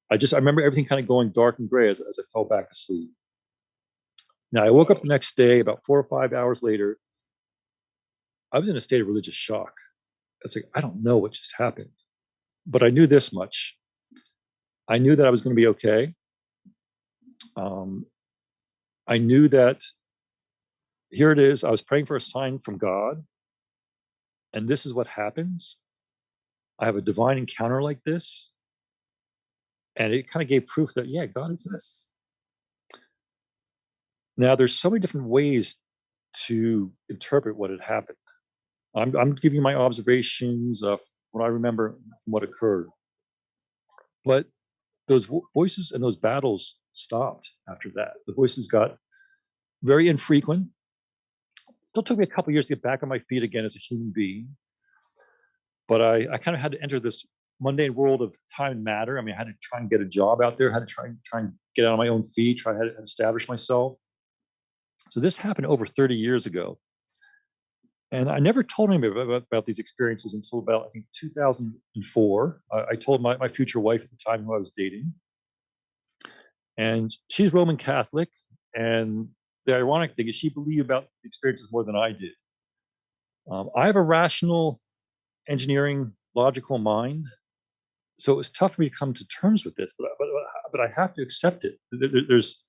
I remember everything kind of going dark and gray as I fell back asleep. Now, I woke up the next day, about 4 or 5 hours later. I was in a state of religious shock. It's like, I don't know what just happened. But I knew this much. I knew that I was going to be okay. I knew that here it is. I was praying for a sign from God. And this is what happens. I have a divine encounter like this. And it kind of gave proof that, yeah, God exists. Now, there's so many different ways to interpret what had happened. I'm giving you my observations of what I remember from what occurred. But those voices and those battles stopped after that. The voices got very infrequent. Still took me a couple of years to get back on my feet again as a human being. But I kind of had to enter this mundane world of time and matter. I mean, I had to try and get a job out there, had to try and get out on my own feet, try to establish myself. So this happened over 30 years ago. And I never told anybody about these experiences until about, I think, 2004. I told my future wife at the time who I was dating. And she's Roman Catholic. And the ironic thing is she believed about the experiences more than I did. I have a rational, engineering, logical mind. So it was tough for me to come to terms with this, but I have to accept it. There's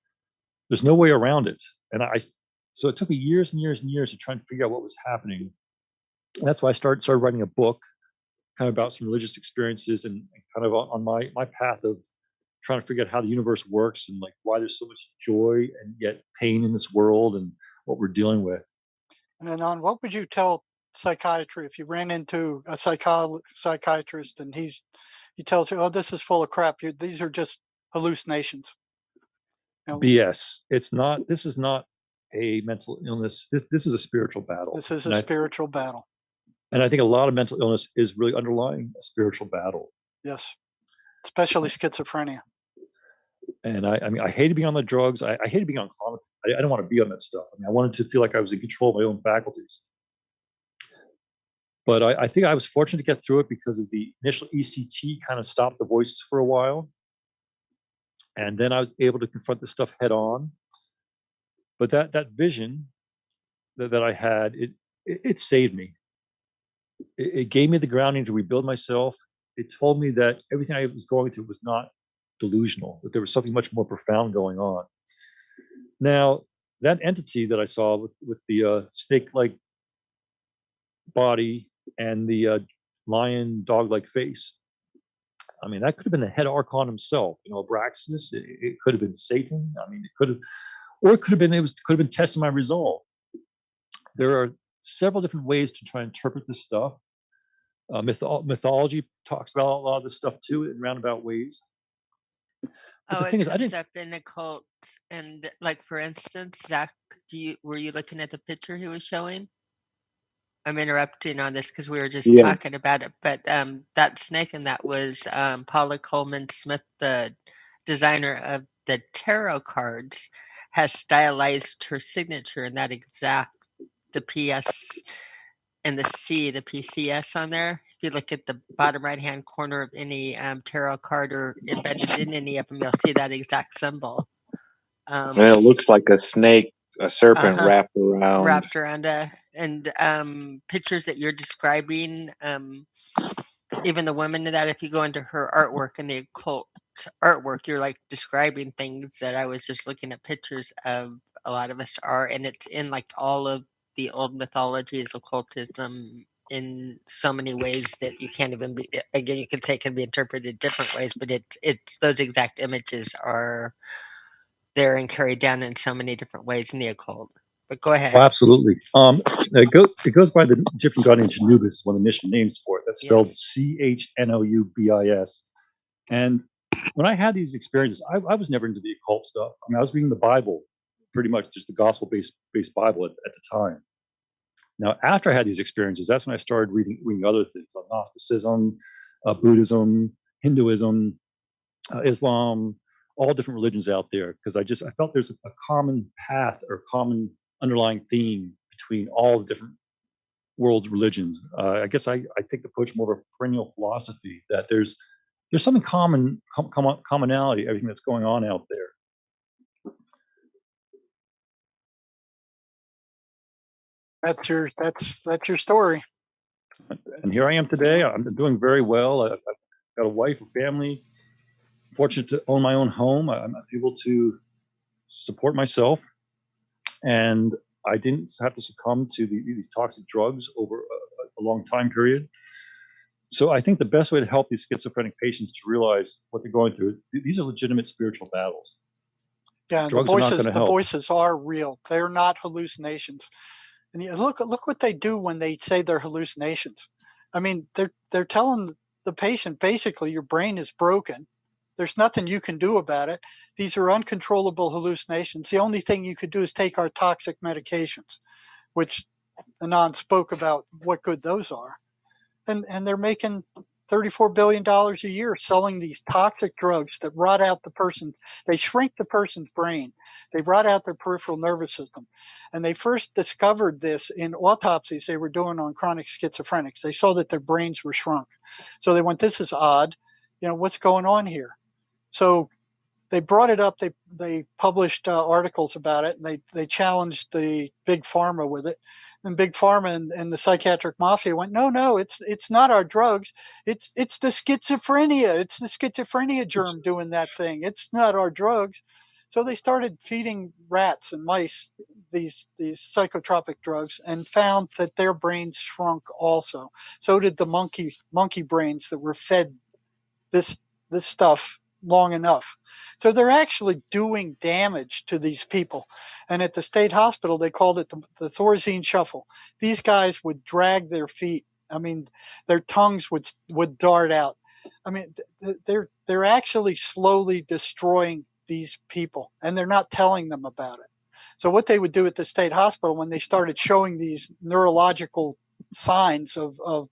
no way around it. And so it took me years and years and years to try and figure out what was happening. And that's why I started writing a book kind of about some religious experiences and kind of on my path of trying to figure out how the universe works and like why there's so much joy and yet pain in this world and what we're dealing with.
And then on what would you tell psychiatry if you ran into a psychiatrist and he tells you, oh, this is full of crap. These are just hallucinations.
BS. This is not a mental illness. This is a spiritual battle.
This is a spiritual battle.
And I think a lot of mental illness is really underlying a spiritual battle.
Yes. Especially schizophrenia.
And I mean, I hated being on the drugs. I hated being on Klonopin. I don't want to be on that stuff. I mean, I wanted to feel like I was in control of my own faculties. But I think I was fortunate to get through it because of the initial ECT kind of stopped the voices for a while. And then I was able to confront the stuff head on. But that vision that I had, it saved me. It gave me the grounding to rebuild myself. It told me that everything I was going through was not delusional, that there was something much more profound going on. Now, that entity that I saw with the snake-like body and the lion dog-like face, I mean, that could have been the head archon himself, Abraxas. It could have been Satan. I mean, it could have been testing my resolve. There are several different ways to try and interpret this stuff. Mythology talks about a lot of this stuff too in roundabout ways. But
Oh,
the
it
thing is, I
comes
didn't.
up in occults, and like for instance, Zach, were you looking at the picture he was showing? I'm interrupting on this because we were just
Yeah.
talking about it, but that snake, and that was Paula Coleman Smith, the designer of the tarot cards, has stylized her signature in that exact, the PS and the C, the PCS on there. If you look at the bottom right hand corner of any tarot card or embedded in any of them, you'll see that exact symbol.
And it looks like a snake, a serpent wrapped around.
And pictures that you're describing, even the woman in that, if you go into her artwork and the occult artwork, you're like describing things that I was just looking at pictures of. A lot of us are, and it's in like all of the old mythologies, occultism, in so many ways that you can't even be, again, you could say it can be interpreted different ways, but it's those exact images are there and carried down in so many different ways in the occult. But go ahead.
Oh, absolutely. It goes by the Egyptian god Anubis, is one of the mission names for it. That's spelled Chnoubis. And when I had these experiences, I was never into the occult stuff. I mean, I was reading the Bible, pretty much just the gospel-based Bible at the time. Now, after I had these experiences, that's when I started reading other things like Gnosticism, Buddhism, Hinduism, Islam, all different religions out there, because I felt there's a common path or common underlying theme between all the different world religions. I guess I take the approach more of a perennial philosophy that there's something commonality, everything that's going on out there.
That's your story.
And here I am today. I'm doing very well. I've got a wife, a family. Fortunate to own my own home. I'm able to support myself, and I didn't have to succumb to these toxic drugs over a long time period. So I think the best way to help these schizophrenic patients to realize what they're going through, these are legitimate spiritual battles.
Yeah,
Drugs are not going to
the
help.
voices are real. They're not hallucinations. And look what they do when they say they're hallucinations. I mean, they're telling the patient basically your brain is broken. There's nothing you can do about it. These are uncontrollable hallucinations. The only thing you could do is take our toxic medications, which Anon spoke about what good those are. And they're making $34 billion a year selling these toxic drugs that rot out the person's, they shrink the person's brain. They rot out their peripheral nervous system. And they first discovered this in autopsies they were doing on chronic schizophrenics. They saw that their brains were shrunk. So they went, this is odd. What's going on here? So they brought it up. They published articles about it, and they challenged the big pharma with it. And big pharma and the psychiatric mafia went, no, it's not our drugs. It's the schizophrenia. It's the schizophrenia germ doing that thing. It's not our drugs. So they started feeding rats and mice these psychotropic drugs and found that their brains shrunk also. So did the monkey brains that were fed this stuff long enough. So they're actually doing damage to these people. And at the state hospital, they called it the Thorazine shuffle. These guys would drag their feet. I mean, their tongues would dart out. I mean, they're actually slowly destroying these people, and they're not telling them about it. So what they would do at the state hospital when they started showing these neurological signs of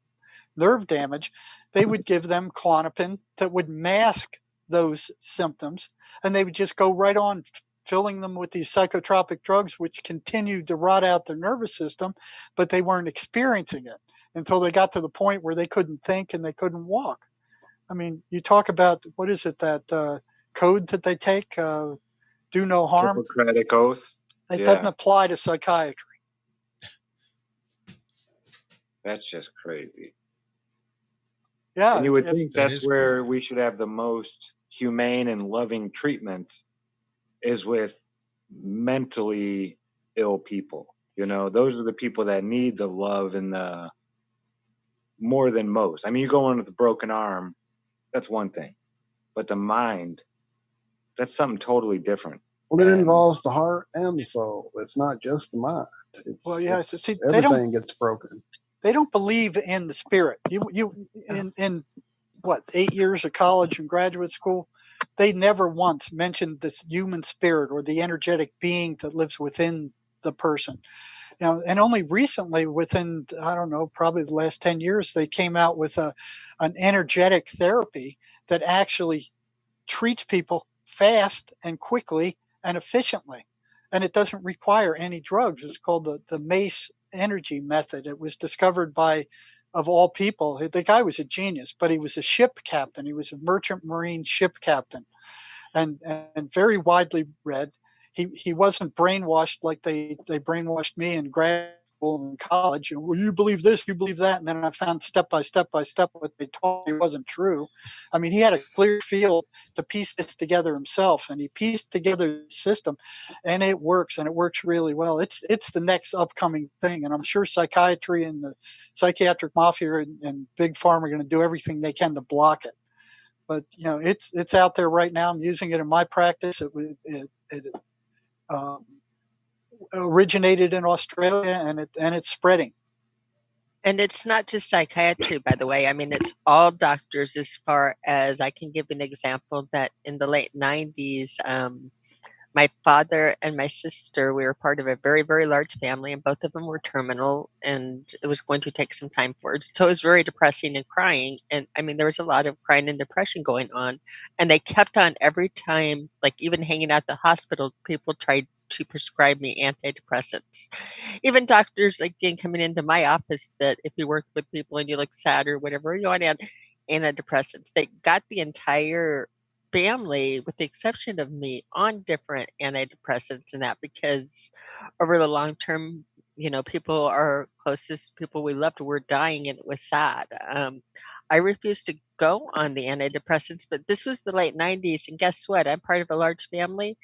nerve damage, they would give them Klonopin that would mask those symptoms, and they would just go right on filling them with these psychotropic drugs, which continued to rot out their nervous system, but they weren't experiencing it until they got to the point where they couldn't think and they couldn't walk. I mean, you talk about, what is it, that code that they take, do no harm?
Hippocratic oath.
It doesn't apply to psychiatry.
That's just crazy.
Yeah.
And you would think that's where we should have the most humane and loving treatment, is with mentally ill people. Those are the people that need the love and the more than most. I mean, you go in with a broken arm, that's one thing. But the mind, that's something totally different.
Well, it involves the heart and the soul. It's not just the mind. Everything gets broken.
They don't believe in the spirit. You in what, 8 years of college and graduate school, they never once mentioned this human spirit or the energetic being that lives within the person. And only recently, within, I don't know, probably the last 10 years, they came out with an energetic therapy that actually treats people fast and quickly and efficiently. And it doesn't require any drugs. It's called the MACE energy method. It was discovered by, of all people, the guy was a genius, but he was a ship captain. He was a merchant marine ship captain and very widely read. He wasn't brainwashed like they brainwashed me in grad school and college. Well, you believe this, you believe that, and then I found step by step what they told me wasn't true. I mean, he had a clear field to piece this together himself, and he pieced together the system, and it works, and it works really well. It's the next upcoming thing, and I'm sure psychiatry and the psychiatric mafia and big pharma are going to do everything they can to block it. But it's out there right now. I'm using it in my practice. It originated in Australia, and it's spreading.
And it's not just psychiatry, by the way. I mean, it's all doctors. As far as I can give an example, that in the late 90s, my father and my sister, we were part of a very, very large family, and both of them were terminal, and it was going to take some time for it. So it was very depressing and crying. And I mean, there was a lot of crying and depression going on. And they kept on every time, like even hanging out at the hospital, people tried to prescribe me antidepressants. Even doctors, again, coming into my office, that if you work with people and you look sad or whatever, you want antidepressants. They got the entire family, with the exception of me, on different antidepressants and that, because over the long term, people, our closest people we loved, were dying, and it was sad. I refused to go on the antidepressants, but this was the late 90s, and guess what? I'm part of a large family,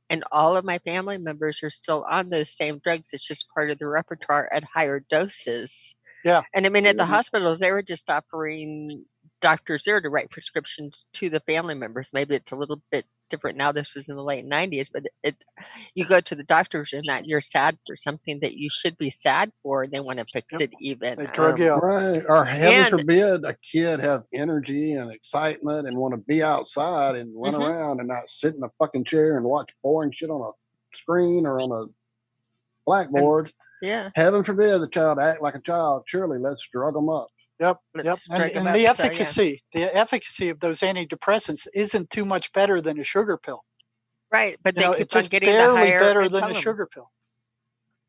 and all of my family members are still on those same drugs. It's just part of the repertoire at higher doses.
Yeah.
And I mean, at the hospitals, they were just offering doctors there to write prescriptions to the family members. Maybe it's a little bit different now. This was in the late 90s, but you go to the doctors and that you're sad for something that you should be sad for, and they want to fix it even.
They drug you up.
Right. Or heaven forbid a kid have energy and excitement and want to be outside and run around and not sit in a fucking chair and watch boring shit on a screen or on a blackboard.
Yeah.
Heaven forbid the child act like a child. Surely let's drug them up.
Yep. And the efficacy of those antidepressants isn't too much better than a sugar pill.
Right, but they keep
it's
on
just
getting
barely
the higher
better than a sugar pill.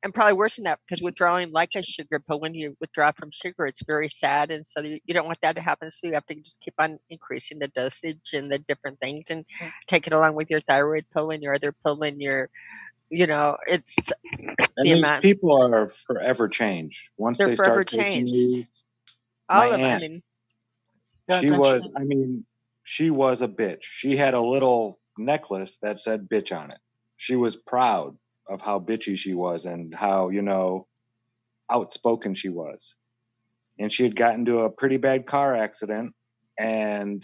And probably worse than that, because withdrawing like a sugar pill, when you withdraw from sugar, it's very sad, and so you don't want that to happen. So you have to just keep on increasing the dosage and the different things, and take it along with your thyroid pill and your other pill and your, it's
and
the
these
amount.
people are forever changed once
They're
they
forever
start taking
changed.
these.
All
My
of them.
aunt,
I mean,
she was a bitch. She had a little necklace that said bitch on it. She was proud of how bitchy she was and how, outspoken she was. And she had gotten into a pretty bad car accident, and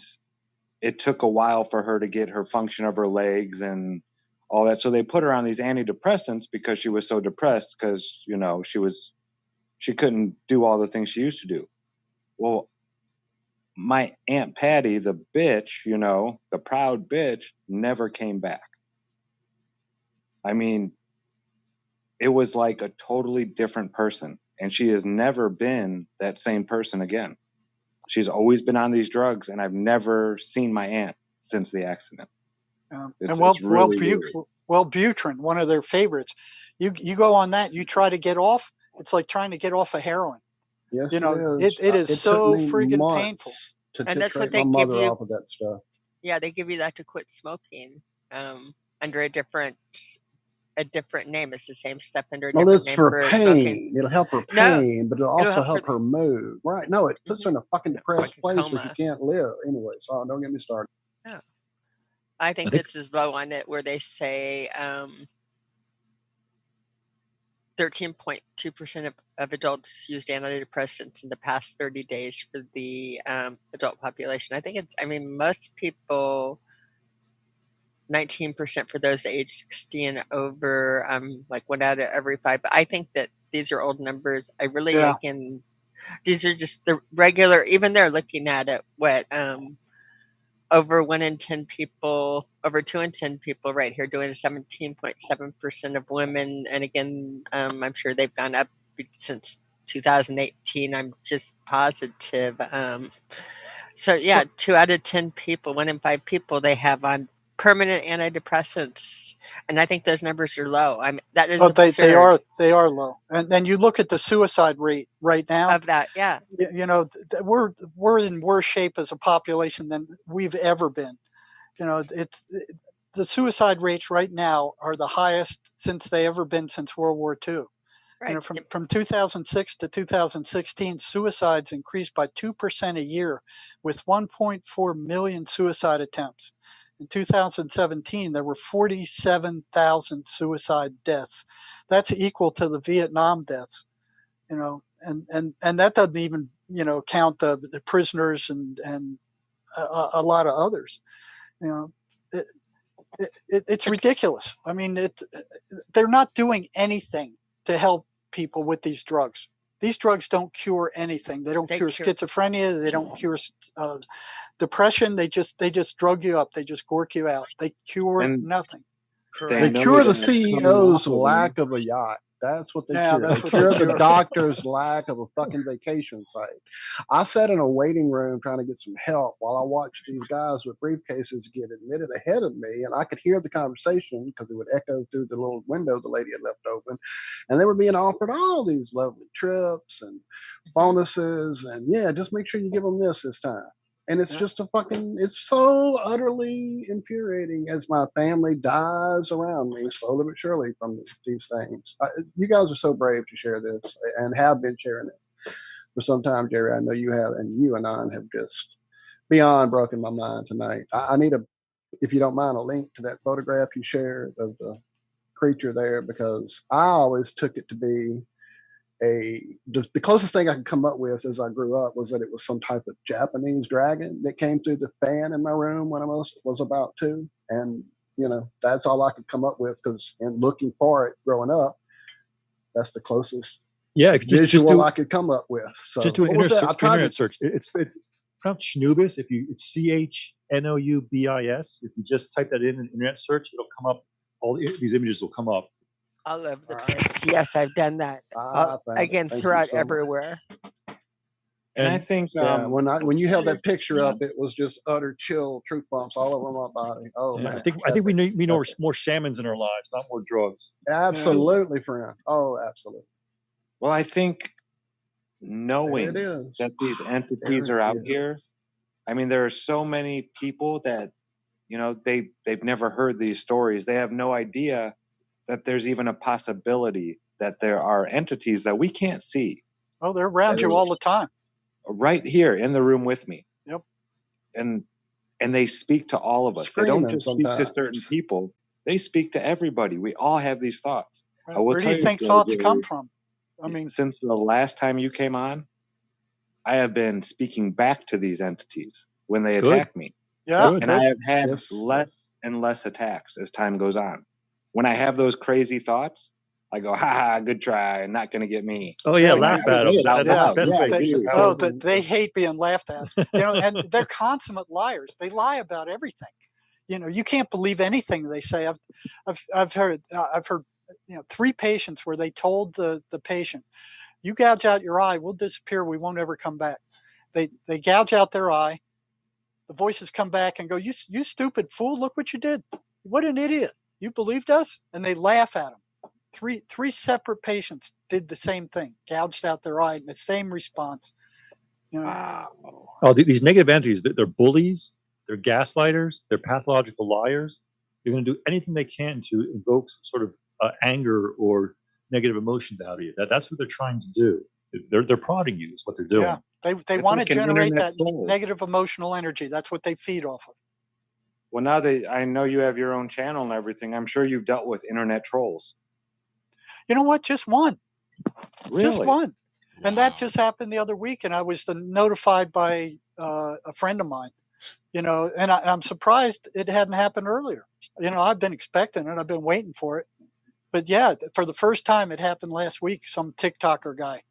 it took a while for her to get her function of her legs and all that. So they put her on these antidepressants because she was so depressed, because, she couldn't do all the things she used to do. Well, my Aunt Patty, the bitch, the proud bitch, never came back. I mean, it was like a totally different person, and she has never been that same person again. She's always been on these drugs, and I've never seen my aunt since the accident.
Wellbutrin, one of their favorites. You go on that, you try to get off. It's like trying to get off of heroin.
Yes,
it is so friggin' painful.
And that's what they
my
give
mother
you.
off of that stuff.
Yeah, they give you that to quit smoking under a different name. It's the same stuff under a different
it's
name
for
for
pain.
smoking.
It'll help her pain, but it'll also help
her
her mood. Right? No, it puts her in a fucking depressed place where
coma.
she can't live. Anyway, so don't get me started.
Yeah. I think this is low on it, where they say 13.2% of adults used antidepressants in the past 30 days for the adult population. I think most people, 19% for those age 60 and over, like 1 out of every 5. But I think that these are old numbers. I really, these are just the regular, even they're looking at it, what over 1 in 10 people, over 2 in 10 people right here doing 17.7% of women. And again, I'm sure they've gone up since 2018. I'm just positive. So yeah, 2 out of 10 people, 1 in 5 people they have on permanent antidepressants. And I think those numbers are low. I mean, that is absurd.
They are low. And then you look at the suicide rate right now.
Of that, yeah.
You know, we're in worse shape as a population than we've ever been. You know, the suicide rates right now are the highest since they ever been since World War II.
Right.
You know, from 2006 to 2016, suicides increased by 2% a year, with 1.4 million suicide attempts. In 2017, there were 47,000 suicide deaths. That's equal to the Vietnam deaths. You know, and that doesn't even, you know, count the prisoners and a lot of others. You know, it's ridiculous. I mean, they're not doing anything to help people with these drugs. These drugs don't cure anything. They don't cure schizophrenia. They don't cure depression. They just drug you up. They just gork you out. They cure nothing.
They cure the CEO's lack of a yacht. That's what they cure. They cure the doctor's lack of a fucking vacation site. I sat in a waiting room trying to get some help while I watched these guys with briefcases get admitted ahead of me, and I could hear the conversation because it would echo through the little window the lady had left open, and they were being offered all these lovely trips and bonuses, and yeah, just make sure you give them this time. And it's just it's so utterly infuriating as my family dies around me slowly but surely from these things. You guys are so brave to share this and have been sharing it for some time, Jerry. I know you have, and you and Anon have just beyond broken my mind tonight. I need if you don't mind, a link to that photograph you shared of the creature there, because I always took it to be the closest thing I could come up with as I grew up was that it was some type of Japanese dragon that came through the fan in my room when I was about 2. And, you know, that's all I could come up with, because in looking for it growing up, that's the closest
if you
visual I could come up with. So
just do an internet search. It's pronounced Chnubis. It's Chnoubis. If you just type that in an internet search, it'll come up. All these images will come up.
All over the place. Yes, I've done that. Again, throughout everywhere.
And I think
when you held that picture up, it was just utter chill, truth bumps all over my body. Oh man,
I think we need more shamans in our lives, not more drugs.
Absolutely, friend. Oh, absolutely.
Well, I think knowing that these entities are out here. I mean, there are so many people that, you know, they've never heard these stories. They have no idea that there's even a possibility that there are entities that we can't see.
Oh, they're around you all the time.
Right here in the room with me.
Yep.
And they speak to all of us. They don't just speak to certain people. They speak to everybody. We all have these thoughts.
Right. Where do you think thoughts come from? I mean,
since the last time you came on, I have been speaking back to these entities when they attack me.
Yeah.
And I have had less and less attacks as time goes on. When I have those crazy thoughts, I go, ha ha, good try, not going to get me.
Oh yeah, laugh at them. That's the best way.
They hate being laughed at. You know, and they're consummate liars. They lie about everything. You know, you can't believe anything they say. I've heard, you know, 3 patients where they told the patient, "You gouge out your eye, we'll disappear. We won't ever come back." They gouge out their eye. The voices come back and go, "You stupid fool! Look what you did! What an idiot! You believed us?" And they laugh at them. Three separate patients did the same thing, gouged out their eye, and the same response. You know?
Wow. Oh, these negative entities, they're bullies, they're gaslighters, they're pathological liars. They're going to do anything they can to invoke some sort of anger or negative emotions out of you. That's what they're trying to do. They're prodding you is what they're doing.
Yeah, they want to generate that negative emotional energy. That's what they feed off of.
Well, now I know you have your own channel and everything. I'm sure you've dealt with internet trolls.
You know what? Just one.
Really?
Just one. And that just happened the other week, and I was notified by a friend of mine, you know, and I'm surprised it hadn't happened earlier. You know, I've been expecting it. I've been waiting for it. But yeah, for the first time, it happened last week. Some TikToker guy.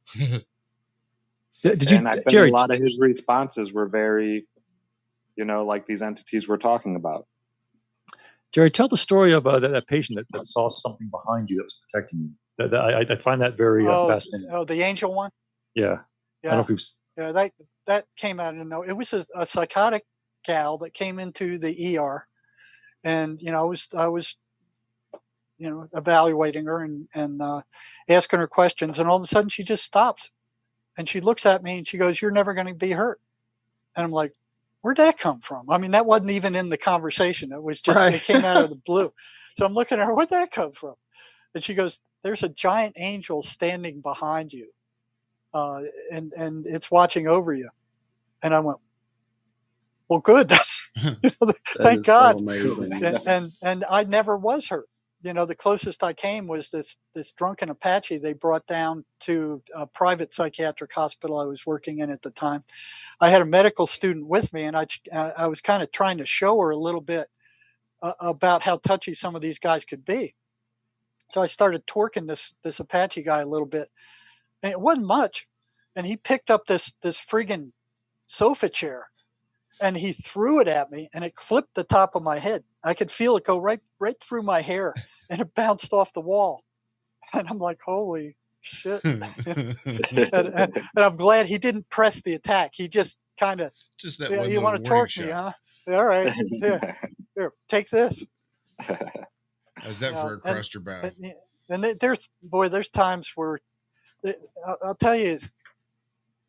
Did you,
and I think
Jerry?
A lot of his responses were very,
like these entities we're talking about.
Jerry, tell the story of that patient that saw something behind you that was protecting you. I find that very fascinating.
Oh, the angel one.
Yeah. I don't know if you've...
Yeah, that came out of nowhere. It was a psychotic gal that came into the ER, and I was evaluating her and asking her questions, and all of a sudden she just stops, and she looks at me and she goes, "You're never going to be hurt." And I'm like, "Where'd that come from?" I mean, that wasn't even in the conversation. It was just It came out of the blue. So I'm looking at her, "Where'd that come from?" And she goes, "There's a giant angel standing behind you, and it's watching over you." And I went, "Well, good. Thank God." So and I never was hurt. The closest I came was this drunken Apache they brought down to a private psychiatric hospital I was working in at the time. I had a medical student with me, and I was kind of trying to show her a little bit about how touchy some of these guys could be. So I started torquing this Apache guy a little bit, and it wasn't much. And he picked up this friggin' sofa chair, and he threw it at me, and it clipped the top of my head. I could feel it go right through my hair, and it bounced off the wall. And I'm like, "Holy shit!" and I'm glad he didn't press the attack. He just kind of,
just that
"Yeah,
one
you want to torque me, huh? All right, here, take this."
How's that for a crushed your bow?
And there's times where I'll tell you,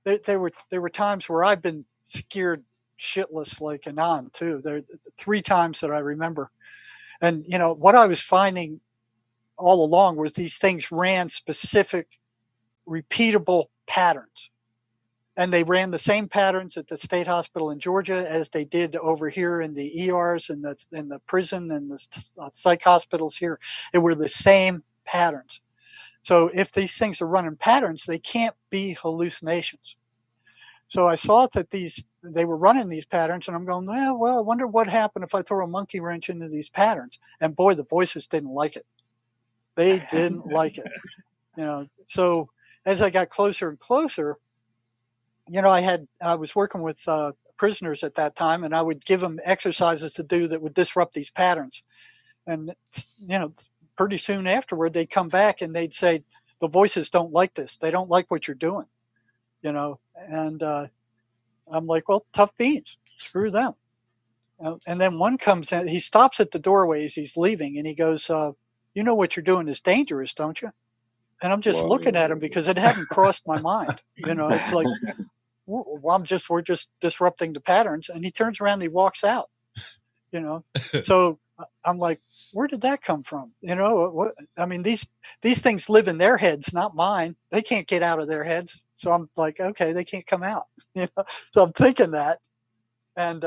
there were times where I've been scared shitless like Anon too. There 3 times that I remember. And what I was finding all along was these things ran specific, repeatable patterns. And they ran the same patterns at the state hospital in Georgia as they did over here in the ERs and the prison and the psych hospitals here. It were the same patterns. So if these things are running patterns, they can't be hallucinations. So I saw that they were running these patterns, and I'm going, well, I wonder what happened if I throw a monkey wrench into these patterns. And boy, the voices didn't like it. They didn't like it. So as I got closer and closer, I was working with prisoners at that time, and I would give them exercises to do that would disrupt these patterns. And pretty soon afterward, they'd come back and they'd say, "The voices don't like this. They don't like what you're doing." And I'm like, "Well, tough beans. Screw them." And then one comes in. He stops at the doorway as he's leaving, and he goes, "You know what you're doing is dangerous, don't you?" And I'm just looking at him because it hadn't crossed my mind. It's like, well, we're just disrupting the patterns. And he turns around and he walks out. So I'm like, where did that come from? What? I mean, these things live in their heads, not mine. They can't get out of their heads. So I'm like, okay, they can't come out. So I'm thinking that, and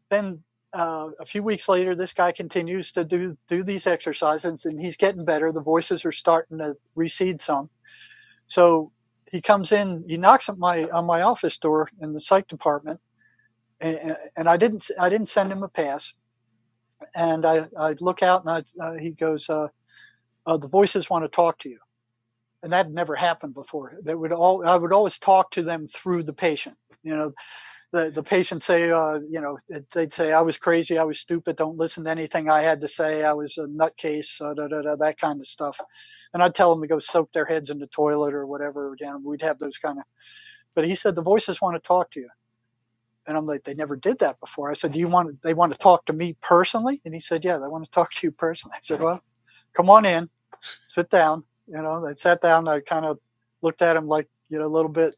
then a few weeks later, this guy continues to do these exercises, and he's getting better. The voices are starting to recede some. So he comes in, he knocks on my office door in the psych department, and I didn't send him a pass. And I look out, and he goes, "The voices want to talk to you." And that had never happened before. I would always talk to them through the patient. The patient say, they'd say, "I was crazy, I was stupid, don't listen to anything I had to say, I was a nutcase," that kind of stuff. And I'd tell them to go soak their heads in the toilet or whatever. We'd have those kind of. But he said, "The voices want to talk to you." And I'm like, "They never did that before." I said, they want to talk to me personally?" And he said, "Yeah, they want to talk to you personally." I said, "Well, come on in, sit down." They sat down. I kind of looked at him like, a little bit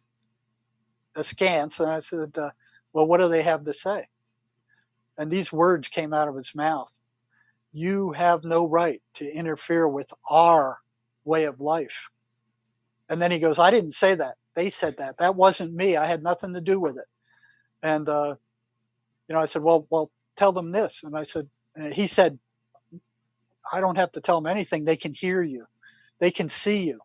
askance. And I said, "Well, what do they have to say?" And these words came out of his mouth. "You have no right to interfere with our way of life." And then he goes, "I didn't say that. They said that. That wasn't me. I had nothing to do with it." And, I said, well, tell them this. And he said, "I don't have to tell them anything. They can hear you. They can see you."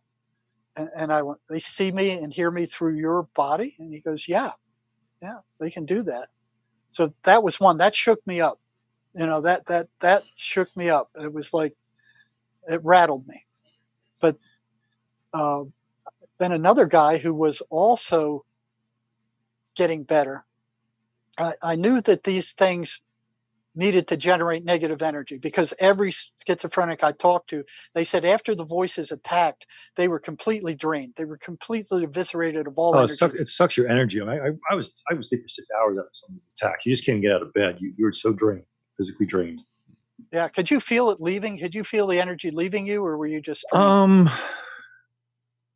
And I went, "They see me and hear me through your body?" And he goes, yeah, they can do that. So that was one that shook me up. That shook me up. It was like, it rattled me. But then another guy who was also getting better I knew that these things needed to generate negative energy, because every schizophrenic I talked to, they said after the voices attacked, they were completely drained. They were completely eviscerated of all
Oh,
energy.
it sucks your energy. I was sleeping for 6 hours after someone's attack. You just can't get out of bed. You were so drained, physically drained.
Yeah. Could you feel it leaving? Could you feel the energy leaving you, or were you just drained?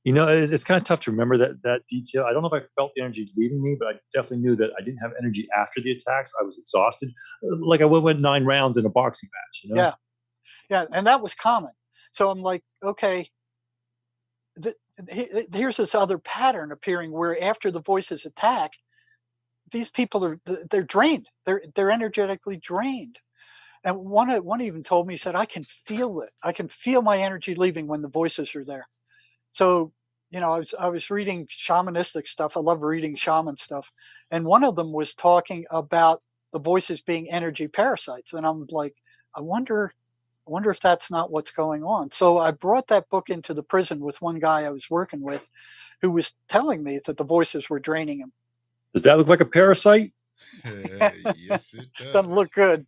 You know, it's kind of tough to remember that detail. I don't know if I felt the energy leaving me, but I definitely knew that I didn't have energy after the attacks. I was exhausted, like I went 9 rounds in a boxing match. You know?
Yeah, yeah, and that was common. So I'm like, okay, here's this other pattern appearing where after the voices attack, these people they're drained. They're energetically drained. And one even told me, he said, I can feel it. I can feel my energy leaving when the voices are there. So, I was reading shamanistic stuff. I love reading shaman stuff. And one of them was talking about the voices being energy parasites. And I'm like, I wonder if that's not what's going on. So I brought that book into the prison with one guy I was working with, who was telling me that the voices were draining him.
Does that look like a parasite?
Yes, it does.
Doesn't look good.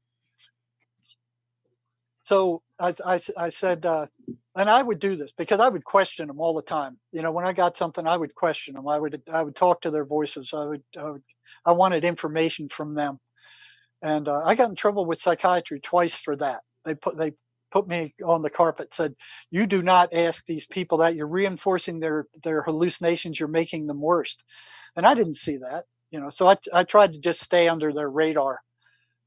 So I said, and I would do this because I would question them all the time. When I got something, I would question them. I would talk to their voices. I wanted information from them, and I got in trouble with psychiatry twice for that. They put me on the carpet. Said, you do not ask these people that. You're reinforcing their hallucinations. You're making them worse. And I didn't see that. So I tried to just stay under their radar.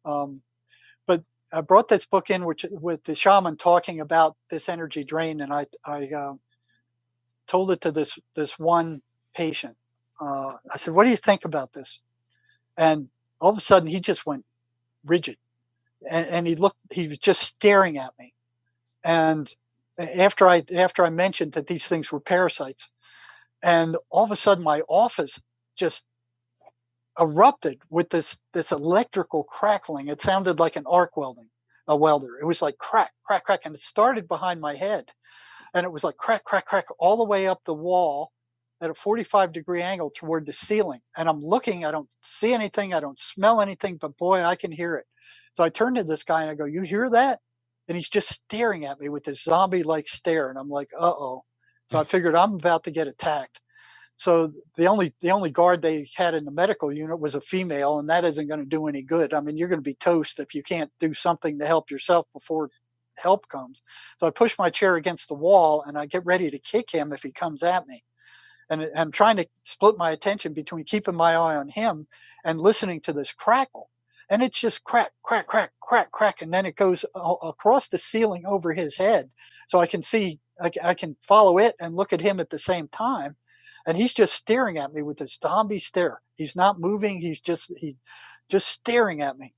But I brought this book in, with the shaman talking about this energy drain, and I told it to this one patient. I said, "What do you think about this?" And all of a sudden, he just went rigid, and he was just staring at me. And after I mentioned that these things were parasites, and all of a sudden, my office just erupted with this electrical crackling. It sounded like a welder. It was like crack, crack, crack, and it started behind my head, and it was like crack, crack, crack all the way up the wall at a 45-degree angle toward the ceiling. And I'm looking, I don't see anything, I don't smell anything, but boy, I can hear it. So I turned to this guy and I go, "You hear that?" And he's just staring at me with this zombie-like stare, and I'm like, "Uh-oh." So I figured I'm about to get attacked. So the only guard they had in the medical unit was a female, and that isn't going to do any good. I mean, you're going to be toast if you can't do something to help yourself before help comes. So I push my chair against the wall, and I get ready to kick him if he comes at me. And I'm trying to split my attention between keeping my eye on him and listening to this crackle. And it's just crack, crack, crack, crack, crack, and then it goes across the ceiling over his head, so I can see, I can follow it and look at him at the same time. And he's just staring at me with this zombie stare. He's not moving. He's just staring at me.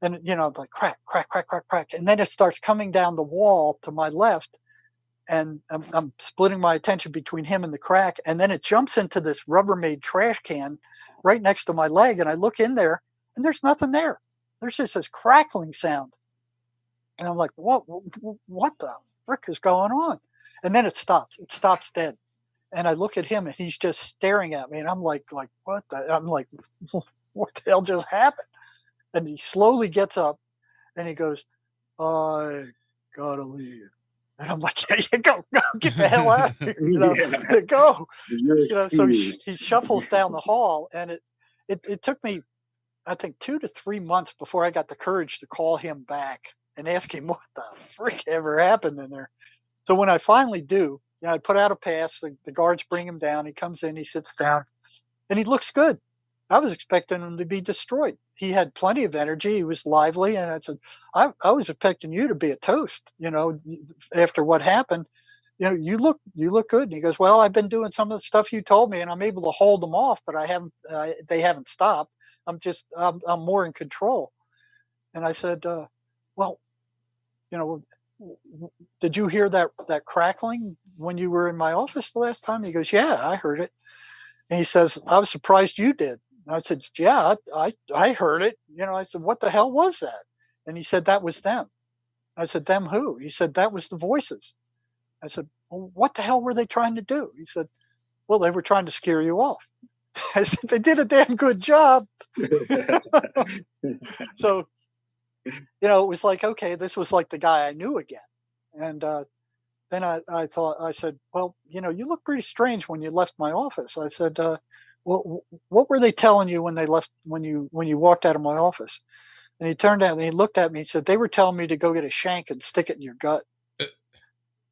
And, like crack, crack, crack, crack, crack. And then it starts coming down the wall to my left. And I'm splitting my attention between him and the crack. And then it jumps into this Rubbermaid trash can right next to my leg. And I look in there and there's nothing there. There's just this crackling sound. And I'm like, what the frick is going on? And then it stops. It stops dead. And I look at him and he's just staring at me. And I'm like, what I'm like, what the hell just happened? And he slowly gets up and he goes, "I gotta leave." And I'm like, "Yeah, go, get the hell out of here, go." So he shuffles down the hall, and it took me, I think, 2 to 3 months before I got the courage to call him back and ask him what the frick ever happened in there. So when I finally do, I put out a pass. The guards bring him down. He comes in, he sits down, and he looks good. I was expecting him to be destroyed. He had plenty of energy. He was lively. And I said, I was expecting you to be a toast, after what happened. You look good. And he goes, "Well, I've been doing some of the stuff you told me, and I'm able to hold them off, but they haven't stopped. I'm more in control." And I said, "Well, did you hear that crackling when you were in my office the last time?" He goes, "Yeah, I heard it." And he says, "I was surprised you did." And I said, "Yeah, I heard it." I said, "What the hell was that?" And he said, "That was them." I said, "Them who?" He said, "That was the voices." I said, "Well, what the hell were they trying to do?" He said, "Well, they were trying to scare you off." I said, they did a damn good job. So, it was like, okay, this was like the guy I knew again. And then I thought, I said, well, you look pretty strange when you left my office. I said, what were they telling you when they left, when you walked out of my office? And he turned out and he looked at me and said, they were telling me to go get a shank and stick it in your gut.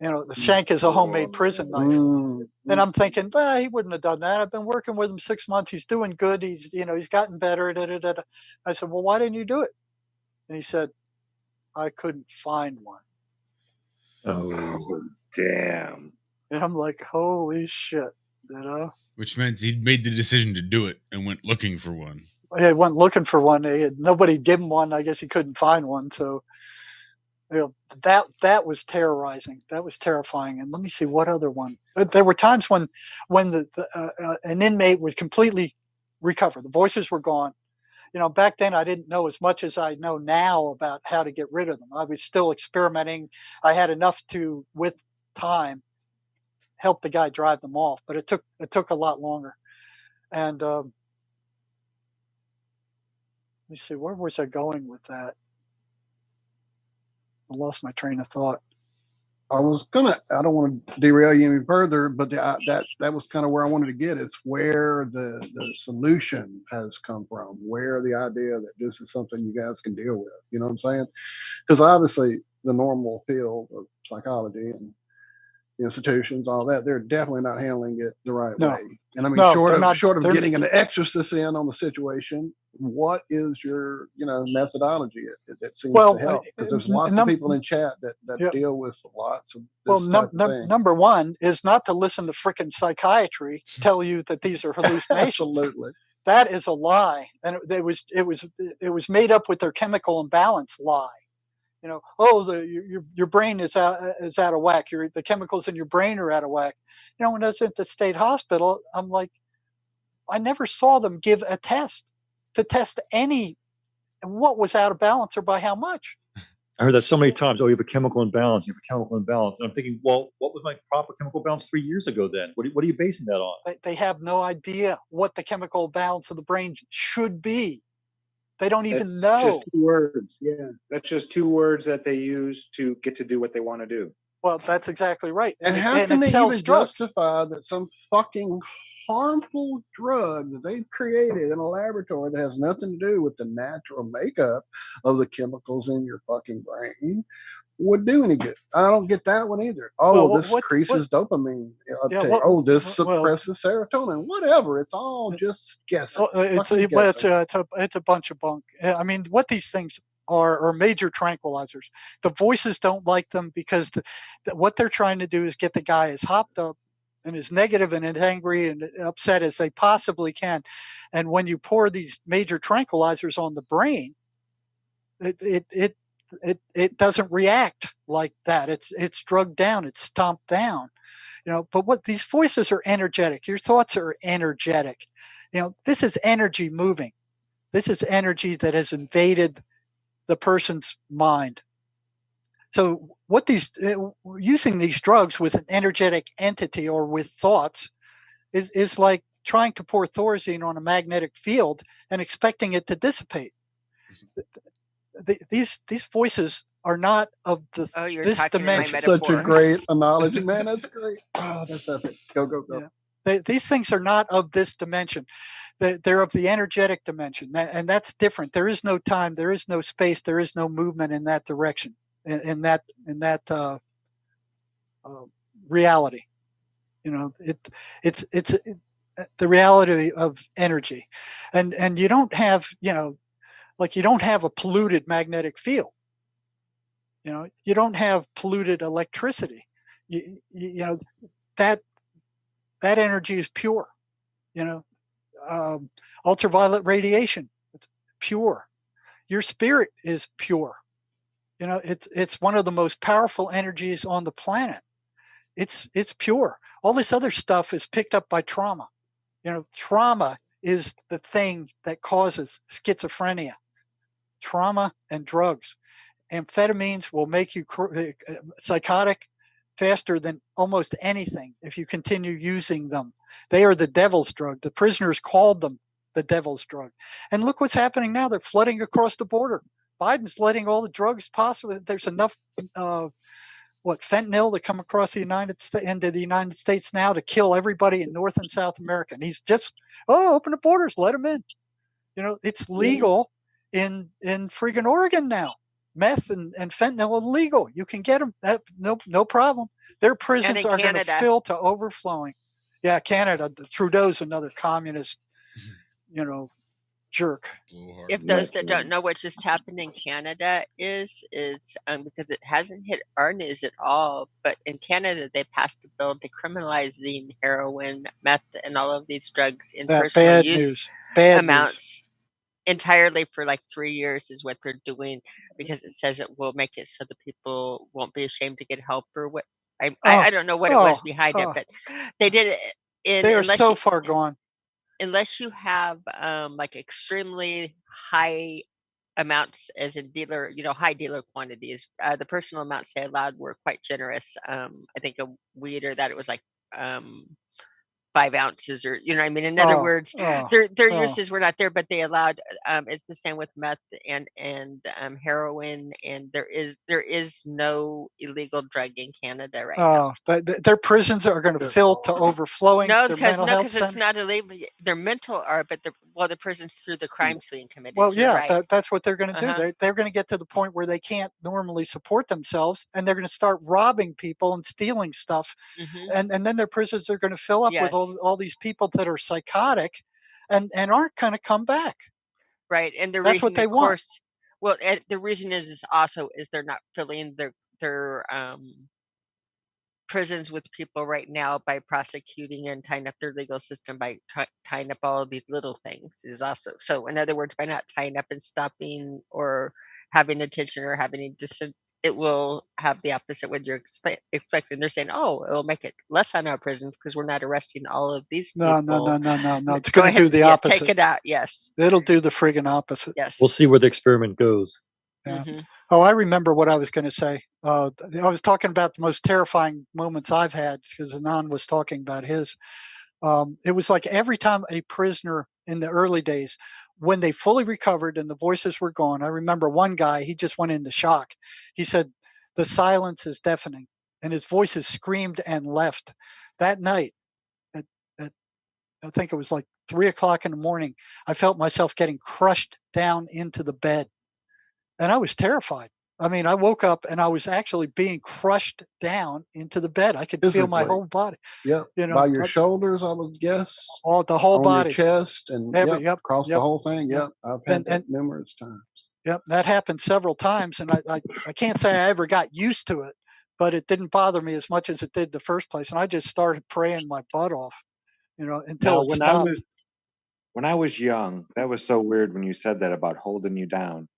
The shank is a homemade prison knife. And I'm thinking, he wouldn't have done that. I've been working with him 6 months. He's doing good. He's gotten better. Da, da, da, da. I said, well, why didn't you do it? And he said, I couldn't find one.
Oh, damn.
And I'm like, holy shit,
Which meant he'd made the decision to do it and went looking for one.
He went looking for one. Nobody gave him one. I guess he couldn't find one. So, that was terrorizing. That was terrifying. And let me see what other one. There were times when an inmate would completely recover. The voices were gone. Back then I didn't know as much as I know now about how to get rid of them. I was still experimenting. I had enough to, with time, help the guy drive them off, but it took a lot longer. And let me see, where was I going with that? I lost my train of thought.
I don't want to derail you any further, but that was kind of where I wanted to get. It's where the solution has come from, where the idea that this is something you guys can deal with. You know what I'm saying? Because obviously the normal field of psychology and institutions, all that, they're definitely not handling it the right way. And I mean, short of getting an exorcist in on the situation, what is your methodology that seems to help? Because there's lots of people in chat that deal with lots of this type of thing.
Number one is not to listen to frickin' psychiatry tell you that these are hallucinations.
Absolutely.
That is a lie, and it was made up with their chemical imbalance lie. Your brain is out of whack. The chemicals in your brain are out of whack. When I was at the state hospital, I'm like, I never saw them give a test to test what was out of balance or by how much.
I heard that so many times. Oh, you have a chemical imbalance. You have a chemical imbalance. And I'm thinking, well, what was my proper chemical balance 3 years ago then? What are you basing that on?
They have no idea what the chemical balance of the brain should be. They don't even know.
Just 2 words. Yeah. That's just 2 words that they use to get to do what they want to do.
Well, that's exactly right.
And how can they even justify that some fucking harmful drug that they've created in a laboratory that has nothing to do with the natural makeup of the chemicals in your fucking brain would do any good? I don't get that one either. This increases dopamine uptake. This suppresses serotonin. Whatever. It's all just guessing.
It's a bunch of bunk. I mean, what these things are major tranquilizers. The voices don't like them because what they're trying to do is get the guy as hopped up and as negative and as angry and upset as they possibly can. And when you pour these major tranquilizers on the brain, it doesn't react like that. It's drugged down. It's stomped down. But what these voices are energetic. Your thoughts are energetic. This is energy moving. This is energy that has invaded the person's mind. So using these drugs with an energetic entity or with thoughts is like trying to pour Thorazine on a magnetic field and expecting it to dissipate. These voices are not of this dimension.
Such a great analogy, man. That's great. Oh, that's epic. Go.
Yeah. These things are not of this dimension. They're of the energetic dimension, and that's different. There is no time, there is no space, there is no movement in that direction, in that reality. It's the reality of energy, and you don't have you don't have a polluted magnetic field. You don't have polluted electricity. That energy is pure. Ultraviolet radiation, it's pure. Your spirit is pure. It's one of the most powerful energies on the planet. It's pure. All this other stuff is picked up by trauma. Trauma is the thing that causes schizophrenia. Trauma and drugs. Amphetamines will make you psychotic. faster than almost anything if you continue using them. They are the devil's drug. The prisoners called them the devil's drug. And look what's happening now. They're flooding across the border. Biden's letting all the drugs possible. There's enough fentanyl to come across the into the United States now to kill everybody in North and South America. And he's just, open the borders, let them in. It's legal in freaking Oregon now. Meth and fentanyl are legal. You can get them. No problem. Their prisons are going to fill to overflowing. Yeah, Canada. Trudeau's another communist, jerk.
If those that don't know what just happened in Canada is because it hasn't hit our news at all, but in Canada they passed a bill decriminalizing heroin, meth, and all of these drugs in personal
bad
use
news. Bad
amounts entirely for like 3 years is what they're doing, because it says it will make it so that people won't be ashamed to get help or what. I don't know what it was behind it, but they did it.
They are so far gone.
Unless you have like extremely high amounts as a dealer, high dealer quantities. The personal amounts they allowed were quite generous. I think a weed or that it was like 5 ounces or in other words, their uses were not there, but they allowed it's the same with meth and heroin, and there is no illegal drug in Canada right now.
Their prisons are going to fill to overflowing.
No, because it's not illegal. Their mental are, but the prisons through the crimes being committed.
Well, yeah,
right.
That's what they're going to do. They're going to get to the point where they can't normally support themselves, and they're going to start robbing people and stealing stuff, and then their prisons are going to fill up with all these people that are psychotic, and aren't going to come back.
Right, and
that's what they want.
Well, the reason is also they're not filling their prisons with people right now by prosecuting and tying up their legal system by tying up all of these little things is also. So in other words, by not tying up and stopping or having attention or having distance, it will have the opposite what you're expecting. They're saying, it'll make it less on our prisons because we're not arresting all of these people.
No. It's going to do the opposite.
Take it out. Yes.
It'll do the friggin' opposite.
Yes.
We'll see where the experiment goes.
Yeah. Oh, I remember what I was going to say. I was talking about the most terrifying moments I've had because Anon was talking about his. It was like every time a prisoner in the early days, when they fully recovered and the voices were gone. I remember one guy, he just went into shock. He said, the silence is deafening, and his voices screamed and left. That night, at I think it was like 3:00 in the morning, I felt myself getting crushed down into the bed. And I was terrified. I mean, I woke up and I was actually being crushed down into the bed. I could feel my whole body.
Yep. By your shoulders, I would guess.
All the whole body.
Your chest and across the whole thing. Yep. I've had that numerous times.
Yep. That happened several times. And I can't say I ever got used to it, but it didn't bother me as much as it did the first place. And I just started praying my butt off, until it stopped.
When I was young, that was so weird when you said that about holding you down.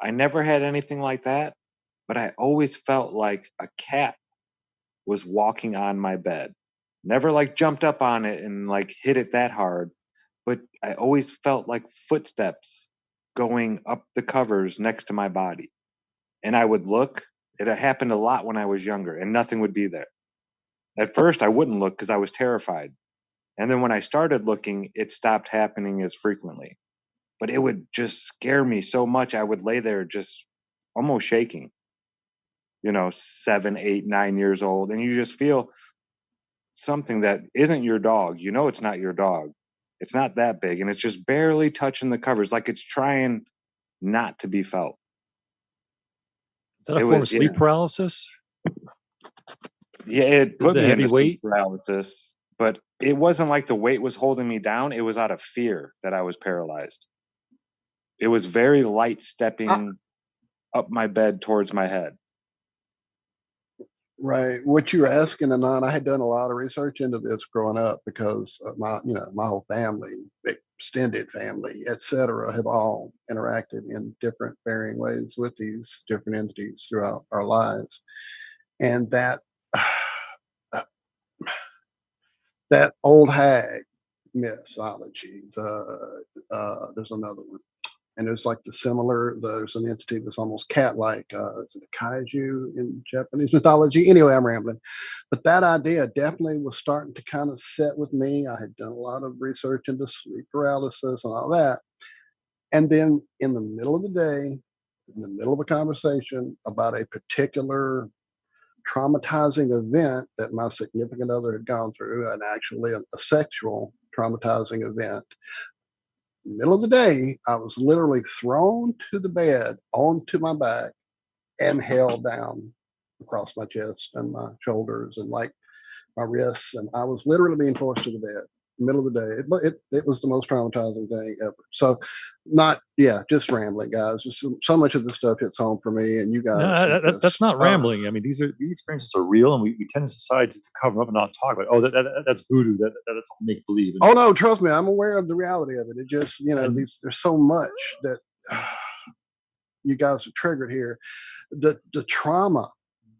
I never had anything like that, but I always felt like a cat was walking on my bed. Never like jumped up on it and like hit it that hard, but I always felt like footsteps going up the covers next to my body. And I would look. It happened a lot when I was younger, and nothing would be there. At first, I wouldn't look because I was terrified. And then when I started looking, it stopped happening as frequently. But it would just scare me so much. I would lay there just almost shaking, 7, 8, 9 years old. And you just feel something that isn't your dog. It's not your dog. It's not that big. And it's just barely touching the covers, like it's trying not to be felt.
Is that a form of sleep paralysis?
Yeah, it put me
heavy
into
weight
sleep paralysis. But it wasn't like the weight was holding me down. It was out of fear that I was paralyzed. It was very light stepping up my bed towards my head.
Right. What you're asking, Anon, I had done a lot of research into this growing up because of my whole family, extended family, etc., have all interacted in different varying ways with these different entities throughout our lives. And that old hag mythology, there's another one. And there's like there's an entity that's almost cat-like. Is it a kaiju in Japanese mythology? Anyway, I'm rambling. But that idea definitely was starting to kind of set with me. I had done a lot of research into sleep paralysis and all that. And then in the middle of the day, in the middle of a conversation about a particular traumatizing event that my significant other had gone through, and actually a sexual traumatizing event, middle of the day, I was literally thrown to the bed onto my back and held down across my chest and my shoulders and like my wrists. And I was literally being forced to the bed middle of the day. It was the most traumatizing thing ever. So just rambling, guys. Just so much of this stuff hits home for me, and you guys.
No, that's not rambling. I mean, these experiences are real, and we tend to society to cover them up and not talk about it. Oh, that's voodoo. That's make believe.
Oh no, trust me, I'm aware of the reality of it. It just, there's so much that you guys are triggered here. The trauma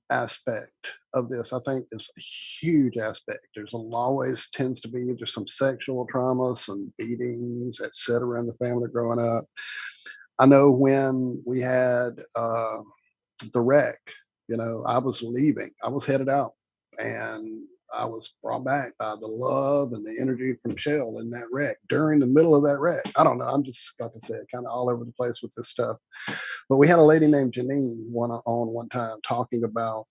aspect of this, I think, is a huge aspect. There's always tends to be either some sexual trauma, some beatings, etc. in the family growing up. I know when we had the wreck, I was leaving. I was headed out, and I was brought back by the love and the energy from Shell in that wreck during the middle of that wreck. I don't know. I'm just, like I said, kind of all over the place with this stuff. But we had a lady named Janine one time talking about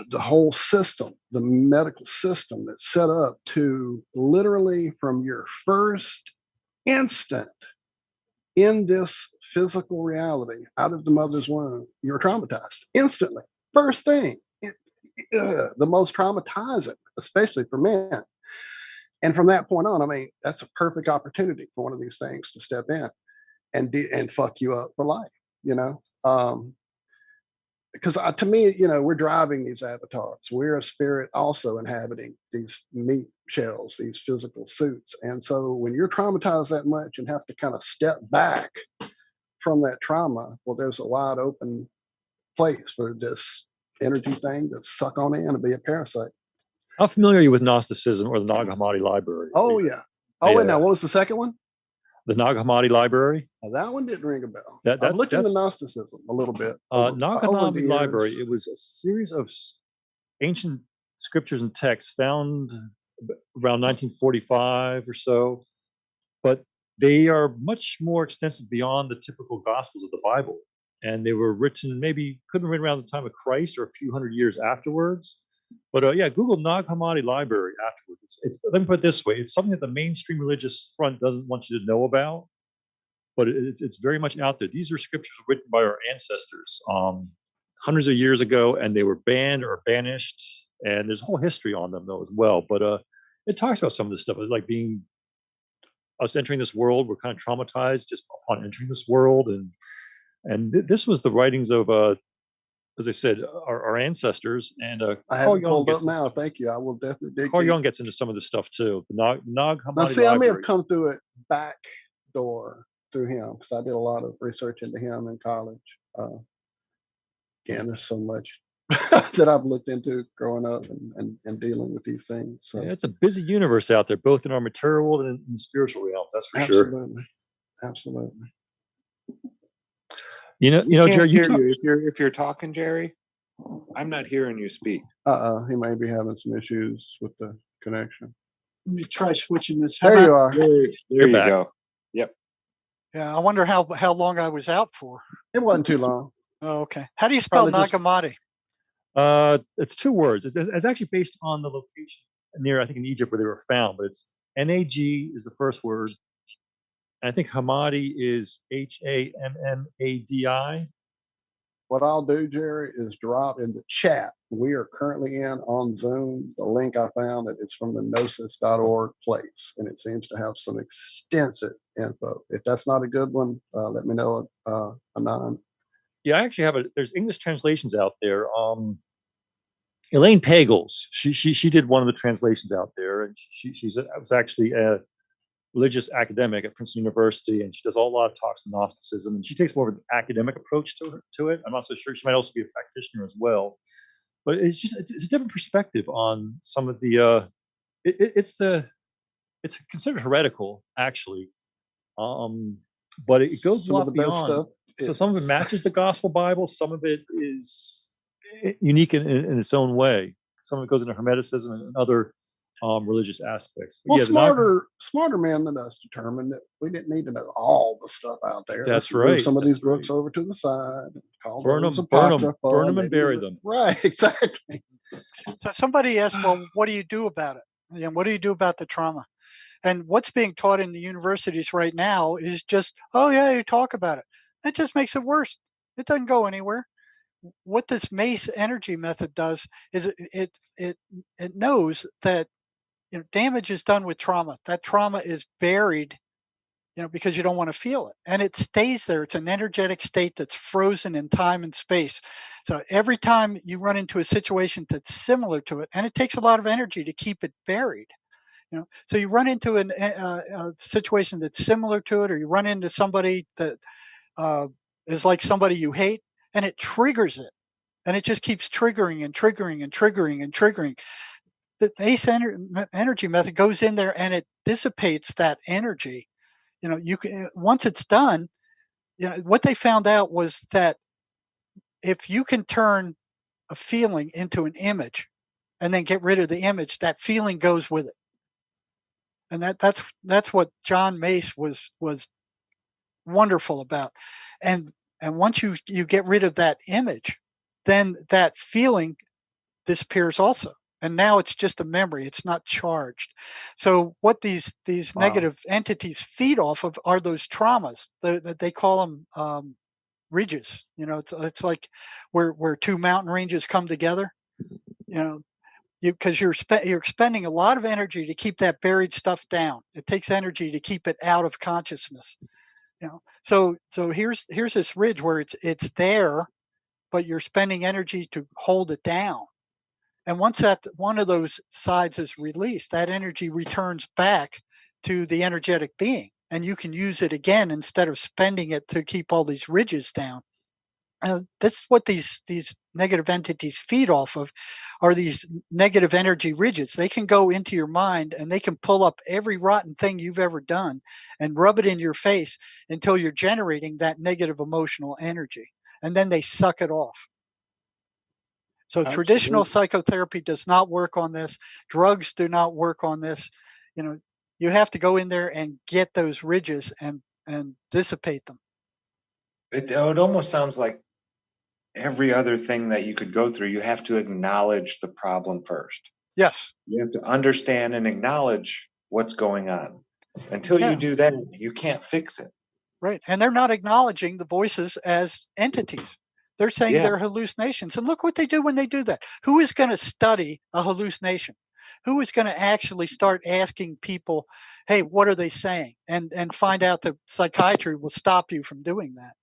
the whole system, the medical system that's set up to literally from your first instant in this physical reality out of the mother's womb, you're traumatized instantly. First thing, the most traumatizing, especially for men. And from that point on, I mean, that's a perfect opportunity for one of these things to step in and fuck you up for life, because to me, we're driving these avatars. We're a spirit also inhabiting these meat shells, these physical suits. And so when you're traumatized that much and have to kind of step back from that trauma, well, there's a wide open place for this energy thing to suck on in and be a parasite.
How familiar are you with Gnosticism or the Nag Hammadi Library?
Oh, yeah. Oh, wait, now, what was the second one?
The Nag Hammadi Library.
Now, that one didn't ring a bell.
That's
I've looked into Gnosticism a little bit.
Nag Hammadi Library, it was a series of ancient scriptures and texts found around 1945 or so, but they are much more extensive beyond the typical Gospels of the Bible. And they were written, could have been written around the time of Christ or a few hundred years afterwards. But Google Nag Hammadi Library afterwards. Let me put it this way: it's something that the mainstream religious front doesn't want you to know about, but it's very much out there. These are scriptures written by our ancestors hundreds of years ago, and they were banned or banished. And there's a whole history on them though as well. But it talks about some of this stuff, like being us entering this world. We're kind of traumatized just upon entering this world, and this was the writings of as I said, our ancestors. And
I have it pulled up now. Thank you. I will definitely dig.
Carl Jung gets into some of this stuff too. The Nag Hammadi
Now, see, I may have
Library.
come through it back door through him because I did a lot of research into him in college. Again, there's so much that I've looked into growing up and dealing with these things. So
Yeah, it's a busy universe out there, both in our material world and in the spiritual realm. That's for sure.
Absolutely.
You know,
Jerry,
Jerry,
if you're talking, Jerry, I'm not hearing you speak.
He may be having some issues with the connection.
Let me try switching this.
There you are.
There you go. Yep.
Yeah, I wonder how long I was out for.
It wasn't too long.
Oh, okay. How do you spell Nag Hammadi?
It's two words. It's actually based on the location near, I think, in Egypt where they were found, but it's Nag is the first word. And I think Hammadi is Hammadi.
What I'll do, Jerry, is drop in the chat. We are currently in on Zoom. The link I found that it's from the gnosis.org place, and it seems to have some extensive info. If that's not a good one, let me know. Anon.
Yeah, I actually have there's English translations out there. Elaine Pagels, she did one of the translations out there, and she was actually a religious academic at Princeton University, and she does a lot of talks on Gnosticism, and she takes more of an academic approach to it. I'm not so sure. She might also be a practitioner as well, but it's a different perspective on some of the it's considered heretical, actually, But it goes a
Some of
lot
the best
beyond.
stuff
So some of it
is-
matches the gospel Bible. Some of it is unique in its own way. Some of it goes into Hermeticism and other religious aspects. But
Well,
yeah, the non-
smarter men than us determined that we didn't need to know all the stuff out there.
That's
Let's move
right,
some of
that's
these books over to the side, call
burn
those
them, burn
apocryphal.
them, and bury them.
Right, exactly.
So somebody asked, well, what do you do about it? And what do you do about the trauma? And what's being taught in the universities right now is just, oh yeah, you talk about it. That just makes it worse. It doesn't go anywhere. What this MACE energy method does is it knows that damage is done with trauma. That trauma is buried, because you don't want to feel it, and it stays there. It's an energetic state that's frozen in time and space. So every time you run into a situation that's similar to it, and it takes a lot of energy to keep it buried. So you run into a situation that's similar to it, or you run into somebody that is like somebody you hate, and it triggers it, and it just keeps triggering and triggering and triggering and triggering. The ACE energy method goes in there and it dissipates that energy. You can, once it's done, what they found out was that if you can turn a feeling into an image and then get rid of the image, that feeling goes with it. And that's what John Mace was wonderful about. And once you get rid of that image, then that feeling disappears also. And now it's just a memory. It's not charged. So what these
Wow.
negative entities feed off of are those traumas. They call them ridges. It's like where two mountain ranges come together. Because you're expending a lot of energy to keep that buried stuff down. It takes energy to keep it out of consciousness. So here's this ridge where it's there, but you're spending energy to hold it down. And once that one of those sides is released, that energy returns back to the energetic being, and you can use it again instead of spending it to keep all these ridges down. That's what these negative entities feed off of, are these negative energy ridges. They can go into your mind and they can pull up every rotten thing you've ever done and rub it in your face until you're generating that negative emotional energy, and then they suck it off. So traditional psychotherapy does not work on this. Drugs do not work on this. You have to go in there and get those ridges and dissipate them.
It almost sounds like every other thing that you could go through, you have to acknowledge the problem first.
Yes.
You have to understand and acknowledge what's going on. Until you do that, you can't fix it.
Right. And they're not acknowledging the voices as entities. They're saying they're hallucinations. And look what they do when they do that. Who is going to study a hallucination? Who is going to actually start asking people, hey, what are they saying? And find out that psychiatry will stop you from doing that.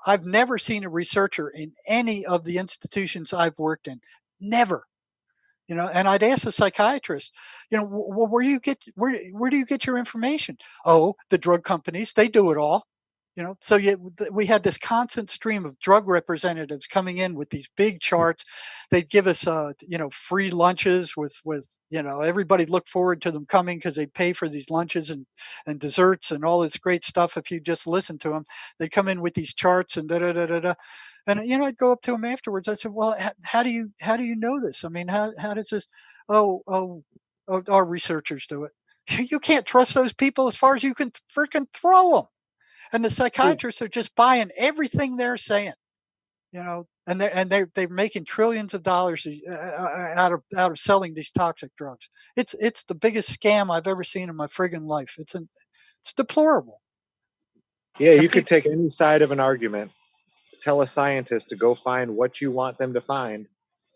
I've never seen a researcher in any of the institutions I've worked in. Never. And I'd ask the psychiatrist, where do you get your information? Oh, the drug companies, they do it all. So we had this constant stream of drug representatives coming in with these big charts. They'd give us, free lunches with everybody looked forward to them coming because they'd pay for these lunches and desserts and all this great stuff. If you just listen to them, they'd come in with these charts and da da da da da. And I'd go up to them afterwards. I said, "Well, how do you know this? I mean, how does this? Oh, our researchers do it. You can't trust those people as far as you can freaking throw them." And the psychiatrists are just buying everything they're saying, and they're making trillions of dollars out of selling these toxic drugs. It's the biggest scam I've ever seen in my friggin' life. It's deplorable.
Yeah, you could take any side of an argument, tell a scientist to go find what you want them to find,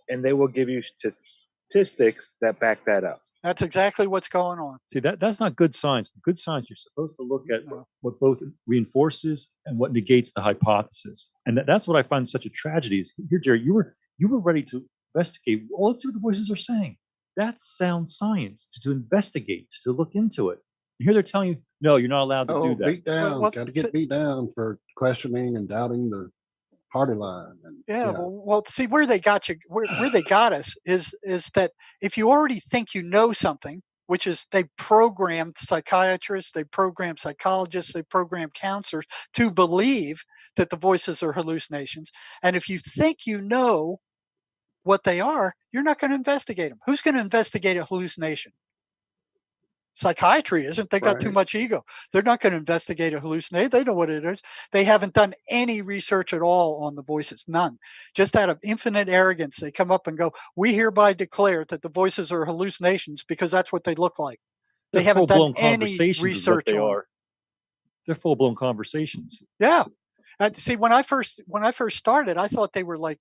and they will give you statistics that back that up.
That's exactly what's going on.
See, that's not good science. Good science, you're supposed to look at what both reinforces and what negates the hypothesis. And that's what I find such a tragedy. Is here, Jerry, you were ready to investigate. Well, let's see what the voices are saying. That's sound science to investigate, to look into it. And here they're telling you, no, you're not allowed to do that.
Beat down. Got to get beat down for questioning and doubting the party line. And,
well, see where they got you, where they got us is that if you already think you know something, which is they programmed psychiatrists, they programmed psychologists, they programmed counselors to believe that the voices are hallucinations. And if you think you know what they are, you're not going to investigate them. Who's going to investigate a hallucination? Psychiatry isn't. They got too
Right.
much ego. They're not going to investigate a hallucination. They know what it is. They haven't done any research at all on the voices, none. Just out of infinite arrogance, they come up and go, "We hereby declare that the voices are hallucinations," because that's what they look like. They
They're
haven't done
full-blown
any
conversations is what
research
they
on.
are. They're full-blown conversations.
Yeah. See, when I first started, I thought they were like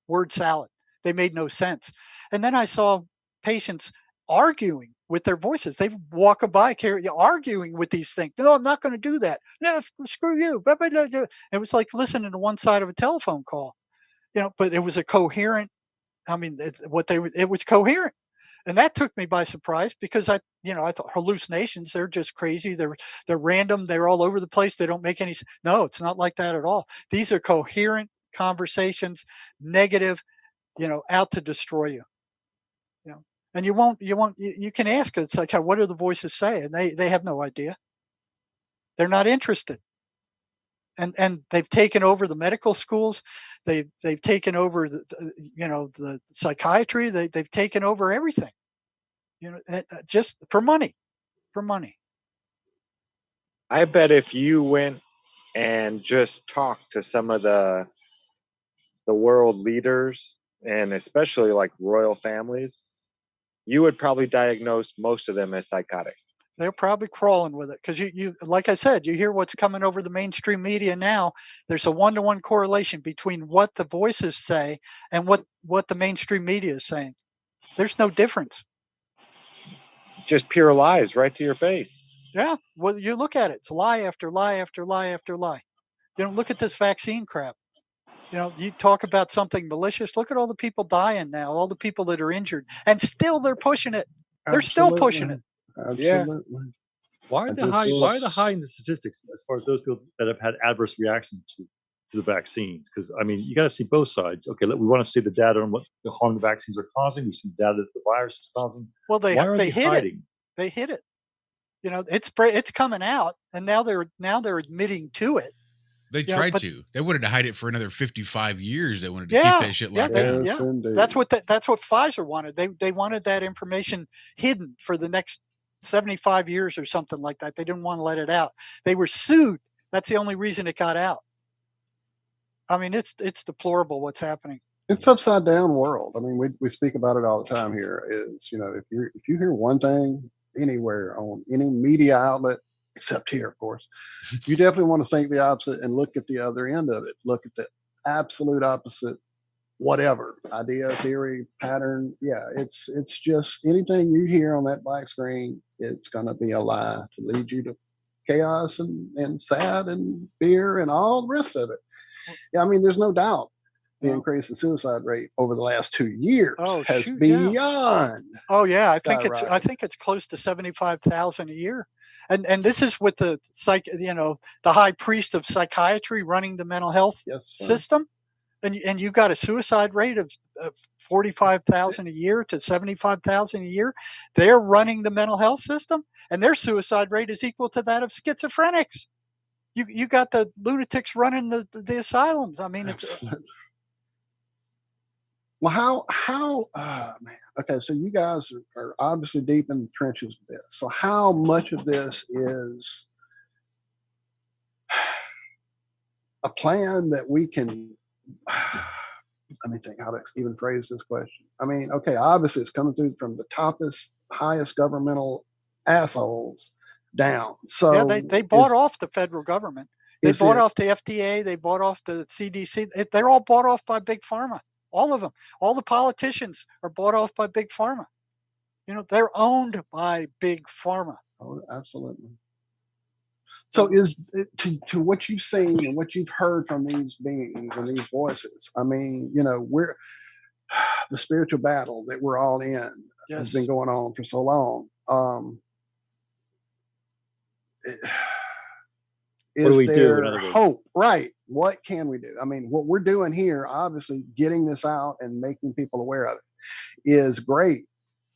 word salad. They made no sense. And then I saw patients arguing with their voices. They walk by arguing with these things. No, I'm not going to do that. No, screw you. Blah, blah, blah, blah. It was like listening to one side of a telephone call, but it was a coherent. I mean, it was coherent. And that took me by surprise because I thought hallucinations, they're just crazy. They're random. They're all over the place. They don't make any sense. No, it's not like that at all. These are coherent conversations, negative, out to destroy you. And you can ask, it's like, what do the voices say? And they have no idea. They're not interested. And they've taken over the medical schools. They've taken over the psychiatry. They've taken over everything. Just for money.
I bet if you went and just talked to some of the world leaders, and especially like royal families, you would probably diagnose most of them as psychotic.
They're probably crawling with it because you like I said, you hear what's coming over the mainstream media now. There's a 1-to-1 correlation between what the voices say and what the mainstream media is saying. There's no difference.
Just pure lies right to your face.
Yeah. Well, you look at it. It's lie after lie after lie after lie. Look at this vaccine crap. You talk about something malicious. Look at all the people dying now, all the people that are injured, and still they're pushing it. They're still pushing it.
Absolutely.
Yeah.
Why are they hiding the statistics as far as those people that have had adverse reactions to the vaccines? Because I mean, you got to see both sides. Okay, we want to see the data on what the harm the vaccines are causing. We see the data that the virus is causing.
Well,
why are they
hid
hiding?
it. They hid it. It's coming out, and now they're admitting to it.
They tried to. They wanted to hide it for another 55 years. They wanted to keep that shit locked down.
Yeah. That's what Pfizer wanted. They wanted that information hidden for the next 75 years or something like that. They didn't want to let it out. They were sued. That's the only reason it got out. I mean, it's deplorable what's happening.
It's upside down world. I mean, we speak about it all the time here. Is if you hear one thing anywhere on any media outlet, except here, of course, you definitely want to think the opposite and look at the other end of it. Look at the absolute opposite, whatever idea, theory, pattern. Yeah, it's just anything you hear on that black screen, it's going to be a lie to lead you to chaos and sad and fear and all the rest of it. Yeah, I mean, there's no doubt the increase in suicide rate over the last 2 years has beyond.
Oh yeah, I think it's close to 75,000 a year. And this is with the the high priest of psychiatry running the mental health system, and you got a suicide rate of 45,000 a year to 75,000 a year. They're running the mental health system, and their suicide rate is equal to that of schizophrenics. You got the lunatics running the asylums. I mean, it's.
Well, how man? Okay, so you guys are obviously deep in the trenches with this. So how much of this is a plan that we can? Let me think how to even phrase this question. I mean, okay, obviously it's coming through from the highest governmental assholes down. So
yeah, they bought off the federal government. They bought off the FDA. They bought off the CDC. They're all bought off by big pharma. All of them. All the politicians are bought off by big pharma. They're owned by big pharma.
Oh, absolutely. So is it, to what you've seen and what you've heard from these beings and these voices, I mean, we're the spiritual battle that we're all in has been going on for so long. Is
what do we
there
do, in other words?
hope? Right. What can we do? I mean, what we're doing here, obviously getting this out and making people aware of it is great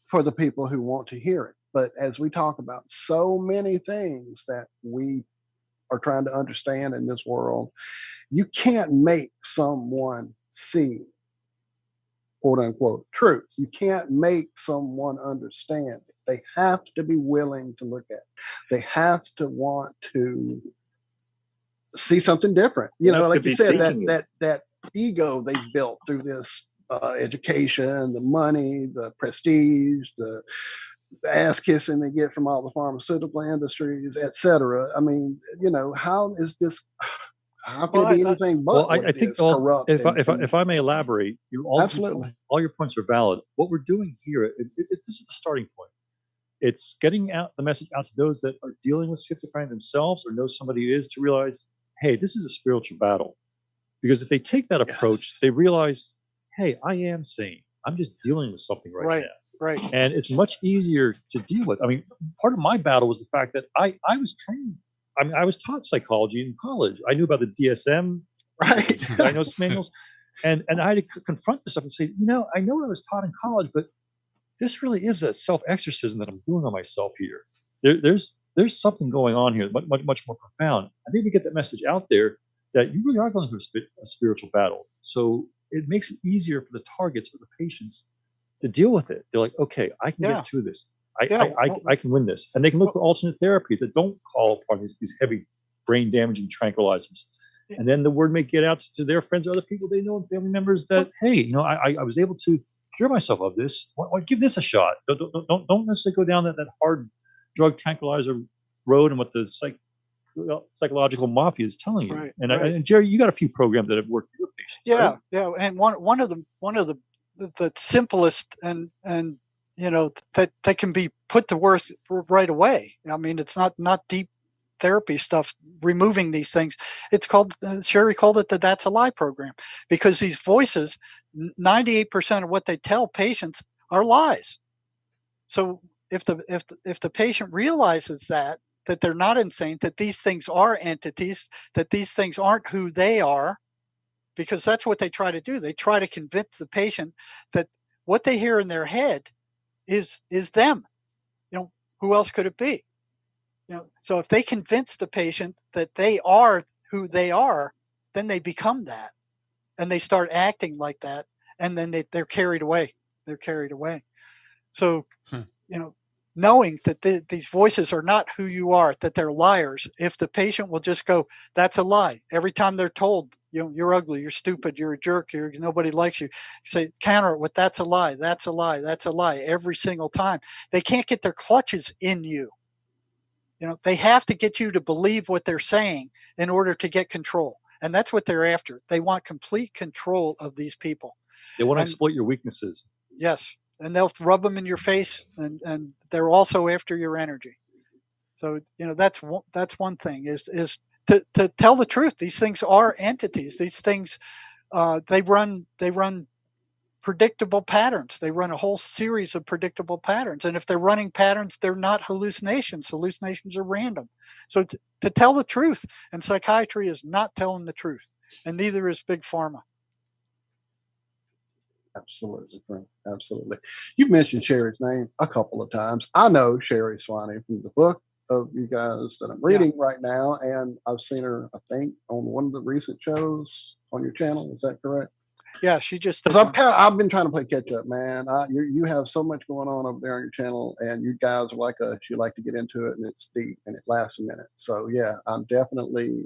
for the people who want to hear it. But as we talk about so many things that we are trying to understand in this world, you can't make someone see, quote unquote, truth. You can't make someone understand it. They have to be willing to look at it. They have to want to see something different. You know, like you said, that ego they built through this education, the money, the prestige, the ass kissing they get from all the pharmaceutical industries, et cetera. I mean, you know, how is this? How can it be anything but what
I think
corrupt?
if I may elaborate,
absolutely,
all your points are valid. What we're doing here, this is the starting point. It's getting out the message out to those that are dealing with schizophrenia themselves or know somebody who is, to realize, hey, this is a spiritual battle. Because if they take that approach, they realize, hey, I am sane. I'm just dealing with something right now.
Right.
And it's much easier to deal with. I mean, part of my battle was the fact that I was trained. I mean, I was taught psychology in college. I knew about the DSM, diagnosis manuals, and I had to confront this stuff and say, you know, I know what I was taught in college, but this really is a self-exorcism that I'm doing on myself here. There's something going on here, much more profound. I think we get that message out there that you really are going through a spiritual battle. So it makes it easier for the targets, for the patients, to deal with it. They're like, okay, I can get through this. I can win this. And they can look for alternate therapies that don't call upon these heavy brain damaging tranquilizers. And then the word may get out to their friends or other people they know and family members that, hey, you know, I was able to cure myself of this. Why give this a shot? Don't necessarily go down that hard drug tranquilizer road and what the psychological mafia is telling you.
Right,
And Jerry, you got a few programs that have worked for your patients.
Yeah,
right?
yeah. And one of the simplest and you know that can be put to work right away. I mean, it's not deep therapy stuff, removing these things. It's called, Sherry called it the That's a Lie program, because these voices, 98% of what they tell patients are lies. So if the patient realizes that they're not insane, that these things are entities, that these things aren't who they are, because that's what they try to do. They try to convince the patient that what they hear in their head is them. You know, who else could it be? You know, so if they convince the patient that they are who they are, then they become that, and they start acting like that, and then they're carried away. They're carried away. So, you know, knowing that these voices are not who you are, that they're liars. If the patient will just go, that's a lie. Every time they're told, you know, you're ugly, you're stupid, you're a jerk, nobody likes you, say, counter it with, that's a lie, that's a lie, that's a lie, every single time. They can't get their clutches in you. You know, they have to get you to believe what they're saying in order to get control. And that's what they're after. They want complete control of these people.
They want to exploit your weaknesses.
Yes. And they'll rub them in your face, and they're also after your energy. So, you know, that's one thing is to tell the truth. These things are entities. These things, they run predictable patterns. They run a whole series of predictable patterns. And if they're running patterns, they're not hallucinations. Hallucinations are random. So to tell the truth, and psychiatry is not telling the truth, and neither is Big Pharma.
Absolutely, Frank. Absolutely. You've mentioned Sherry's name a couple of times. I know Sherry Swanee from the book of you guys that I'm reading right now, and I've seen her, I think, on one of the recent shows on your channel. Is that correct?
Yeah, she just.
Because I've been trying to play catch up, man. You have so much going on over there on your channel, and you guys are like us. You like to get into it, and it's deep, and it lasts a minute. So yeah, I'm definitely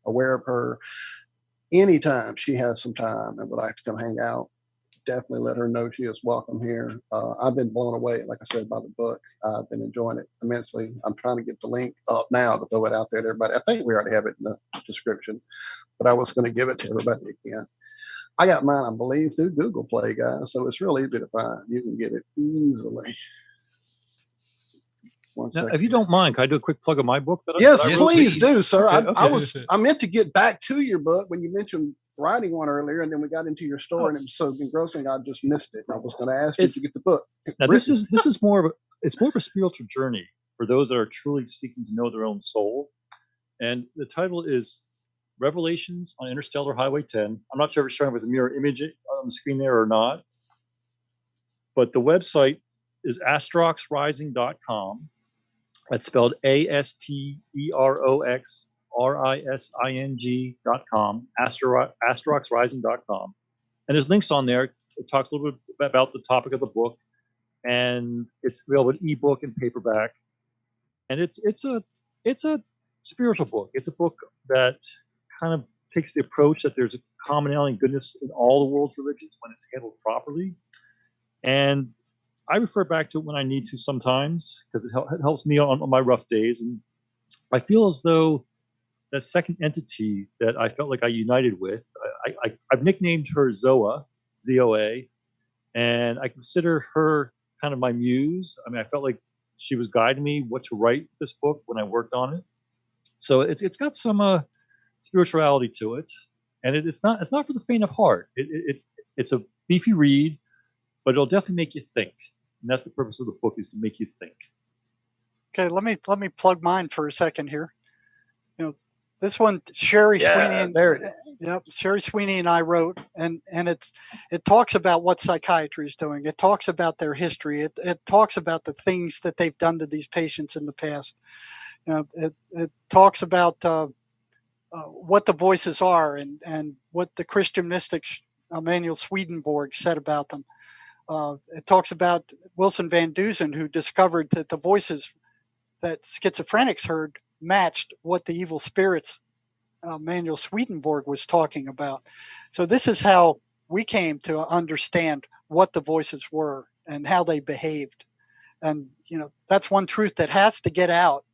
aware of her. Anytime she has some time and would like to come hang out, definitely let her know she is welcome here. I've been blown away, like I said, by the book. I've been enjoying it immensely. I'm trying to get the link up now to throw it out there to everybody. I think we already have it in the description, but I was going to give it to everybody again. I got mine, I believe, through Google Play, guys, so it's real easy to find. You can get it easily.
Now, if you don't mind, can I do a quick plug of my book?
Yes, please do, sir.
Okay.
I meant to get back to your book when you mentioned writing one earlier, and then we got into your story, and it was so engrossing I just missed it. I was going to ask you to get the book.
Now this is more of a spiritual journey for those that are truly seeking to know their own soul, and the title is Revelations on Interstellar Highway 10. I'm not sure if it's showing as a mirror image on the screen there or not, but the website is astroxrising.com. That's spelled ASTEROXRISING.com, astroxrising.com. And there's links on there. It talks a little bit about the topic of the book, and it's available in ebook and paperback. And it's a spiritual book. It's a book that kind of takes the approach that there's a commonality and goodness in all the world's religions when it's handled properly. And I refer back to it when I need to sometimes because it helps me on my rough days. And I feel as though that second entity that I felt like I united with, I've nicknamed her Zoa, Z-O-A, and I consider her kind of my muse. I mean, I felt like she was guiding me what to write this book when I worked on it. So it's got some spirituality to it, and it's not for the faint of heart. It's a beefy read, but it'll definitely make you think, and that's the purpose of the book, is to make you think.
Okay, let me plug mine for a second here. You know, this one, Sherry Sweeney.
There it is.
Yep, Sherry Sweeney and I wrote, and it talks about what psychiatry is doing. It talks about their history. It talks about the things that they've done to these patients in the past. You know, it talks about what the voices are and what the Christian mystics Emanuel Swedenborg said about them. It talks about Wilson Van Dusen, who discovered that the voices that schizophrenics heard matched what the evil spirits Emanuel Swedenborg was talking about. So this is how we came to understand what the voices were and how they behaved. And, you know, that's one truth that has to get out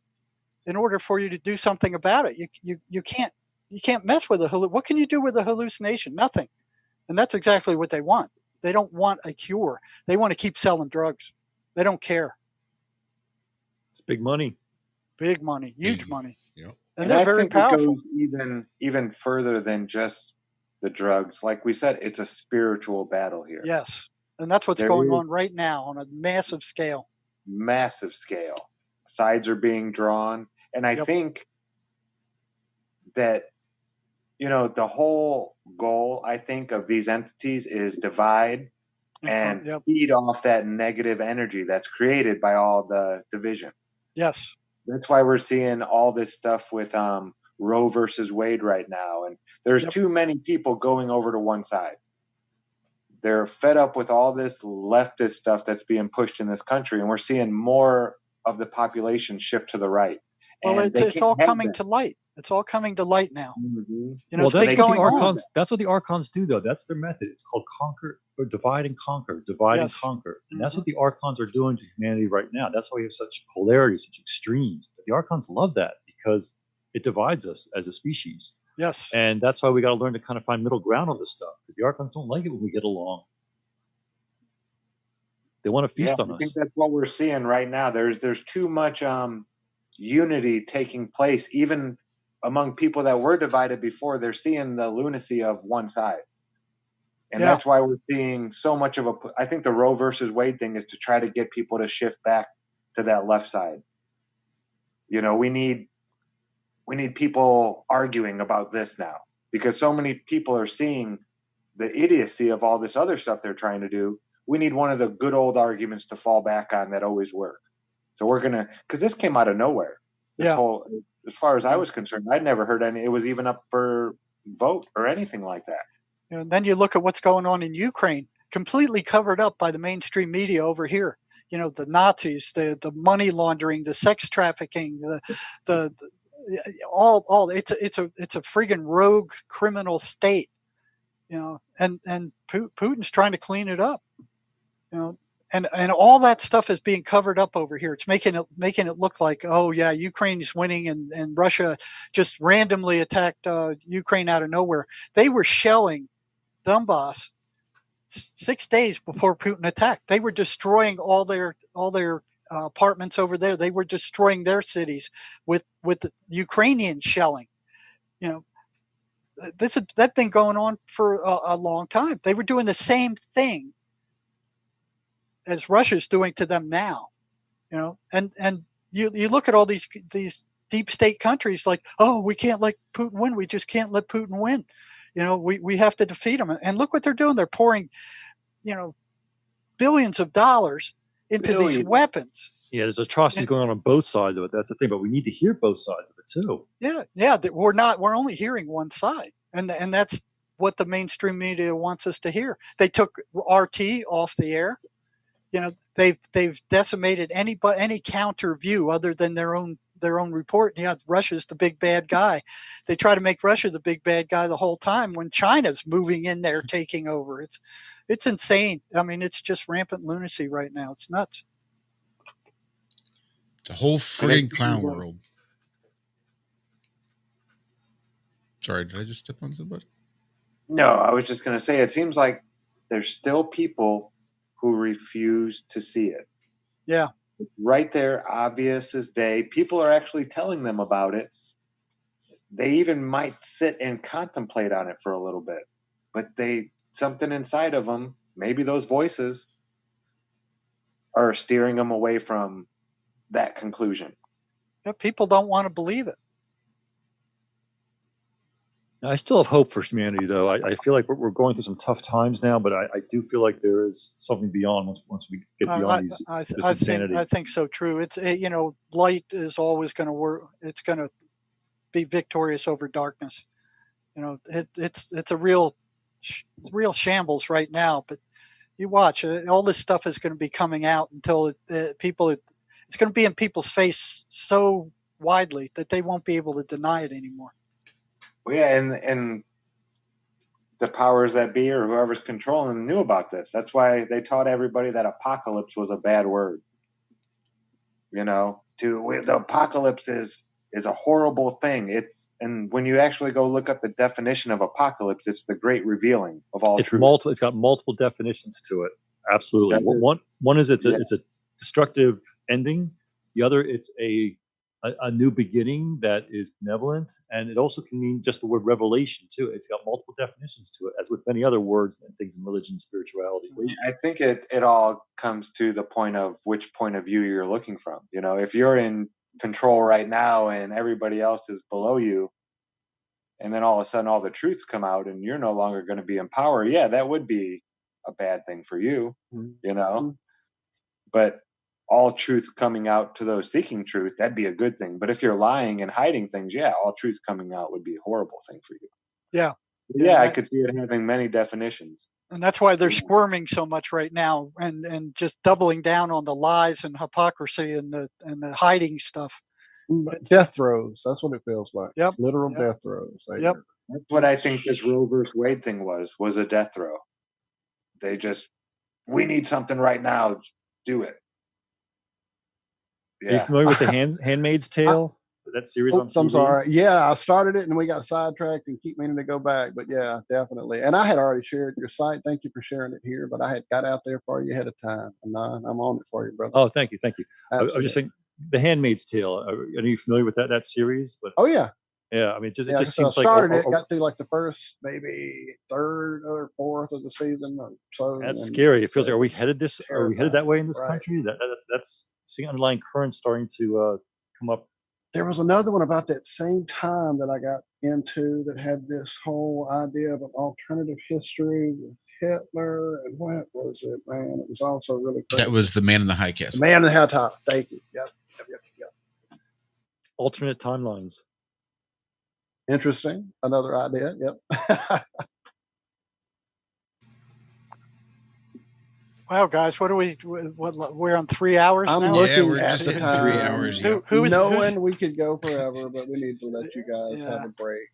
in order for you to do something about it. You can't mess with what can you do with a hallucination? Nothing. And that's exactly what they want. They don't want a cure. They want to keep selling drugs. They don't care.
It's big money.
Big money, huge money.
Yep.
And they're very powerful.
It goes even further than just the drugs. Like we said, it's a spiritual battle here.
Yes. And that's what's going on right now on a massive scale.
Massive scale. Sides are being drawn. And I think that, you know, the whole goal, I think, of these entities is divide and feed off that negative energy that's created by all the division.
Yes.
That's why we're seeing all this stuff with Roe versus Wade right now. And there's too many people going over to one side. They're fed up with all this leftist stuff that's being pushed in this country. And we're seeing more of the population shift to the right.
Well, it's all coming to light. It's all coming to light now.
Mm-hmm.
You know,
that's what the archons do, though. That's their method. It's called conquer or divide and conquer, and conquer. And that's what the archons are doing to humanity right now. That's why we have such polarity, such extremes. The archons love that because it divides us as a species.
Yes.
And that's why we got to learn to kind of find middle ground on this stuff, because the archons don't like it when we get along. They want to feast on us.
I think that's what we're seeing right now. There's too much unity taking place, even among people that were divided before. They're seeing the lunacy of one side. And that's why we're seeing so much of I think the Roe versus Wade thing is to try to get people to shift back to that left side. You know, we need people arguing about this now, because so many people are seeing the idiocy of all this other stuff they're trying to do. We need one of the good old arguments to fall back on that always work. So we're going to, because this came out of nowhere. This whole, as far as I was concerned, I'd never heard it was even up for vote or anything like that.
And then you look at what's going on in Ukraine, completely covered up by the mainstream media over here. You know, the Nazis, the money laundering, the sex trafficking, the all it's a friggin' rogue criminal state. You know, and Putin's trying to clean it up. You know, and all that stuff is being covered up over here. It's making it look like, oh yeah, Ukraine's winning, and Russia just randomly attacked Ukraine out of nowhere. They were shelling Donbass 6 days before Putin attacked. They were destroying all their apartments over there. They were destroying their cities with the Ukrainian shelling. You know, that's been going on for a long time. They were doing the same thing as Russia's doing to them now. You know, and you look at all these deep state countries like, oh, we can't let Putin win. We just can't let Putin win. You know, we have to defeat him. And look what they're doing. They're pouring, you know, billions of dollars into these
Billions.
weapons.
Yeah, there's atrocities going on both sides of it. That's the thing, but we need to hear both sides of it too.
Yeah, that we're only hearing one side, and that's what the mainstream media wants us to hear. They took RT off the air. You know, they've decimated any counter view other than their own report. Yeah, Russia's the big bad guy. They try to make Russia the big bad guy the whole time when China's moving in there, taking over. It's insane. I mean, it's just rampant lunacy right now. It's nuts.
The whole friggin' clown world. Sorry, did I just step on somebody?
No, I was just going to say, it seems like there's still people who refuse to see it.
Yeah.
Right there, obvious as day. People are actually telling them about it. They even might sit and contemplate on it for a little bit. But something inside of them, maybe those voices, are steering them away from that conclusion.
Yeah, people don't want to believe it.
I still have hope for humanity, though. I feel like we're going through some tough times now, but I do feel like there is something beyond once we get beyond this insanity.
I think so. True. It's light is always going to work. It's going to be victorious over darkness. It's a real shambles right now. But you watch, all this stuff is going to be coming out until it's going to be in people's face so widely that they won't be able to deny it anymore.
Well, yeah, and the powers that be or whoever's controlling them knew about this. That's why they taught everybody that apocalypse was a bad word. The apocalypse is a horrible thing. And when you actually go look up the definition of apocalypse, it's the great revealing of all truth.
It's got multiple definitions to it. Absolutely. One is it's a destructive ending. The other, it's a new beginning that is benevolent, and it also can mean just the word revelation too. It's got multiple definitions to it, as with many other words and things in religion and spirituality.
I think it all comes to the point of which point of view you're looking from. If you're in control right now and everybody else is below you, and then all of a sudden all the truths come out and you're no longer going to be in power, yeah, that would be a bad thing for you, But all truth coming out to those seeking truth, that'd be a good thing. But if you're lying and hiding things, yeah, all truth coming out would be a horrible thing for you.
Yeah.
Yeah, I could see it having many definitions.
And that's why they're squirming so much right now and just doubling down on the lies and hypocrisy and the hiding stuff.
Death throes. That's what it feels like.
Yep.
Literal death throes.
Yep.
That's what I think this Roe versus Wade thing was a death throw. We need something right now. Do it.
Yeah. Are you familiar with the Handmaid's Tale? That series on TV?
I'm sorry. Yeah, I started it and we got sidetracked and keep meaning to go back. But yeah, definitely. And I had already shared your site. Thank you for sharing it here. But I had got out there for you ahead of time. And I'm on it for you, brother.
Oh, thank you. I was just saying, the Handmaid's Tale. Are you familiar with that series? But
oh yeah.
Yeah, I mean, it just seems
I started it, got through like the first, maybe third or fourth of the season or so.
That's scary. It feels like, are we headed that way in this country? That's seeing underlying currents starting to come up.
There was another one about that same time that I got into that had this whole idea of an alternative history with Hitler. And what was it, man? It was also really crazy.
That was The Man in the High Castle.
The Man in the High Top. Thank you. Yep.
Alternate timelines.
Interesting. Another idea. Yep.
Wow, guys, we're on 3 hours now?
We're just at 3 hours.
Knowing we could go forever, but we need to let you guys have a break.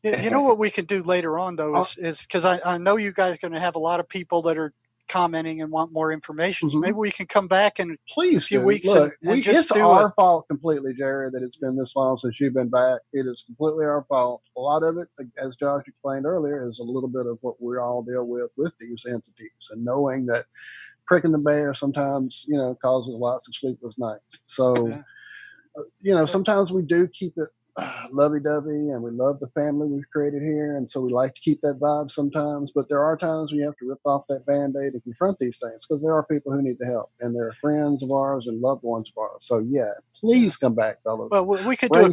You know what we can do later on, though, is because I know you guys are going to have a lot of people that are commenting and want more information. So maybe we can come back in a few weeks.
Look,
and just
it's our fault completely, Jerry, that it's been this long since you've been back. It is completely our fault. A lot of it, as Josh explained earlier, is a little bit of what we all deal with these entities, and knowing that pricking the bear sometimes, causes lots of sleepless nights. So, sometimes we do keep it lovey-dovey, and we love the family we've created here, and so we like to keep that vibe sometimes, but there are times when you have to rip off that band-aid and confront these things, because there are people who need the help, and they're friends of ours and loved ones of ours. So yeah, please come back, fellas.
Well, we could do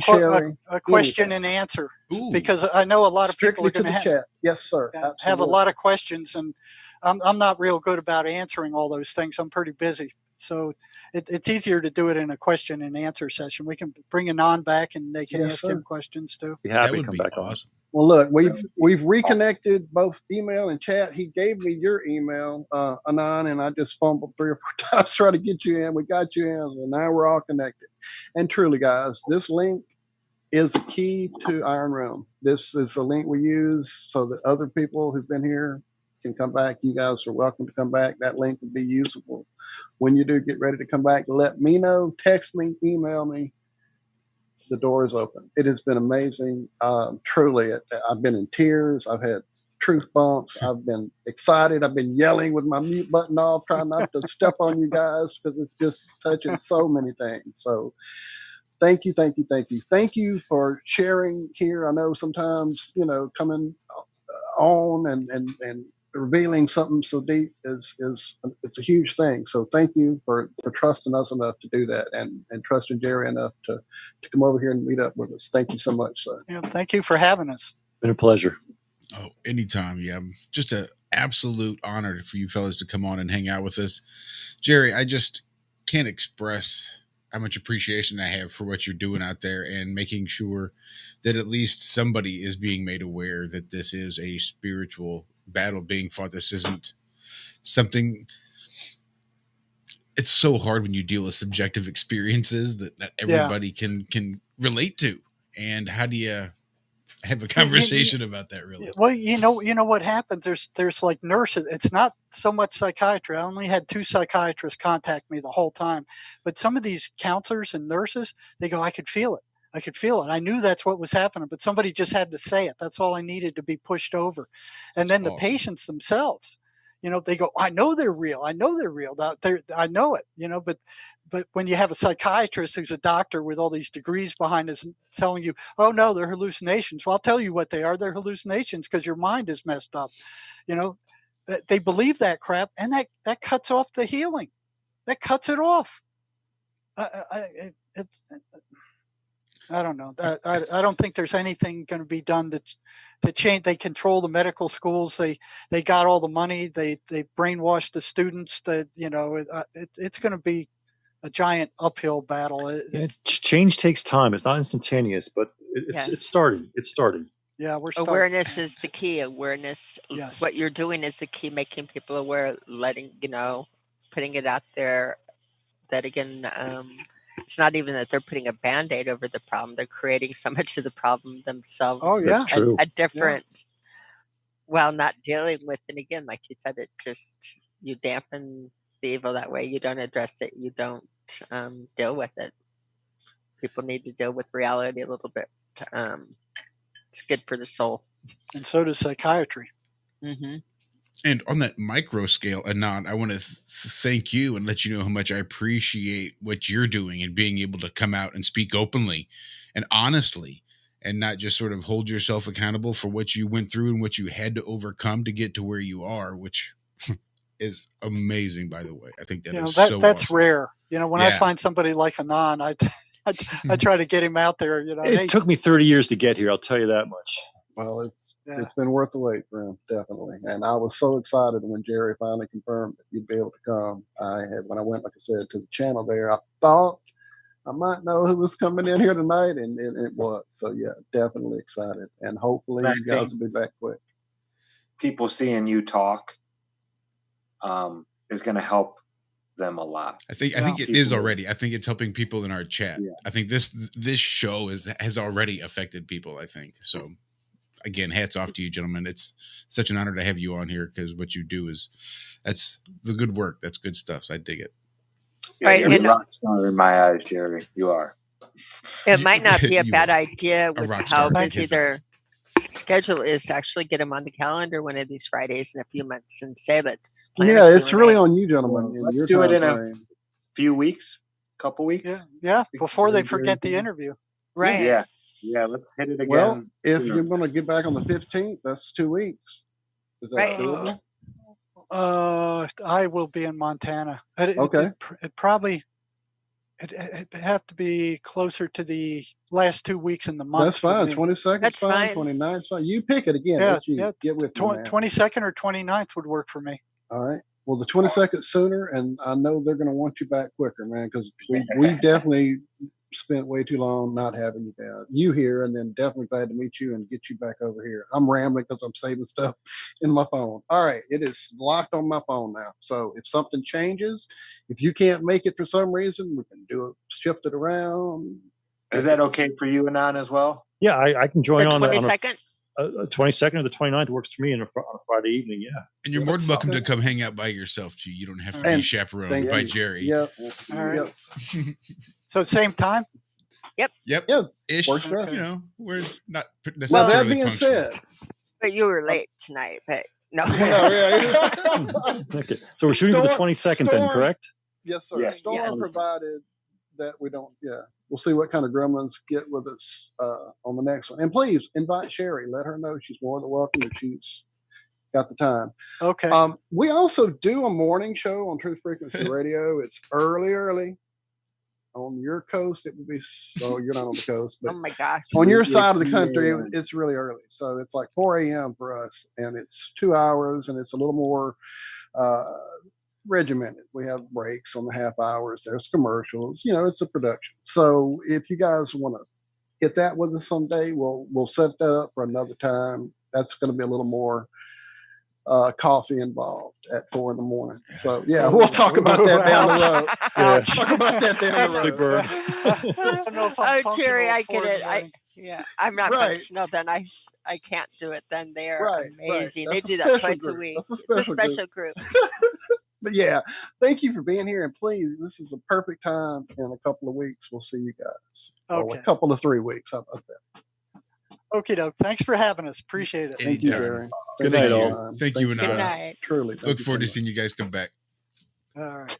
a question and answer. Ooh. Because I know a lot of people are going to
chat. Yes, sir.
Have a lot of questions, and I'm not real good about answering all those things. I'm pretty busy. So it's easier to do it in a question and answer session. We can bring Anon back and they can
Yes,
ask
sir.
him questions too.
Be happy
That
to
would
come
be
back on.
awesome.
Well, look, we've reconnected both email and chat. He gave me your email, Anon, and I just fumbled 3 or 4 times trying to get you in. We got you in, and now we're all connected. And truly, guys, this link is the key to Iron Realm. This is the link we use so that other people who've been here can come back. You guys are welcome to come back. That link will be usable. When you do get ready to come back, let me know, text me, email me. The door is open. It has been amazing. Truly, I've been in tears. I've had truth bumps. I've been excited. I've been yelling with my mute button off, trying not to step on you guys because it's just touching so many things. So thank you, thank you, thank you. Thank you for sharing here. I know sometimes, coming on and revealing something so deep is it's a huge thing. So thank you for trusting us enough to do that and trusting Jerry enough to come over here and meet up with us. Thank you so much, sir.
Yeah, thank you for having us.
Been a pleasure.
Oh, anytime. Yeah. Just an absolute honor for you fellas to come on and hang out with us. Jerry, I just can't express how much appreciation I have for what you're doing out there and making sure that at least somebody is being made aware that this is a spiritual battle being fought. This isn't something. It's so hard when you deal with subjective experiences that not everybody can relate to. And how do you have a conversation about that, really?
Well, you know what happens. There's like nurses. It's not so much psychiatry. I only had 2 psychiatrists contact me the whole time, but some of these counselors and nurses, they go, I could feel it. I could feel it. I knew that's what was happening, but somebody just had to say it. That's all I needed to be pushed over. And then the patients themselves, they go, I know they're real. I know they're real. I know it, but when you have a psychiatrist who's a doctor with all these degrees behind us telling you, oh no, they're hallucinations. Well, I'll tell you what they are. They're hallucinations because your mind is messed up. They believe that crap, and that cuts off the healing. That cuts it off. I don't know. I don't think there's anything going to be done to change. They control the medical schools. They got all the money. They brainwashed the students. It's going to be a giant uphill battle.
Change takes time. It's not instantaneous, but it's starting. It's starting.
Yeah, we're starting.
Awareness is the key. Awareness.
Yes.
What you're doing is the key. Making people aware. Letting putting it out there. That again. It's not even that they're putting a Band-Aid over the problem. They're creating so much of the problem themselves.
Oh, yeah.
That's true.
A different, while not dealing with, and again, like you said, it just, you dampen the evil that way. You don't address it. You don't deal with it. People need to deal with reality a little bit. It's good for the soul.
And so does psychiatry.
Mm-hmm.
And on that micro scale, Anon, I want to thank you and let you know how much I appreciate what you're doing and being able to come out and speak openly and honestly and not just sort of hold yourself accountable for what you went through and what you had to overcome to get to where you are, which is amazing, by the way. I think that's
that's
awesome.
rare. When I find somebody like Anon, I try to get him out there.
It took me 30 years to get here. I'll tell you that much.
Well, it's been worth the wait for him, definitely. And I was so excited when Jerry finally confirmed that you'd be able to come. When I went, like I said, to the channel there, I thought I might know who was coming in here tonight, and it was. So yeah, definitely excited, and hopefully you guys will be back quick.
People seeing you talk is going to help them a lot.
I think it is already. I think it's helping people in our chat. Yeah. I think this show has already affected people. I think so. Again, hats off to you, gentlemen. It's such an honor to have you on here because what you do that's the good work. That's good stuff. So I dig it.
Yeah, right, you're a rock star in my eyes, Jerry. You are.
It might not be a bad idea with how busy their schedule is to actually get them on the calendar one of these Fridays in a few months and say let's.
Yeah, it's really on you, gentlemen.
Well, let's do it in a few weeks, couple weeks.
Yeah, before they forget the interview.
Right.
Yeah, let's hit it again.
Well, if you're going to get back on the 15th, that's 2 weeks. Is that doable?
I will be in Montana.
Okay.
It probably it'd have to be closer to the last 2 weeks in the month.
That's fine. 22nd,
that's
fine. 29th, fine. You pick it again.
Yeah.
Get with me,
22nd or 29th would work for me.
All right. Well, the 22nd sooner, and I know they're going to want you back quicker, man, because we definitely spent way too long not having you here, and then definitely glad to meet you and get you back over here. I'm rambling because I'm saving stuff in my phone. All right, it is locked on my phone now. So if something changes, if you can't make it for some reason, we can shift it around.
Is that okay for you, Anon, as well?
Yeah, I can join
The
on
22nd?
22nd or the 29th works for me on a Friday evening. Yeah.
And you're more than welcome to come hang out by yourself too. You don't have to be chaperoned by Jerry.
Yep.
All right.
Yep.
So same time?
Yep.
Yep.
Ish.
Works for us.
You know, we're not
Well,
necessarily
that being
punctual.
said,
But you were late tonight, but no.
Okay. So we're shooting for the 22nd then, correct?
Yes, sir.
Yes.
Storm
Yes.
provided that we don't. Yeah, we'll see what kind of gremlins get with us on the next one. And please invite Sherry. Let her know she's more than welcome if she's got the time.
Okay.
We also do a morning show on Truth Frequency Radio. It's early. On your coast, it would be. So you're not on the coast, but
Oh my gosh.
on your side of the country, it's really early. So it's like 4 a.m. for us, and it's 2 hours, and it's a little more regimented. We have breaks on the half hours. There's commercials. You know, it's a production. So if you guys want to hit that with us someday, we'll set that up for another time. That's going to be a little more coffee involved at 4 a.m. So yeah, we'll talk about that down the road. Talk about that down the road.
Big bird.
I don't know if I'm
Oh, Terry, I
functional
get
for
it. I'm not
Right.
functional. Then I can't do it. Then they are
Right,
amazing.
right.
They
That's
do
a
that
special
twice a
group.
week.
That's a
It's a
special group.
special group.
But yeah, thank you for being here. And please, this is a perfect time. In a couple of weeks, we'll see you guys. Or
Okay.
a couple of 3 weeks. How about that?
Okay, doke. Thanks for having us. Appreciate it.
Thank you,
Anytime.
Jerry.
Good
Thank
night,
you,
all.
Anon.
Thank you,
you,
Anon.
Good
Anon.
night.
Truly.
Look forward to seeing you guys come back.
All right.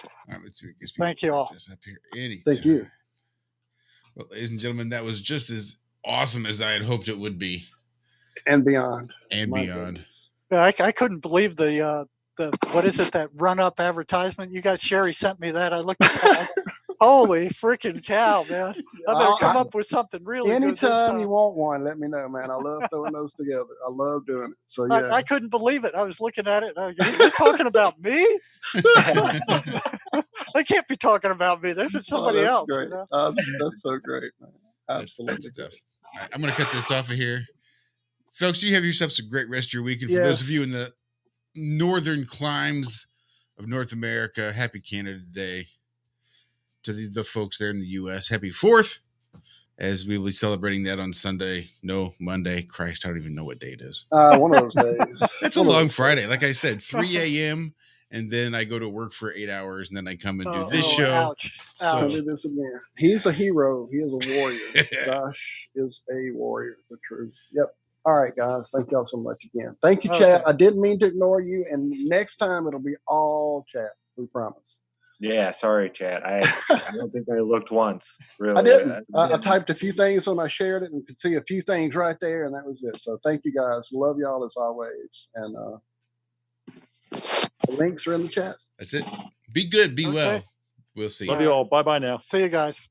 All right, let's
Thank you all.
this up here. Anytime.
Thank you.
Well, ladies and gentlemen, that was just as awesome as I had hoped it would be,
And beyond.
and
My
beyond.
goodness.
I couldn't believe the what is it, that run up advertisement you guys? Sherry sent me that. I looked at that. Holy freaking cow, man! I better come up with something really good this
Anytime
time.
you want one, let me know, man. I love throwing those together. I love doing it. So yeah.
I couldn't believe it. I was looking at it. And you're talking about me? They can't be talking about me. There's somebody
that's
else.
Great.
You know?
That's so great, man.
That's
Absolutely.
good stuff. All right, I'm going to cut this off of here. Folks, you have yourselves a great rest of your week. And for those of you in the northern climes of North America, happy Canada Day. To the folks there in the U.S., happy 4th, as we will be celebrating that on Sunday. No, Monday. Christ, I don't even know what day it is.
One of those days.
That's a long Friday. Like I said, 3 a.m., and then I go to work for 8 hours, and then I come and do this show.
Ouch.
So-
I'll do this again. He's a hero. He is a warrior. Josh is a warrior for truth. Yep. All right, guys. Thank y'all so much again. Thank you, chat. I didn't mean to ignore you, and next time it'll be all chat. We promise.
Yeah, sorry, Chad. I don't think I looked once. Really,
I didn't. I typed a few things when I shared it and could see a few things right there, and that was it. So thank you, guys. Love y'all as always. And the links are in the chat.
That's it. Be good. Be well. We'll see
Love you all. Bye-bye now.
See you guys.